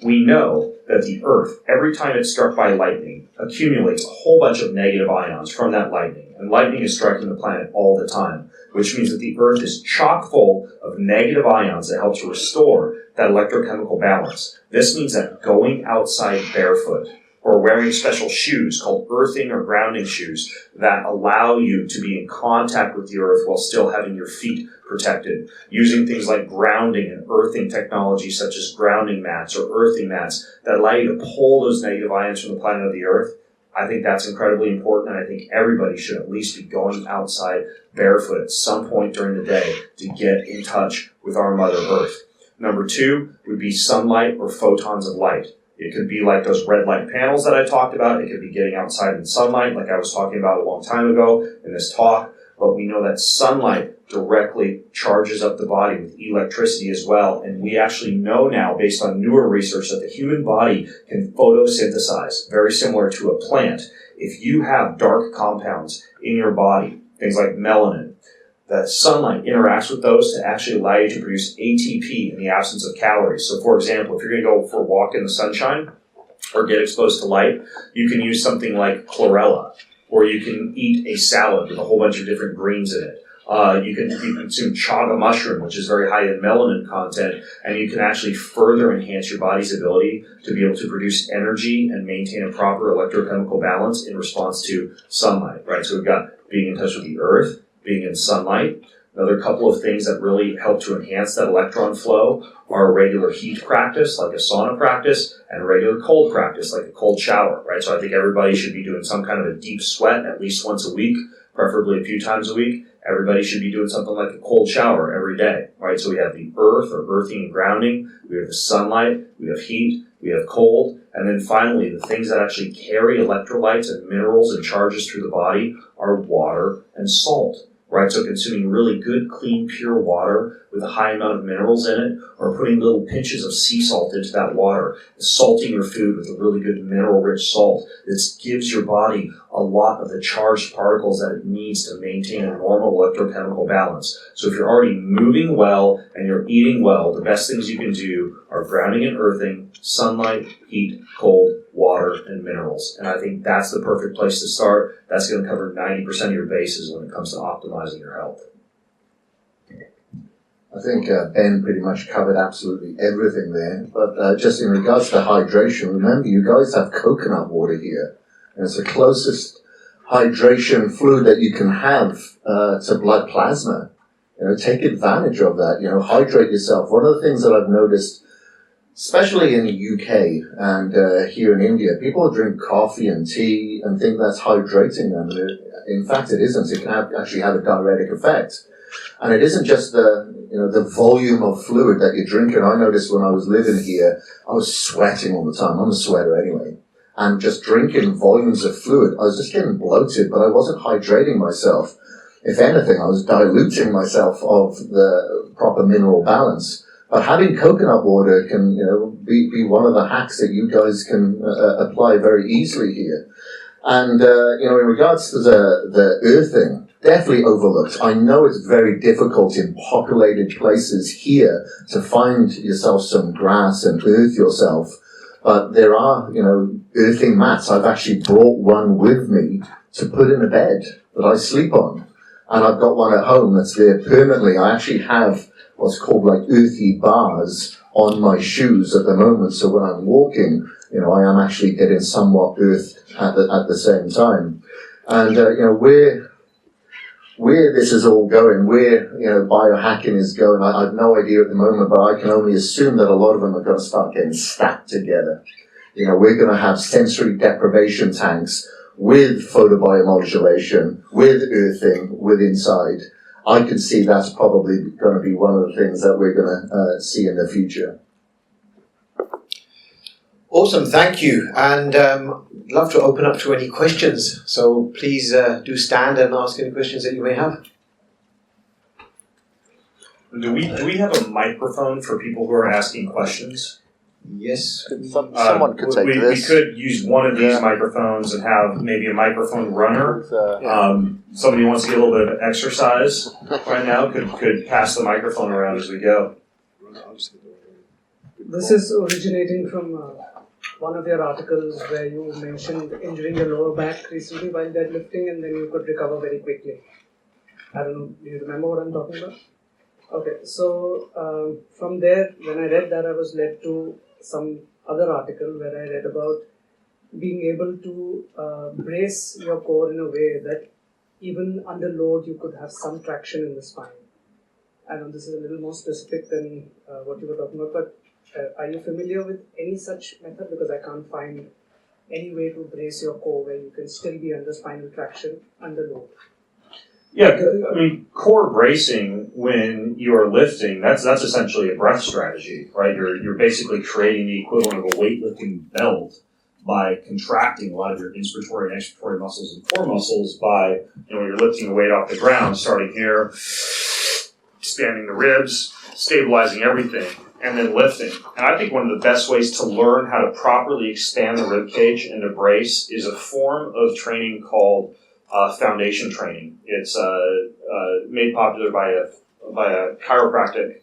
we know that the Earth, every time it's struck by lightning, accumulates a whole bunch of negative ions from that lightning. And lightning is striking the planet all the time, which means that the Earth is chock full of negative ions that help to restore that electrochemical balance. This means that going outside barefoot, or wearing special shoes called earthing or grounding shoes that allow you to be in contact with the earth while still having your feet protected. Using things like grounding and earthing technology such as grounding mats or earthing mats that allow you to pull those negative ions from the planet of the earth. I think that's incredibly important, and I think everybody should at least be going outside barefoot at some point during the day to get in touch with our Mother Earth. Number 2 would be sunlight or photons of light. It could be like those red light panels that I talked about. It could be getting outside in sunlight, like I was talking about a long time ago in this talk. But we know that sunlight directly charges up the body with electricity as well. And we actually know now, based on newer research, that the human body can photosynthesize, very similar to a plant. If you have dark compounds in your body, things like melanin, the sunlight interacts with those to actually allow you to produce ATP in the absence of calories. So, for example, if you're going to go for a walk in the sunshine or get exposed to light, you can use something like chlorella, or you can eat a salad with a whole bunch of different greens in it. You can consume chaga mushroom, which is very high in melanin content, and you can actually further enhance your body's ability to be able to produce energy and maintain a proper electrochemical balance in response to sunlight, right? So we've got being in touch with the earth, being in sunlight. Another couple of things that really help to enhance that electron flow are a regular heat practice, like a sauna practice, and a regular cold practice, like a cold shower, right? So I think everybody should be doing some kind of a deep sweat at least once a week, preferably a few times a week. Everybody should be doing something like a cold shower every day, right? So we have the earth, or earthing and grounding. We have the sunlight. We have heat. We have cold. And then finally, the things that actually carry electrolytes and minerals and charges through the body are water and salt. Right, so consuming really good, clean, pure water with a high amount of minerals in it, or putting little pinches of sea salt into that water, salting your food with a really good mineral-rich salt. This gives your body a lot of the charged particles that it needs to maintain a normal electrochemical balance. So if you're already moving well and you're eating well, the best things you can do are grounding and earthing, sunlight, heat, cold, water, and minerals. And I think that's the perfect place to start. That's going to cover 90% of your bases when it comes to optimizing your health. I think Ben pretty much covered absolutely everything there. But just in regards to hydration, remember you guys have coconut water here. And it's the closest hydration fluid that you can have to blood plasma. Take advantage of that. Hydrate yourself. One of the things that I've noticed, especially in the UK and here in India, people drink coffee and tea and think that's hydrating them. In fact, it isn't. It can actually have a diuretic effect. And it isn't just the volume of fluid that you're drinking. I noticed when I was living here, I was sweating all the time. I'm a sweater anyway. And just drinking volumes of fluid, I was just getting bloated, but I wasn't hydrating myself. If anything, I was diluting myself of the proper mineral balance. But having coconut water can, be one of the hacks that you guys can apply very easily here. And, in regards to the earthing, definitely overlooked. I know it's very difficult in populated places here to find yourself some grass and earth yourself. But there are, earthing mats. I've actually brought one with me to put in a bed that I sleep on. And I've got one at home that's there permanently. I actually have what's called like earthy bars on my shoes at the moment. So when I'm walking, I am actually getting somewhat earth at the same time. And, where this is all going, where, biohacking is going, I have no idea at the moment, but I can only assume that a lot of them are going to start getting stacked together. We're going to have sensory deprivation tanks with photobiomodulation, with earthing, with inside. I can see that's probably going to be one of the things that we're going to see in the future. Awesome, thank you. And love to open up to any questions. So please do stand and ask any questions that you may have. Do we have a microphone for people who are asking questions? Yes. Someone could take this. We could use one of these microphones and have maybe a microphone runner. Somebody who wants to get a little bit of exercise right now could pass the microphone around as we go. This is originating from one of your articles where you mentioned injuring your lower back recently while deadlifting, and then you could recover very quickly. I don't know, do you remember what I'm talking about? Okay, so from there, when I read that, I was led to some other article where I read about being able to brace your core in a way that even under load you could have some traction in the spine. I know this is a little more specific than what you were talking about, but are you familiar with any such method? Because I can't find any way to brace your core where you can still be under spinal traction under load. Yeah, I mean, core bracing when you're lifting, that's essentially a breath strategy, right? You're basically creating the equivalent of a weightlifting belt by contracting a lot of your inspiratory and expiratory muscles and core muscles by, when you're lifting a weight off the ground, starting here, expanding the ribs, stabilizing everything, and then lifting. And I think one of the best ways to learn how to properly expand the rib cage and to brace is a form of training called foundation training. It's made popular by a chiropractic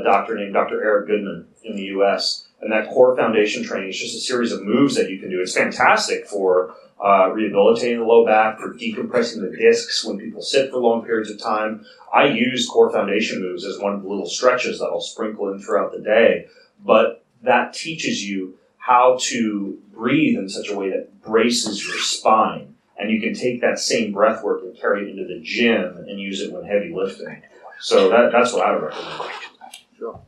doctor named Dr. Eric Goodman in the U.S. And that core foundation training is just a series of moves that you can do. It's fantastic for rehabilitating the low back, for decompressing the discs when people sit for long periods of time. I use core foundation moves as one of the little stretches that I'll sprinkle in throughout the day. But that teaches you how to breathe in such a way that braces your spine. And you can take that same breath work and carry it into the gym and use it when heavy lifting. So that's what I would recommend. Sure.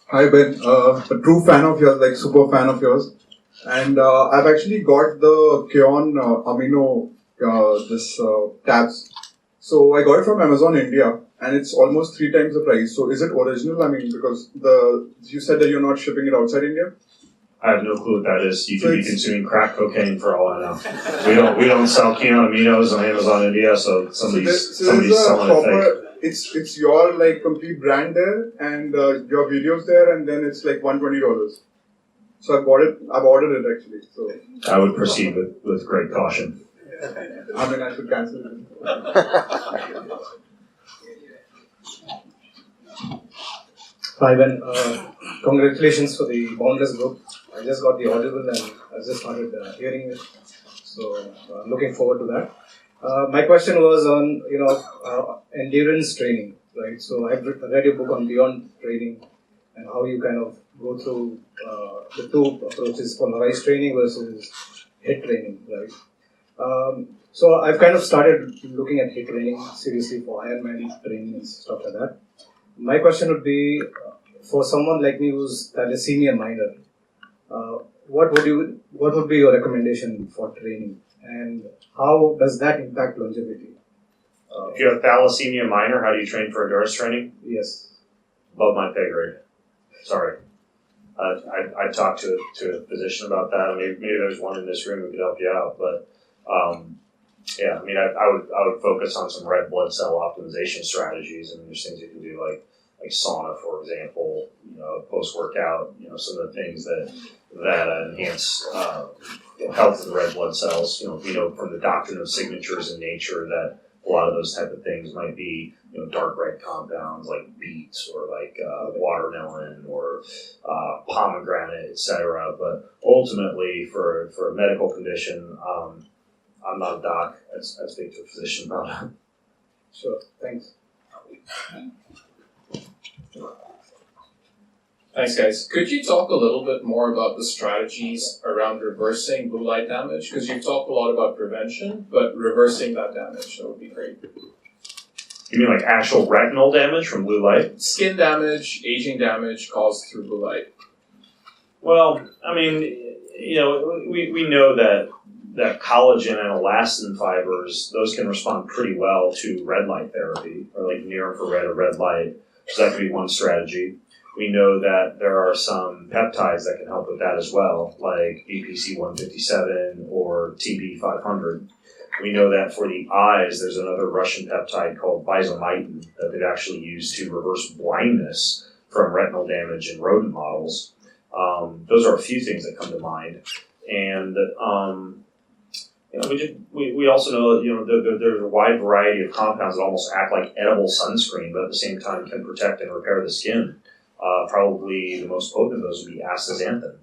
Hi Ben, a true fan of yours, like super fan of yours, and I've actually got the Kion Amino tabs. So I got it from Amazon India, and it's almost 3 times the price. So is it original? I mean, because you said that you're not shipping it outside India. I have no clue what that is. You could be consuming crack cocaine for all I know. We don't sell Kion Aminos on Amazon India, so somebody's selling it fake. It's your like complete brand there, and your videos there, and then it's like $120. So I've ordered it actually. So I would proceed with great caution. I mean, I should cancel it. Hi Ben, congratulations for the Boundless book. I just got the Audible and I just started hearing it. So looking forward to that. My question was on endurance training, right? So I've read your book on Beyond Training and how you kind of go through the 2 approaches, polarized training versus HIIT training, right? So I've kind of started looking at HIIT training seriously for Ironman training and stuff like that. My question would be, for someone like me who's thalassemia minor, what would be your recommendation for training, and how does that impact longevity? If you have thalassemia minor, how do you train for endurance training? Yes. Above my pay grade. Sorry. I talked to a physician about that. Maybe there's one in this room who could help you out. But yeah, I mean, I would focus on some red blood cell optimization strategies. I mean, there's things you can do like sauna, for example. Post workout. Some of the things that enhance health of the red blood cells. We know from the doctrine of signatures in nature that a lot of those type of things might be dark red compounds like beets or like watermelon or pomegranate, etc. But ultimately, for a medical condition, I'm not a doc. I speak to a physician about it. Sure. Thanks. Thanks, guys. Could you talk a little bit more about the strategies around reversing blue light damage? Because you've talked a lot about prevention, but reversing that damage, that would be great. You mean like actual retinal damage from blue light? Skin damage, aging damage caused through blue light. Well, I mean, we know that that collagen and elastin fibers, those can respond pretty well to red light therapy, or like near infrared or red light. So that could be one strategy. We know that there are some peptides that can help with that as well, like BPC 157 or TB 500. We know that for the eyes, there's another Russian peptide called bisomycin that they've actually used to reverse blindness from retinal damage in rodent models. Those are a few things that come to mind. And we also know that there's a wide variety of compounds that almost act like edible sunscreen, but at the same time can protect and repair the skin. Probably the most potent of those would be astaxanthin.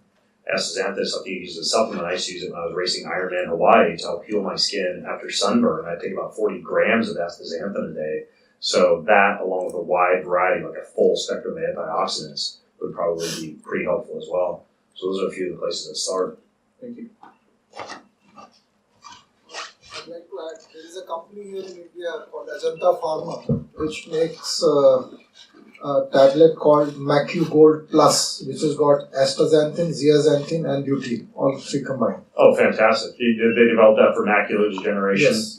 Astaxanthin is something you use as a supplement. I used to use it when I was racing Ironman Hawaii to help heal my skin after sunburn. I take about 40 grams of astaxanthin a day. So that, along with a wide variety, like a full spectrum of antioxidants, would probably be pretty helpful as well. So those are a few of the places that start. Thank you. I'd like to add, there is a company here in India called Ajanta Pharma, which makes a tablet called Macu Gold Plus, which has got astaxanthin, zeaxanthin, and lutein, all three combined. Oh, fantastic. They developed that for macular degeneration? Yes,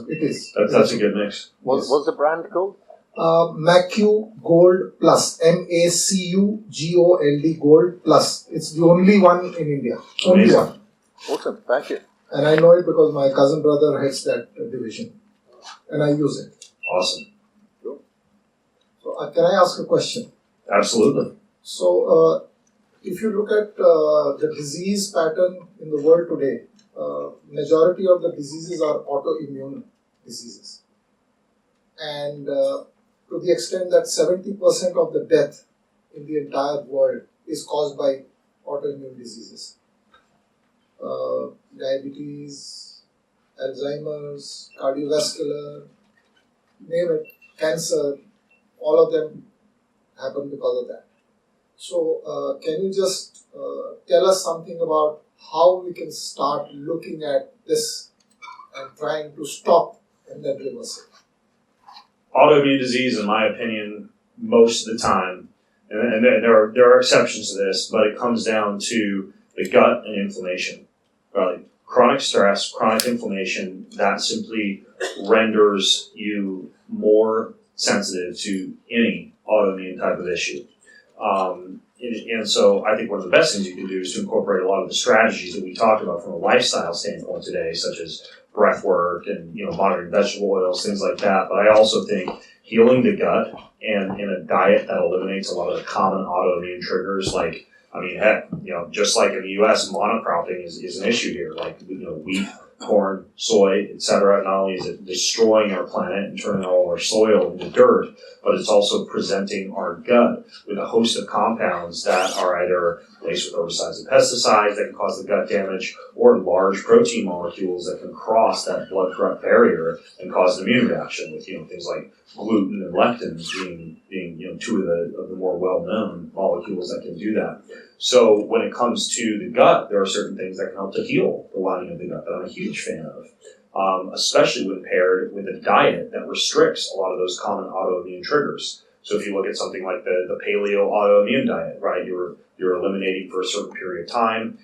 it is. That's a good mix. What's the brand called? Macu Gold Plus, MACUGOLD Gold Plus. It's the only one in India. Only Amazing. one. Awesome, thank you. And I know it because my cousin brother heads that division. And I use it. Awesome. So can I ask a question? Absolutely. So if you look at the disease pattern in the world today, majority of the diseases are autoimmune diseases. And to the extent that 70% of the death in the entire world is caused by autoimmune diseases. Diabetes, Alzheimer's, cardiovascular, name it, cancer, all of them happen because of that. So can you just tell us something about how we can start looking at this and trying to stop and then reverse it? Autoimmune disease, in my opinion, most of the time, and there are exceptions to this, but it comes down to the gut and inflammation. Like chronic stress, chronic inflammation, that simply renders you more sensitive to any autoimmune type of issue. And so I think one of the best things you can do is to incorporate a lot of the strategies that we talked about from a lifestyle standpoint today, such as breathwork and monitoring vegetable oils, things like that. But I also think healing the gut and in a diet that eliminates a lot of the common autoimmune triggers, like just like in the U.S., monocropping is an issue here. Like wheat, corn, soy, etc. Not only is it destroying our planet and turning all our soil into dirt, but it's also presenting our gut with a host of compounds that are either laced with oversized pesticides that can cause the gut damage, or large protein molecules that can cross that blood-gut barrier and cause an immune reaction, with things like gluten and lectins being two of the more well-known molecules that can do that. So when it comes to the gut, there are certain things that can help to heal the lining of the gut that I'm a huge fan of, especially when paired with a diet that restricts a lot of those common autoimmune triggers. So if you look at something like the paleo autoimmune diet, right, you're eliminating for a certain period of time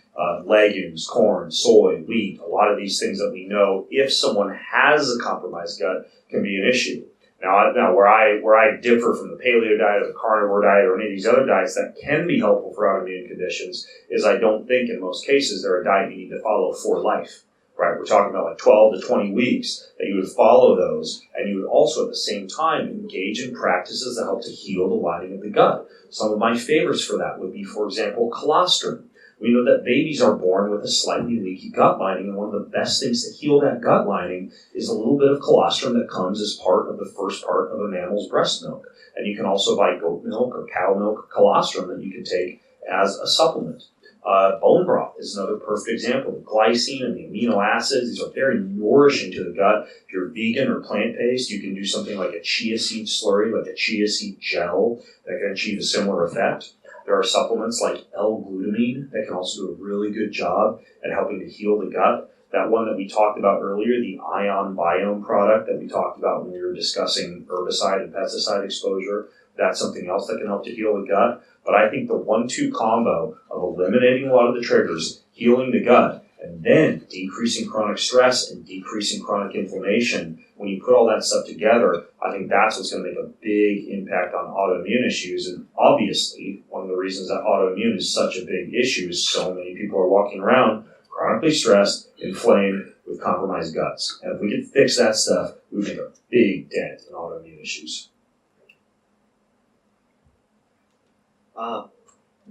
legumes, corn, soy, wheat, a lot of these things that we know, if someone has a compromised gut, can be an issue. Now, where I differ from the paleo diet or the carnivore diet or any of these other diets that can be helpful for autoimmune conditions is I don't think in most cases they're a diet you need to follow for life, right? We're talking about like 12 to 20 weeks that you would follow those, and you would also at the same time engage in practices that help to heal the lining of the gut. Some of my favorites for that would be, for example, colostrum. We know that babies are born with a slightly leaky gut lining, and one of the best things to heal that gut lining is a little bit of colostrum that comes as part of the first part of a mammal's breast milk. And you can also buy goat milk or cow milk colostrum that you can take as a supplement. Bone broth is another perfect example. The glycine and the amino acids, these are very nourishing to the gut. If you're vegan or plant-based, you can do something like a chia seed slurry, like a chia seed gel that can achieve a similar effect. There are supplements like L-glutamine that can also do a really good job at helping to heal the gut. That one that we talked about earlier, the Ion Biome product that we talked about when we were discussing herbicide and pesticide exposure, that's something else that can help to heal the gut. But I think the 1-2 combo of eliminating a lot of the triggers, healing the gut, and then decreasing chronic stress and decreasing chronic inflammation. When you put all that stuff together, I think that's what's going to make a big impact on autoimmune issues. And obviously, one of the reasons that autoimmune is such a big issue is so many people are walking around chronically stressed, inflamed, with compromised guts. And if we could fix that stuff, we would make a big dent in autoimmune issues.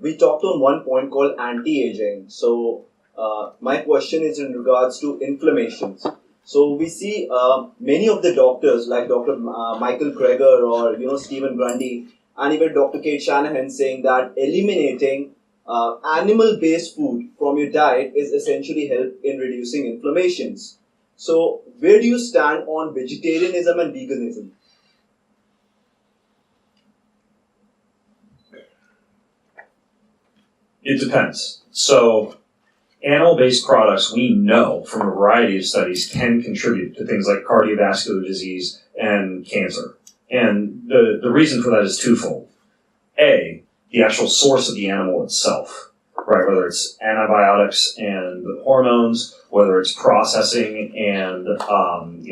We talked on one point called anti-aging. So my question is in regards to inflammations. So we see many of the doctors like Dr. Michael Greger or Stephen Grundy and even Dr. Kate Shanahan saying that eliminating animal-based food from your diet is essentially help in reducing inflammations. So where do you stand on vegetarianism and veganism? It depends. So animal-based products, we know from a variety of studies, can contribute to things like cardiovascular disease and cancer. And the reason for that is twofold. A, the actual source of the animal itself, right? Whether it's antibiotics and hormones, whether it's processing and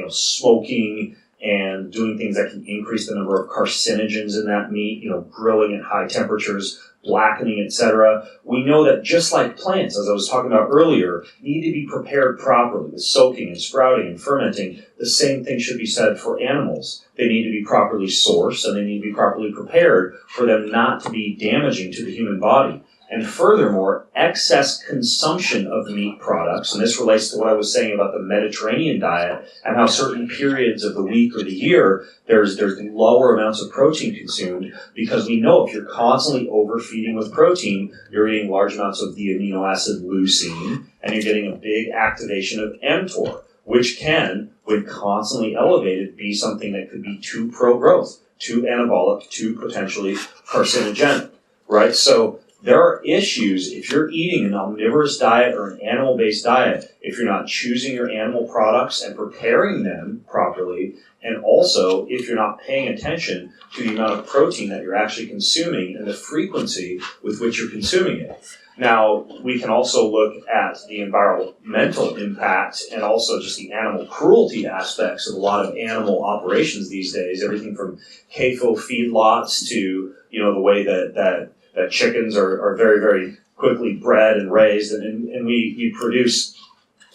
smoking and doing things that can increase the number of carcinogens in that meat, grilling at high temperatures, blackening, etc. We know that just like plants, as I was talking about earlier, need to be prepared properly with soaking and sprouting and fermenting. The same thing should be said for animals. They need to be properly sourced and they need to be properly prepared for them not to be damaging to the human body. And furthermore, excess consumption of meat products, and this relates to what I was saying about the Mediterranean diet and how certain periods of the week or the year there's lower amounts of protein consumed, because we know if you're constantly overfeeding with protein, you're eating large amounts of the amino acid leucine, and you're getting a big activation of mTOR, which can, when constantly elevated, be something that could be too pro-growth, too anabolic, too potentially carcinogenic, right? So there are issues if you're eating an omnivorous diet or an animal-based diet, if you're not choosing your animal products and preparing them properly, and also if you're not paying attention to the amount of protein that you're actually consuming and the frequency with which you're consuming it. Now, we can also look at the environmental impact and also just the animal cruelty aspects of a lot of animal operations these days, everything from CAFO feedlots to, the way that chickens are very, very quickly bred and raised, and we produce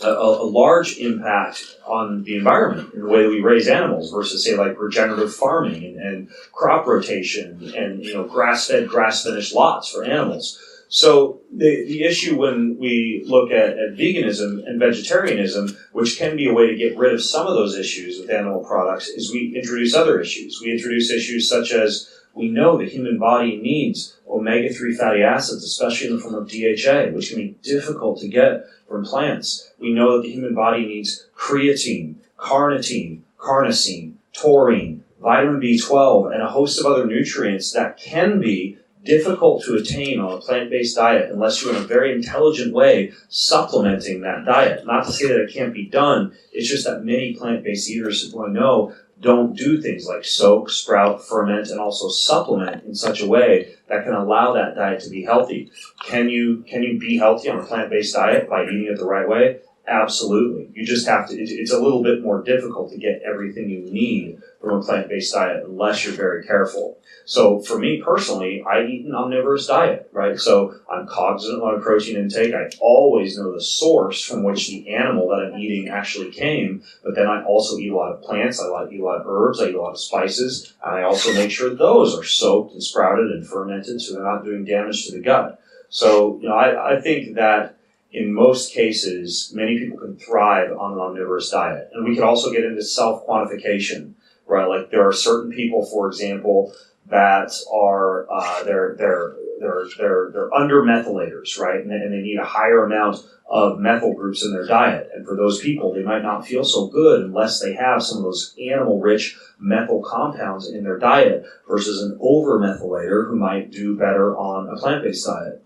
a large impact on the environment in the way that we raise animals versus, say, like regenerative farming and crop rotation and grass-fed, grass-finished lots for animals. So the issue when we look at veganism and vegetarianism, which can be a way to get rid of some of those issues with animal products, is we introduce other issues. We introduce issues such as we know the human body needs omega-3 fatty acids, especially in the form of DHA, which can be difficult to get from plants. We know that the human body needs creatine, carnitine, carnosine, taurine, vitamin B12, and a host of other nutrients that can be difficult to attain on a plant-based diet unless you're in a very intelligent way supplementing that diet. Not to say that it can't be done, it's just that many plant-based eaters who I know don't do things like soak, sprout, ferment, and also supplement in such a way that can allow that diet to be healthy. Can you be healthy on a plant-based diet by eating it the right way? Absolutely. You just have to, it's a little bit more difficult to get everything you need from a plant-based diet unless you're very careful. So for me personally, I eat an omnivorous diet, right? So I'm cognizant of my protein intake. I always know the source from which the animal that I'm eating actually came, but then I also eat a lot of plants, I eat a lot of herbs, I eat a lot of spices, and I also make sure those are soaked and sprouted and fermented so they're not doing damage to the gut. So, I think that in most cases, many people can thrive on an omnivorous diet. And we can also get into self-quantification, right? Like there are certain people, for example, that are they're under methylators, right? And they need a higher amount of methyl groups in their diet. And for those people, they might not feel so good unless they have some of those animal-rich methyl compounds in their diet versus an over-methylator who might do better on a plant-based diet.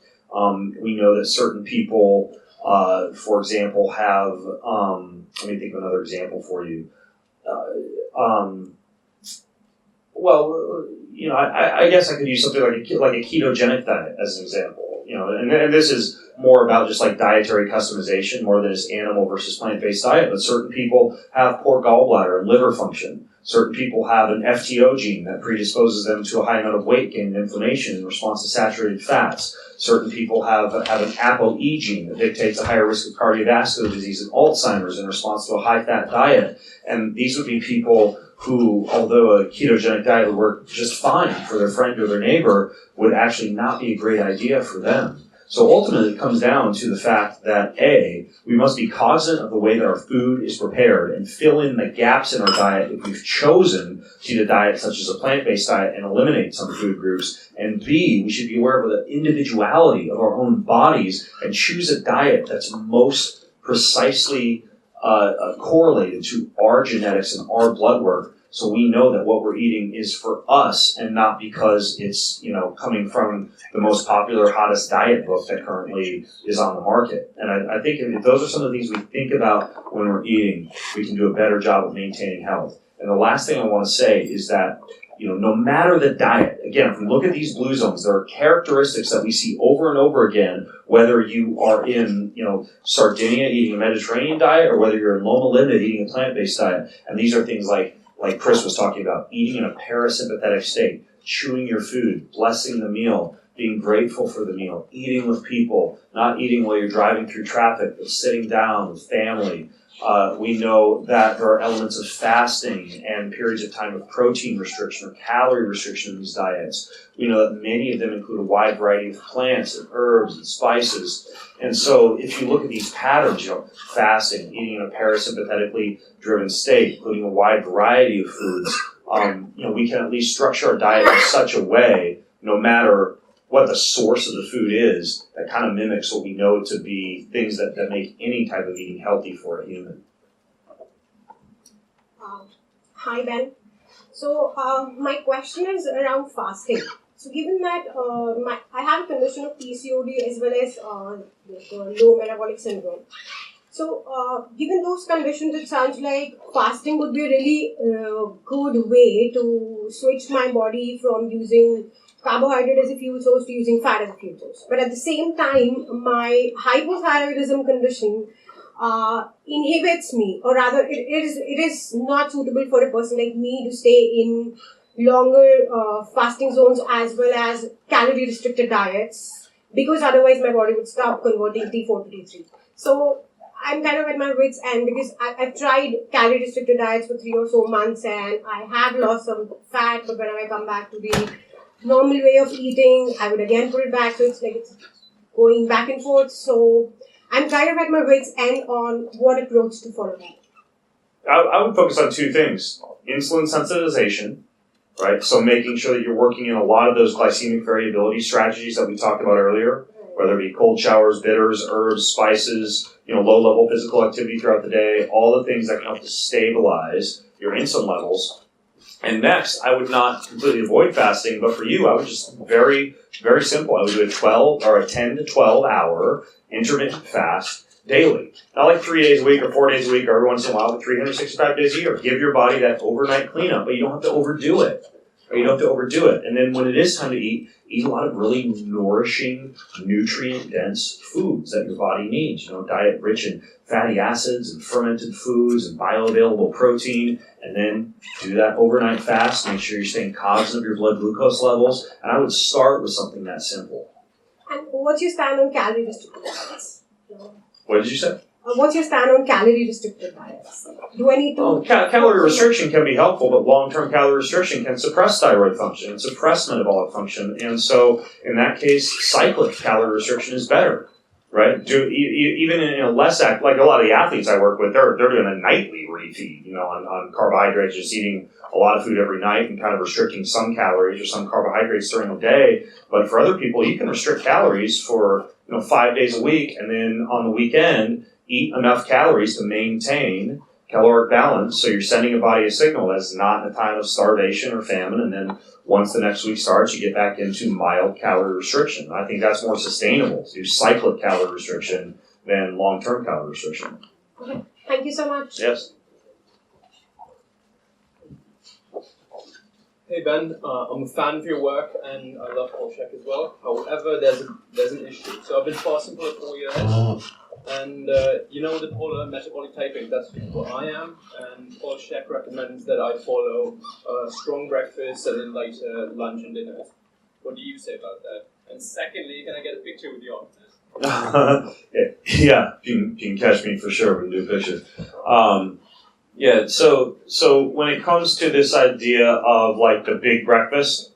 We know that certain people, for example, have, let me think of another example for you. I guess I could use something like a ketogenic diet as an example. and this is more about just like dietary customization more than just animal versus plant-based diet, but certain people have poor gallbladder and liver function. Certain people have an FTO gene that predisposes them to a high amount of weight gain and inflammation in response to saturated fats. Certain people have an ApoE gene that dictates a higher risk of cardiovascular disease and Alzheimer's in response to a high-fat diet. And these would be people who, although a ketogenic diet would work just fine for their friend or their neighbor, would actually not be a great idea for them. So ultimately, it comes down to the fact that A, we must be cognizant of the way that our food is prepared and fill in the gaps in our diet if we've chosen to eat a diet such as a plant-based diet and eliminate some food groups. And B, we should be aware of the individuality of our own bodies and choose a diet that's most precisely correlated to our genetics and our blood work, so we know that what we're eating is for us and not because it's, coming from the most popular, hottest diet book that currently is on the market. And I think if those are some of the things we think about when we're eating, we can do a better job of maintaining health. And the last thing I want to say is that, no matter the diet, again, if we look at these blue zones, there are characteristics that we see over and over again, whether you are in, Sardinia eating a Mediterranean diet or whether you're in Loma Linda eating a plant-based diet. And these are things like Kris was talking about, eating in a parasympathetic state, chewing your food, blessing the meal, being grateful for the meal, eating with people, not eating while you're driving through traffic, but sitting down with family. We know that there are elements of fasting and periods of time of protein restriction or calorie restriction in these diets. We know that many of them include a wide variety of plants and herbs and spices. And so if you look at these patterns, fasting, eating in a parasympathetically driven state, including a wide variety of foods, we can at least structure our diet in such a way, no matter what the source of the food is, that kind of mimics what we know to be things that make any type of eating healthy for a human. Hi, Ben. So my question is around fasting. So given that I have a condition of PCOD as well as low metabolic syndrome. So given those conditions, it sounds like fasting would be a really good way to switch my body from using carbohydrate as a fuel source to using fat as a fuel source. But at the same time, my hypothyroidism condition inhibits me, or rather it is not suitable for a person like me to stay in longer fasting zones as well as calorie restricted diets, because otherwise my body would stop converting T4 to T3. So I'm kind of at my wit's end because I've tried calorie restricted diets for 3 or so months and I have lost some fat, but when I come back to the normal way of eating, I would again put it back. So it's like it's going back and forth. So I'm kind of at my wit's end on what approach to follow that. I would focus on two things. Insulin sensitization, right? So making sure that you're working in a lot of those glycemic variability strategies that we talked about earlier, whether it be cold showers, bitters, herbs, spices, low-level physical activity throughout the day, all the things that can help to stabilize your insulin levels. And next, I would not completely avoid fasting, but for you, I would just very, very simple. I would do a 10 to 12 hour intermittent fast daily. Not like 3 days a week or 4 days a week or every once in a while, but 365 days a year. Give your body that overnight cleanup, but you don't have to overdo it. And then when it is time to eat a lot of really nourishing, nutrient-dense foods that your body needs. Diet rich in fatty acids and fermented foods and bioavailable protein. And then do that overnight fast. Make sure you're staying cognizant of your blood glucose levels. And I would start with something that simple. And what's your stand on calorie restricted diets? What did you say? What's your stand on calorie restricted diets? Do I need to... Calorie restriction can be helpful, but long-term calorie restriction can suppress thyroid function and suppress metabolic function. And so, in that case, cyclic calorie restriction is better, right? Even in a less like a lot of the athletes I work with, they're doing a nightly refeed, on carbohydrates, just eating a lot of food every night and kind of restricting some calories or some carbohydrates during the day. But for other people, you can restrict calories for 5 days a week, and then on the weekend, eat enough calories to maintain caloric balance, so you're sending your body a signal that's not in a time of starvation or famine, and then once the next week starts, you get back into mild calorie restriction. I think that's more sustainable to do cyclic calorie restriction than long-term calorie restriction. Okay. Thank you so much. Yes. Hey Ben, I'm a fan of your work and I love Kolchak as well. However, there's an issue. So I've been fasting for 4 years, and you know the polar metabolic typing. That's what I am. And Kolchak recommends that I follow strong breakfast and then lighter lunch and dinners. What do you say about that? And secondly, can I get a picture with you on this? Yeah, you can catch me for sure. We can do a picture. Yeah, so when it comes to this idea of like the big breakfast,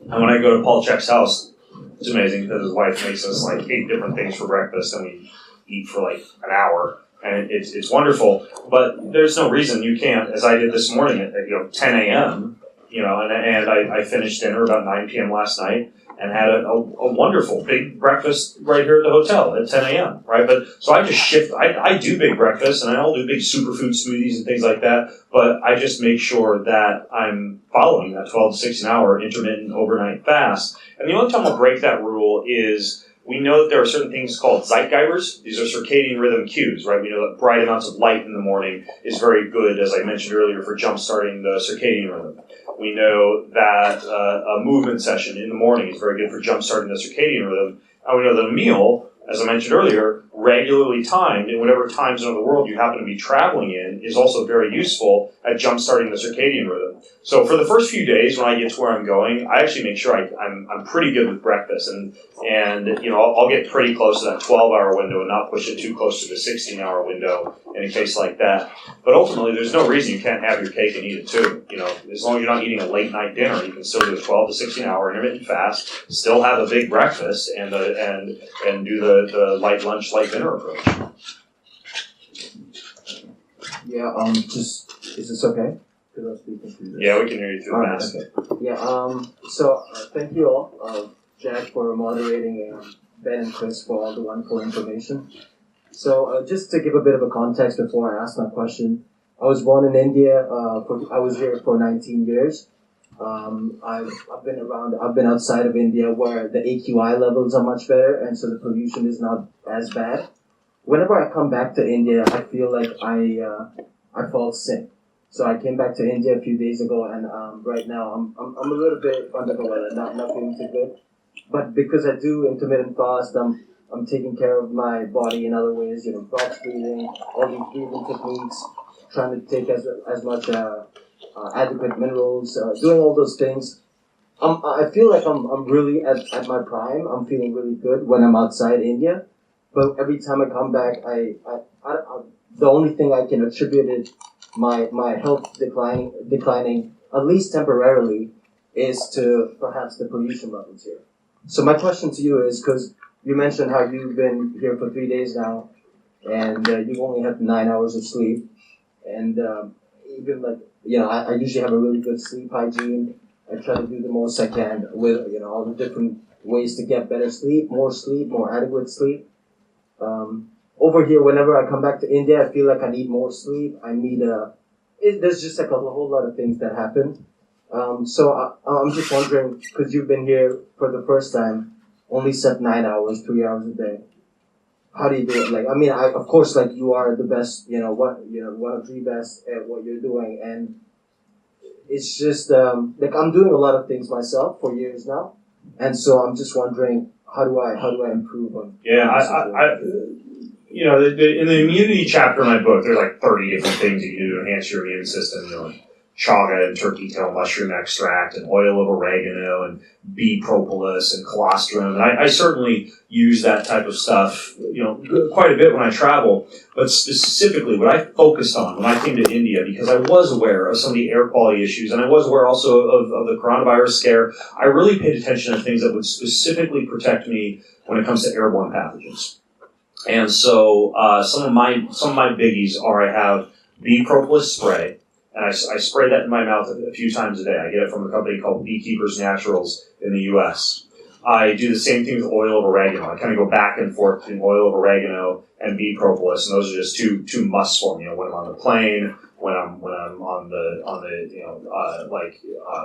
and when I go to Paul Chek's house, it's amazing because his wife makes us like 8 different things for breakfast, and we eat for like an hour, and it's wonderful. But there's no reason you can't, as I did this morning at 10 a.m. And I finished dinner about 9 p.m. last night. And had a wonderful big breakfast right here at the hotel at 10 a.m., right? But so I just shift. I do big breakfast, and I'll do big superfood smoothies and things like that, but I just make sure that I'm following that 12 to 16 hour intermittent overnight fast. And the only time I'll break that rule is we know that there are certain things called Zeitgebers. These are circadian rhythm cues, right? We know that bright amounts of light in the morning is very good, as I mentioned earlier, for jump-starting the circadian rhythm. We know that a movement session in the morning is very good for jump-starting the circadian rhythm. And we know that a meal, as I mentioned earlier, regularly timed in whatever time zone of the world you happen to be traveling in is also very useful at jump-starting the circadian rhythm. So for the first few days when I get to where I'm going, I actually make sure I'm pretty good with breakfast. And I'll get pretty close to that 12-hour window and not push it too close to the 16-hour window in a case like that. But ultimately, there's no reason you can't have your cake and eat it too. As long as you're not eating a late-night dinner, you can still do a 12 to 16-hour intermittent fast, still have a big breakfast, and do the light lunch, light dinner approach. Yeah, is this okay? Because I'm speaking through this. Yeah, we can hear you through the mask. Okay. Yeah, so thank you all, Jag, for moderating, and Ben and Kris for all the wonderful information. So just to give a bit of a context before I ask my question, I was born in India. I was here for 19 years. I've been outside of India where the AQI levels are much better, and so the pollution is not as bad. Whenever I come back to India, I feel like I fall sick. So I came back to India a few days ago, and right now I'm a little bit under the weather, not feeling too good. But because I do intermittent fast, I'm taking care of my body in other ways, box breathing, all these breathing techniques, trying to take as much adequate minerals, doing all those things. I feel like I'm really at my prime. I'm feeling really good when I'm outside India. But every time I come back, I the only thing I can attribute it my health declining at least temporarily is to perhaps the pollution levels here. So my question to you is, because you mentioned how you've been here for 3 days now, and you've only had 9 hours of sleep, and even I usually have a really good sleep hygiene. I try to do the most I can with all the different ways to get better sleep, more adequate sleep. Over here, whenever I come back to India, I feel like I need more sleep. There's just like a whole lot of things that happen. So I'm just wondering, because you've been here for the first time, only slept 9 hours, 3 hours a day. How do you do it? Of course, you are the best, one of the best at what you're doing, and it's just I'm doing a lot of things myself for years now, and so I'm just wondering, how do I improve on? Yeah, in the immunity chapter of my book, there's like 30 different things you can do to enhance your immune system. Chaga and turkey tail mushroom extract and oil of oregano and bee propolis and colostrum. And I certainly use that type of stuff, quite a bit when I travel. But specifically, what I focused on when I came to India, because I was aware of some of the air quality issues, and I was aware also of the coronavirus scare, I really paid attention to things that would specifically protect me when it comes to airborne pathogens. And so some of my biggies are I have bee propolis spray. And I spray that in my mouth a few times a day. I get it from a company called Beekeepers Naturals in the U.S. I do the same thing with oil of oregano. I kind of go back and forth between oil of oregano and bee propolis, and those are just two musts for me. When I'm on the plane, when I'm on the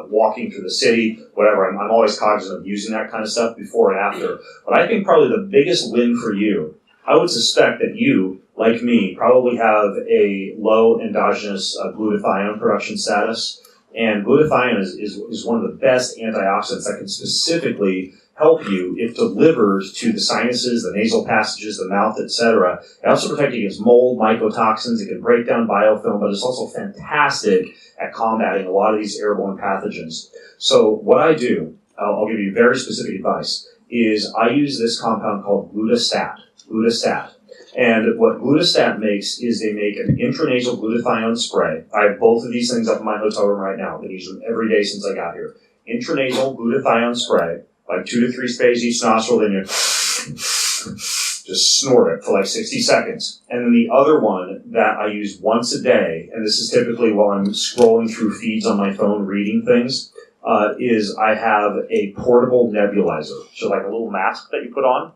walking through the city, whatever. I'm always cognizant of using that kind of stuff before and after. But I think probably the biggest win for you, I would suspect that you, like me, probably have a low endogenous glutathione production status. And glutathione is one of the best antioxidants that can specifically help you if delivered to the sinuses, the nasal passages, the mouth, etc. It also protects you against mold, mycotoxins. It can break down biofilm, but it's also fantastic at combating a lot of these airborne pathogens. So what I do, I'll give you very specific advice, is I use this compound called glutastat. And what glutastat makes is they make an intranasal glutathione spray. I have both of these things up in my hotel room right now. I've been using them every day since I got here. Intranasal glutathione spray, like 2 to 3 sprays each nostril, then you just snort it for like 60 seconds. And then the other one that I use once a day, and this is typically while I'm scrolling through feeds on my phone reading things, is I have a portable nebulizer. So like a little mask that you put on.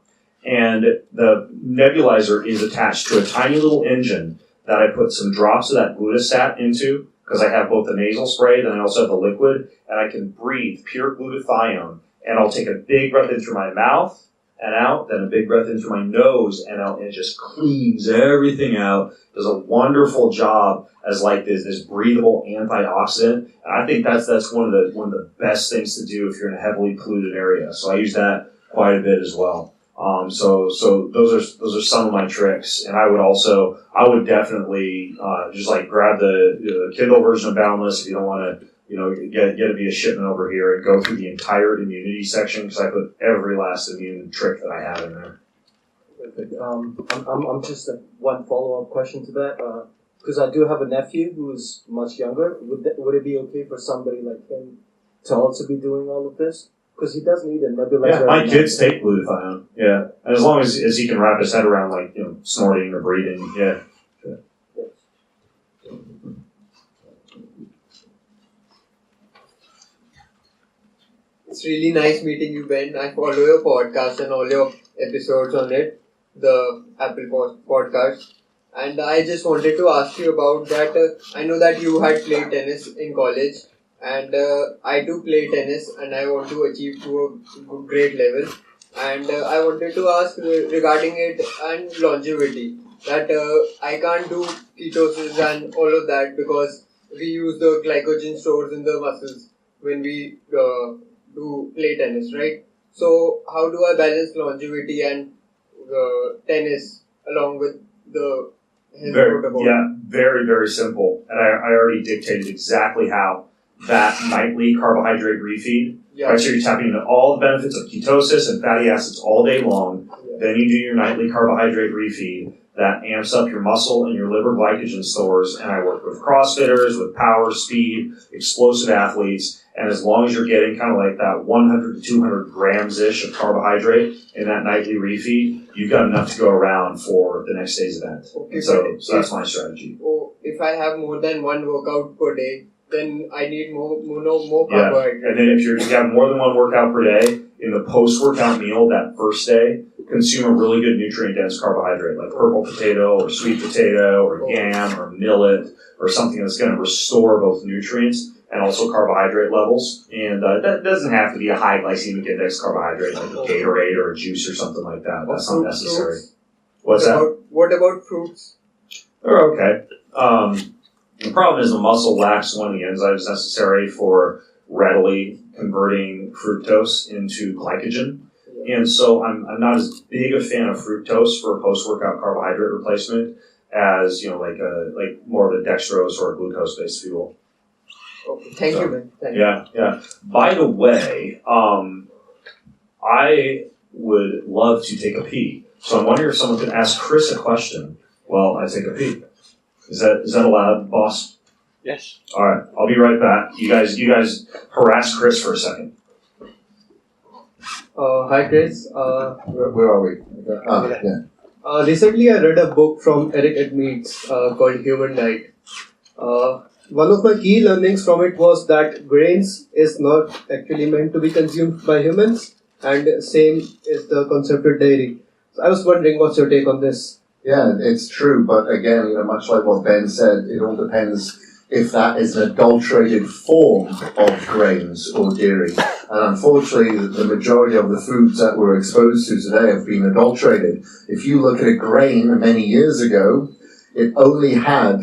And the nebulizer is attached to a tiny little engine that I put some drops of that glutastat into, because I have both the nasal spray, then I also have the liquid, and I can breathe pure glutathione. And I'll take a big breath in through my mouth and out, then a big breath in through my nose and out, and it just cleans everything out. Does a wonderful job as like this breathable antioxidant. And I think that's one of the best things to do if you're in a heavily polluted area. So I use that quite a bit as well. So those are some of my tricks, and I would definitely just like grab the Kindle version of Boundless if you don't want to get it via shipment over here, and go through the entire immunity section, because I put every last immune trick that I have in there. Perfect. I'm just one follow-up question to that, because I do have a nephew who is much younger. Would it be okay for somebody like him to also be doing all of this? Because he does need a nebulizer. Yeah, my kids take glutathione. Yeah, and as long as he can wrap his head around like snorting or breathing. Yeah. It's really nice meeting you, Ben. I follow your podcast and all your episodes on it, the Apple podcast. And I just wanted to ask you about that. I know that you had played tennis in college. And I do play tennis, and I want to achieve to a great level. And I wanted to ask regarding it and longevity, that I can't do ketosis and all of that because we use the glycogen stores in the muscles when we do play tennis, right? So how do I balance longevity and tennis along with the health protocol? Yeah, very, very simple. And I already dictated exactly how. That nightly carbohydrate refeed. Yeah. Right, so you're tapping into all the benefits of ketosis and fatty acids all day long. Yeah. Then you do your nightly carbohydrate refeed that amps up your muscle and your liver glycogen stores. And I work with CrossFitters, with power, speed, explosive athletes. And as long as you're getting kind of like that 100 to 200 grams-ish of carbohydrate in that nightly refeed, you've got enough to go around for the next day's event. Okay, so that's my strategy. Oh, if I have more than one workout per day, then I need more carbohydrate. Yeah. And then if you have more than one workout per day, in the post-workout meal that first day, consume a really good nutrient-dense carbohydrate like purple potato or sweet potato or yam or millet or something that's going to restore both nutrients and also carbohydrate levels. And that doesn't have to be a high glycemic index carbohydrate like a Gatorade or a juice or something like that. That's not necessary. What's that? What about fruits? They're okay. The problem is the muscle lacks one of the enzymes necessary for readily converting fructose into glycogen. And so I'm not as big a fan of fructose for a post-workout carbohydrate replacement as, like more of a dextrose or a glucose-based fuel. Okay, thank you, man. Thank you. Yeah. By the way, I would love to take a pee. So I'm wondering if someone could ask Kris a question while I take a pee. Is that allowed, boss? Yes. All right, I'll be right back. You guys harass Kris for a second. Hi, Kris. Where are we? Yeah. Recently, I read a book from Eric Edmeades called Human Diet. One of my key learnings from it was that grains is not actually meant to be consumed by humans, and same is the concept with dairy. So I was wondering, what's your take on this? Yeah, it's true, but again, much like what Ben said, it all depends if that is an adulterated form of grains or dairy. And unfortunately, the majority of the foods that we're exposed to today have been adulterated. If you look at a grain many years ago, it only had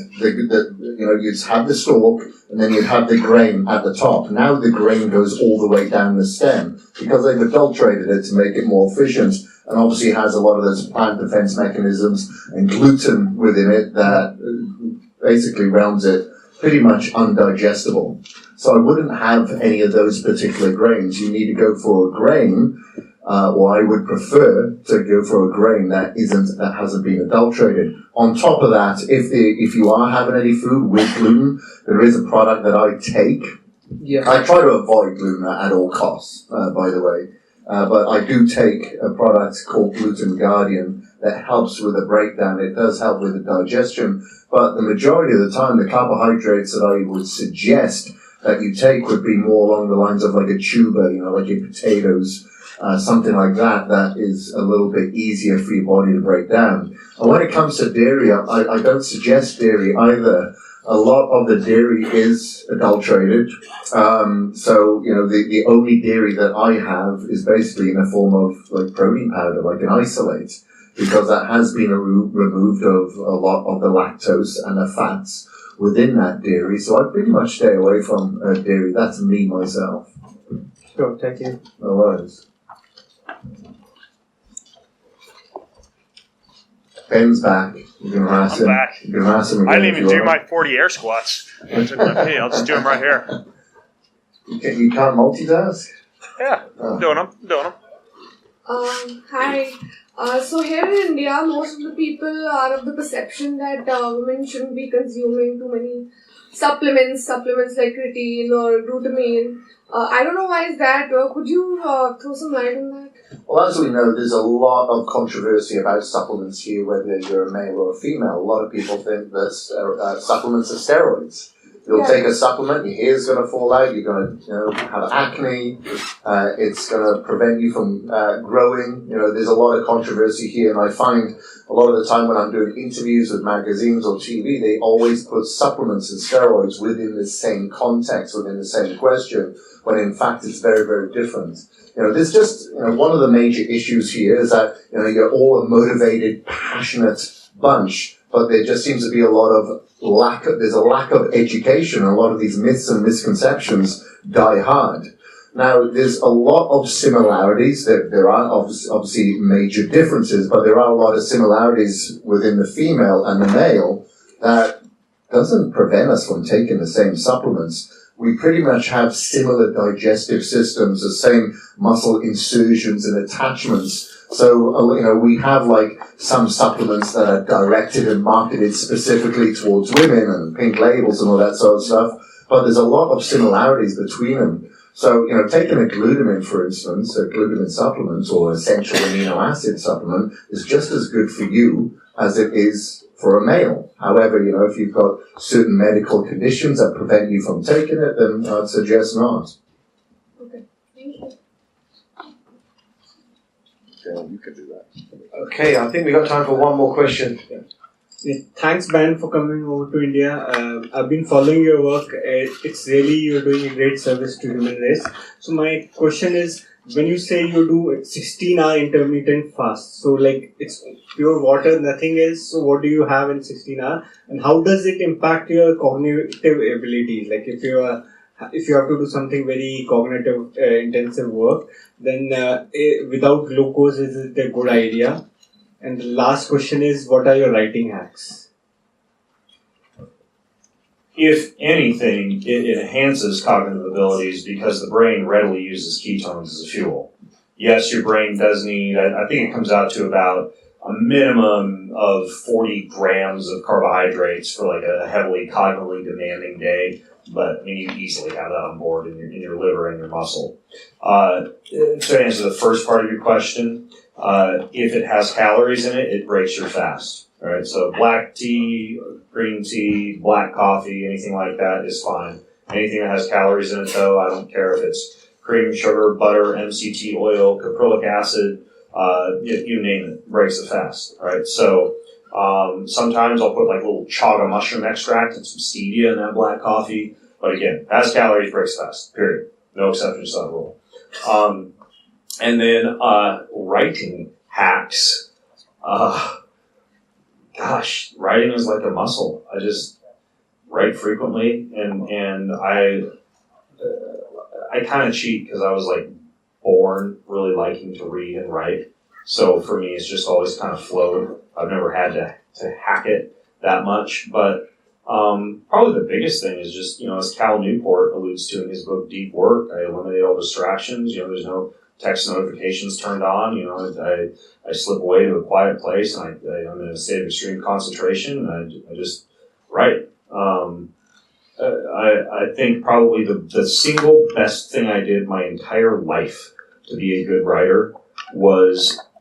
you'd have the stalk, and then you'd have the grain at the top. Now the grain goes all the way down the stem because they've adulterated it to make it more efficient, and obviously has a lot of those plant defense mechanisms and gluten within it that basically realms it pretty much undigestible. So I wouldn't have any of those particular grains. You need to go for a grain, or I would prefer to go for a grain that hasn't been adulterated. On top of that, if you are having any food with gluten, there is a product that I take. Yeah. I try to avoid gluten at all costs, by the way. But I do take a product called Gluten Guardian that helps with the breakdown. It does help with the digestion, but the majority of the time, the carbohydrates that I would suggest that you take would be more along the lines of like a tuber, like your potatoes, something like that, that is a little bit easier for your body to break down. And when it comes to dairy, I don't suggest dairy either. A lot of the dairy is adulterated. So, the only dairy that I have is basically in the form of like protein powder, like an isolate, because that has been removed of a lot of the lactose and the fats within that dairy. So I pretty much stay away from dairy. That's me, myself. Sure, thank you. No worries. Ben's back. You can harass him. I'm back. You can harass him again. I didn't even do my 40 air squats. I'll just do them right here. You can't multitask? Yeah, Oh. doing them. Hi. So here in India, most of the people are of the perception that women shouldn't be consuming too many supplements like creatine or glutamine. I don't know why is that. Could you throw some light on that? Well, as we know, there's a lot of controversy about supplements here, whether you're a male or a female. A lot of people think that supplements are steroids. You'll take a supplement, your hair's going to fall out, you're going to have acne, it's going to prevent you from growing. There's a lot of controversy here, and I find a lot of the time when I'm doing interviews with magazines or TV, they always put supplements and steroids within the same context, within the same question, when in fact it's very, very different. There's just, one of the major issues here is that, you're all a motivated, passionate bunch, but there just seems to be a lack of education, and a lot of these myths and misconceptions die hard. Now, there's a lot of similarities. There are obviously major differences, but there are a lot of similarities within the female and the male that doesn't prevent us from taking the same supplements. We pretty much have similar digestive systems, the same muscle insertions and attachments. So, we have some supplements that are directed and marketed specifically towards women and pink labels and all that sort of stuff. But there's a lot of similarities between them. So, taking a glutamine, for instance, a glutamine supplement or essential amino acid supplement is just as good for you as it is for a male. However, if you've got certain medical conditions that prevent you from taking it, then I'd suggest not. Okay, thank you. Yeah, you could do that. Okay, I think we got time for one more question. Yeah, thanks, Ben, for coming over to India. I've been following your work. It's really, you're doing a great service to human race. So my question is, when you say you do 16-hour intermittent fast, so it's pure water, nothing else, so what do you have in 16 hours? And how does it impact your cognitive abilities? If you have to do something very cognitive intensive work, then without glucose, is it a good idea? And the last question is, what are your writing hacks? If anything, it enhances cognitive abilities because the brain readily uses ketones as a fuel. Yes, your brain does need, I think it comes out to about a minimum of 40 grams of carbohydrates for a heavily cognitively demanding day. But you easily have that on board in your liver and your muscle. To answer the first part of your question, if it has calories in it, it breaks your fast. All right, so black tea, green tea, black coffee, anything like that is fine. Anything that has calories in it, though, I don't care if it's cream, sugar, butter, MCT oil, caprylic acid, you name it, breaks the fast. All right, so sometimes I'll put little chaga mushroom extract and some stevia in that black coffee. But again, has calories, breaks fast, period. No exceptions to that rule. And then writing hacks. Writing is like a muscle. write frequently, and I kind of cheat because I was like born really liking to read and write. So for me, it's just always kind of flowed. I've never had to hack it that much, but probably the biggest thing is just, as Cal Newport alludes to in his book Deep Work, I eliminate all distractions. There's no text notifications turned on. I slip away to a quiet place, and I'm in a state of extreme concentration, and I just write. I think probably the single best thing I did my entire life to be a good writer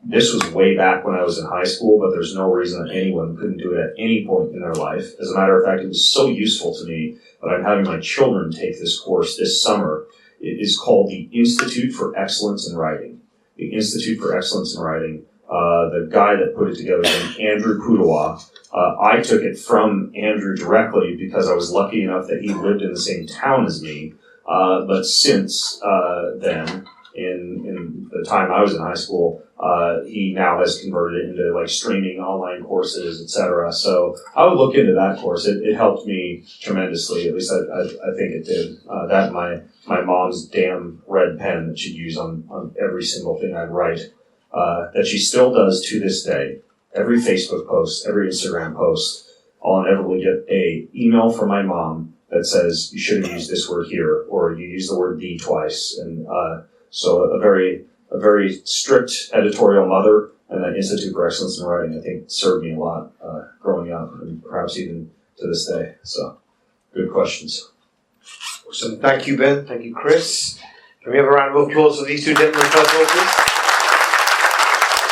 this was way back when I was in high school, but there's no reason that anyone couldn't do it at any point in their life. As a matter of fact, it was so useful to me that I'm having my children take this course this summer. It is called the Institute for Excellence in Writing. The Institute for Excellence in Writing. The guy that put it together is named Andrew Pudawa. I took it from Andrew directly because I was lucky enough that he lived in the same town as me. But since then, in the time I was in high school, he now has converted it into like streaming online courses, etc. So I would look into that course. It helped me tremendously. At least I think it did. That and my mom's damn red pen that she'd use on every single thing I'd write, that she still does to this day. Every Facebook post, every Instagram post, I'll inevitably get a email from my mom that says you should have used this word here, or you used the word "the" twice, and so a very strict editorial mother, and that Institute for Excellence in Writing, I think, served me a lot growing up, and perhaps even to this day. So, good questions. Awesome. Thank you, Ben. Thank you, Kris. Can we have a round of applause for these two gentlemen first of all, please?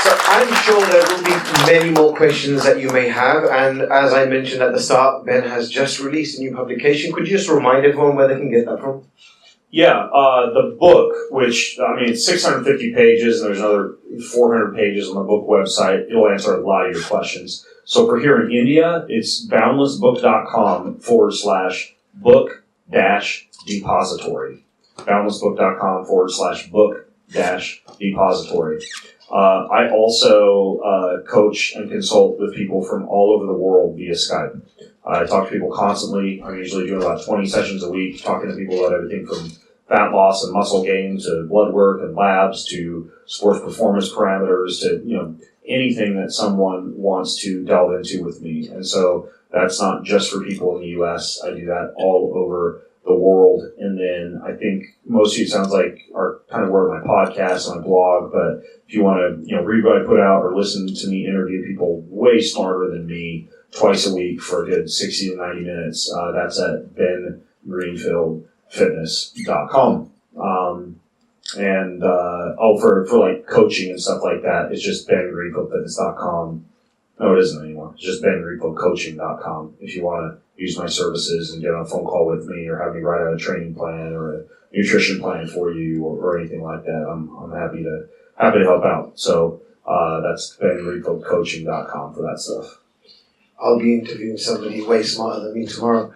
So I'm sure there will be many more questions that you may have, and as I mentioned at the start, Ben has just released a new publication. Could you just remind everyone where they can get that from? Yeah, the book, which, it's 650 pages, and there's another 400 pages on the book website. It'll answer a lot of your questions. So for here in India, it's boundlessbook.com/book-depository. boundlessbook.com/book-depository. I also coach and consult with people from all over the world via Skype. I talk to people constantly. I'm usually doing about 20 sessions a week, talking to people about everything from fat loss and muscle gain to blood work and labs to sports performance parameters to, anything that someone wants to delve into with me. And so that's not just for people in the U.S. I do that all over the world. And then I think most of you, it sounds like, are kind of aware of my podcast and my blog, but if you want to, read what I put out or listen to me interview people way smarter than me twice a week for a good 60 to 90 minutes, that's at bengreenfieldfitness.com. For like coaching and stuff like that, it's just bengreenfieldfitness.com. No, it isn't anymore. It's just bengreenfieldcoaching.com. If you want to use my services and get on a phone call with me or have me write out a training plan or a nutrition plan for you or anything like that, I'm happy to help out. So that's bengreenfieldcoaching.com for that stuff. I'll be interviewing somebody way smarter than me tomorrow.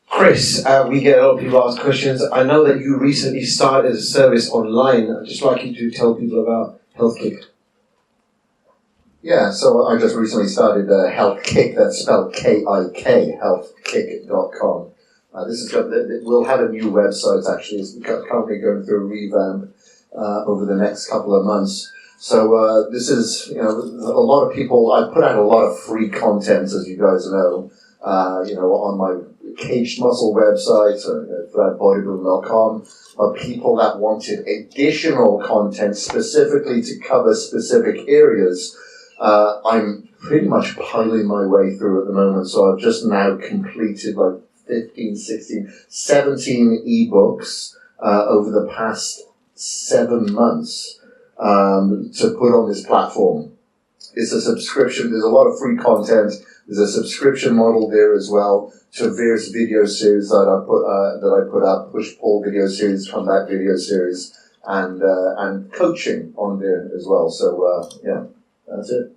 Kris, we get a lot of people ask questions. I know that you recently started a service online. I'd just like you to tell people about HealthKick. Yeah, so I just recently started HealthKick, that's spelled K-I-K, healthkick.com. We'll have a new website, actually. It's currently going through a revamp over the next couple of months. So this is, a lot of people, I put out a lot of free content, as you guys know, on my Caged Muscle website, bodybuilding.com, of people that wanted additional content specifically to cover specific areas. I'm pretty much piling my way through at the moment, so I've just now completed like 15, 16, 17 ebooks over the past 7 months to put on this platform. It's a subscription. There's a lot of free content. There's a subscription model there as well to various video series that I put up, push-pull video series, comeback video series, and coaching on there as well. So, that's it.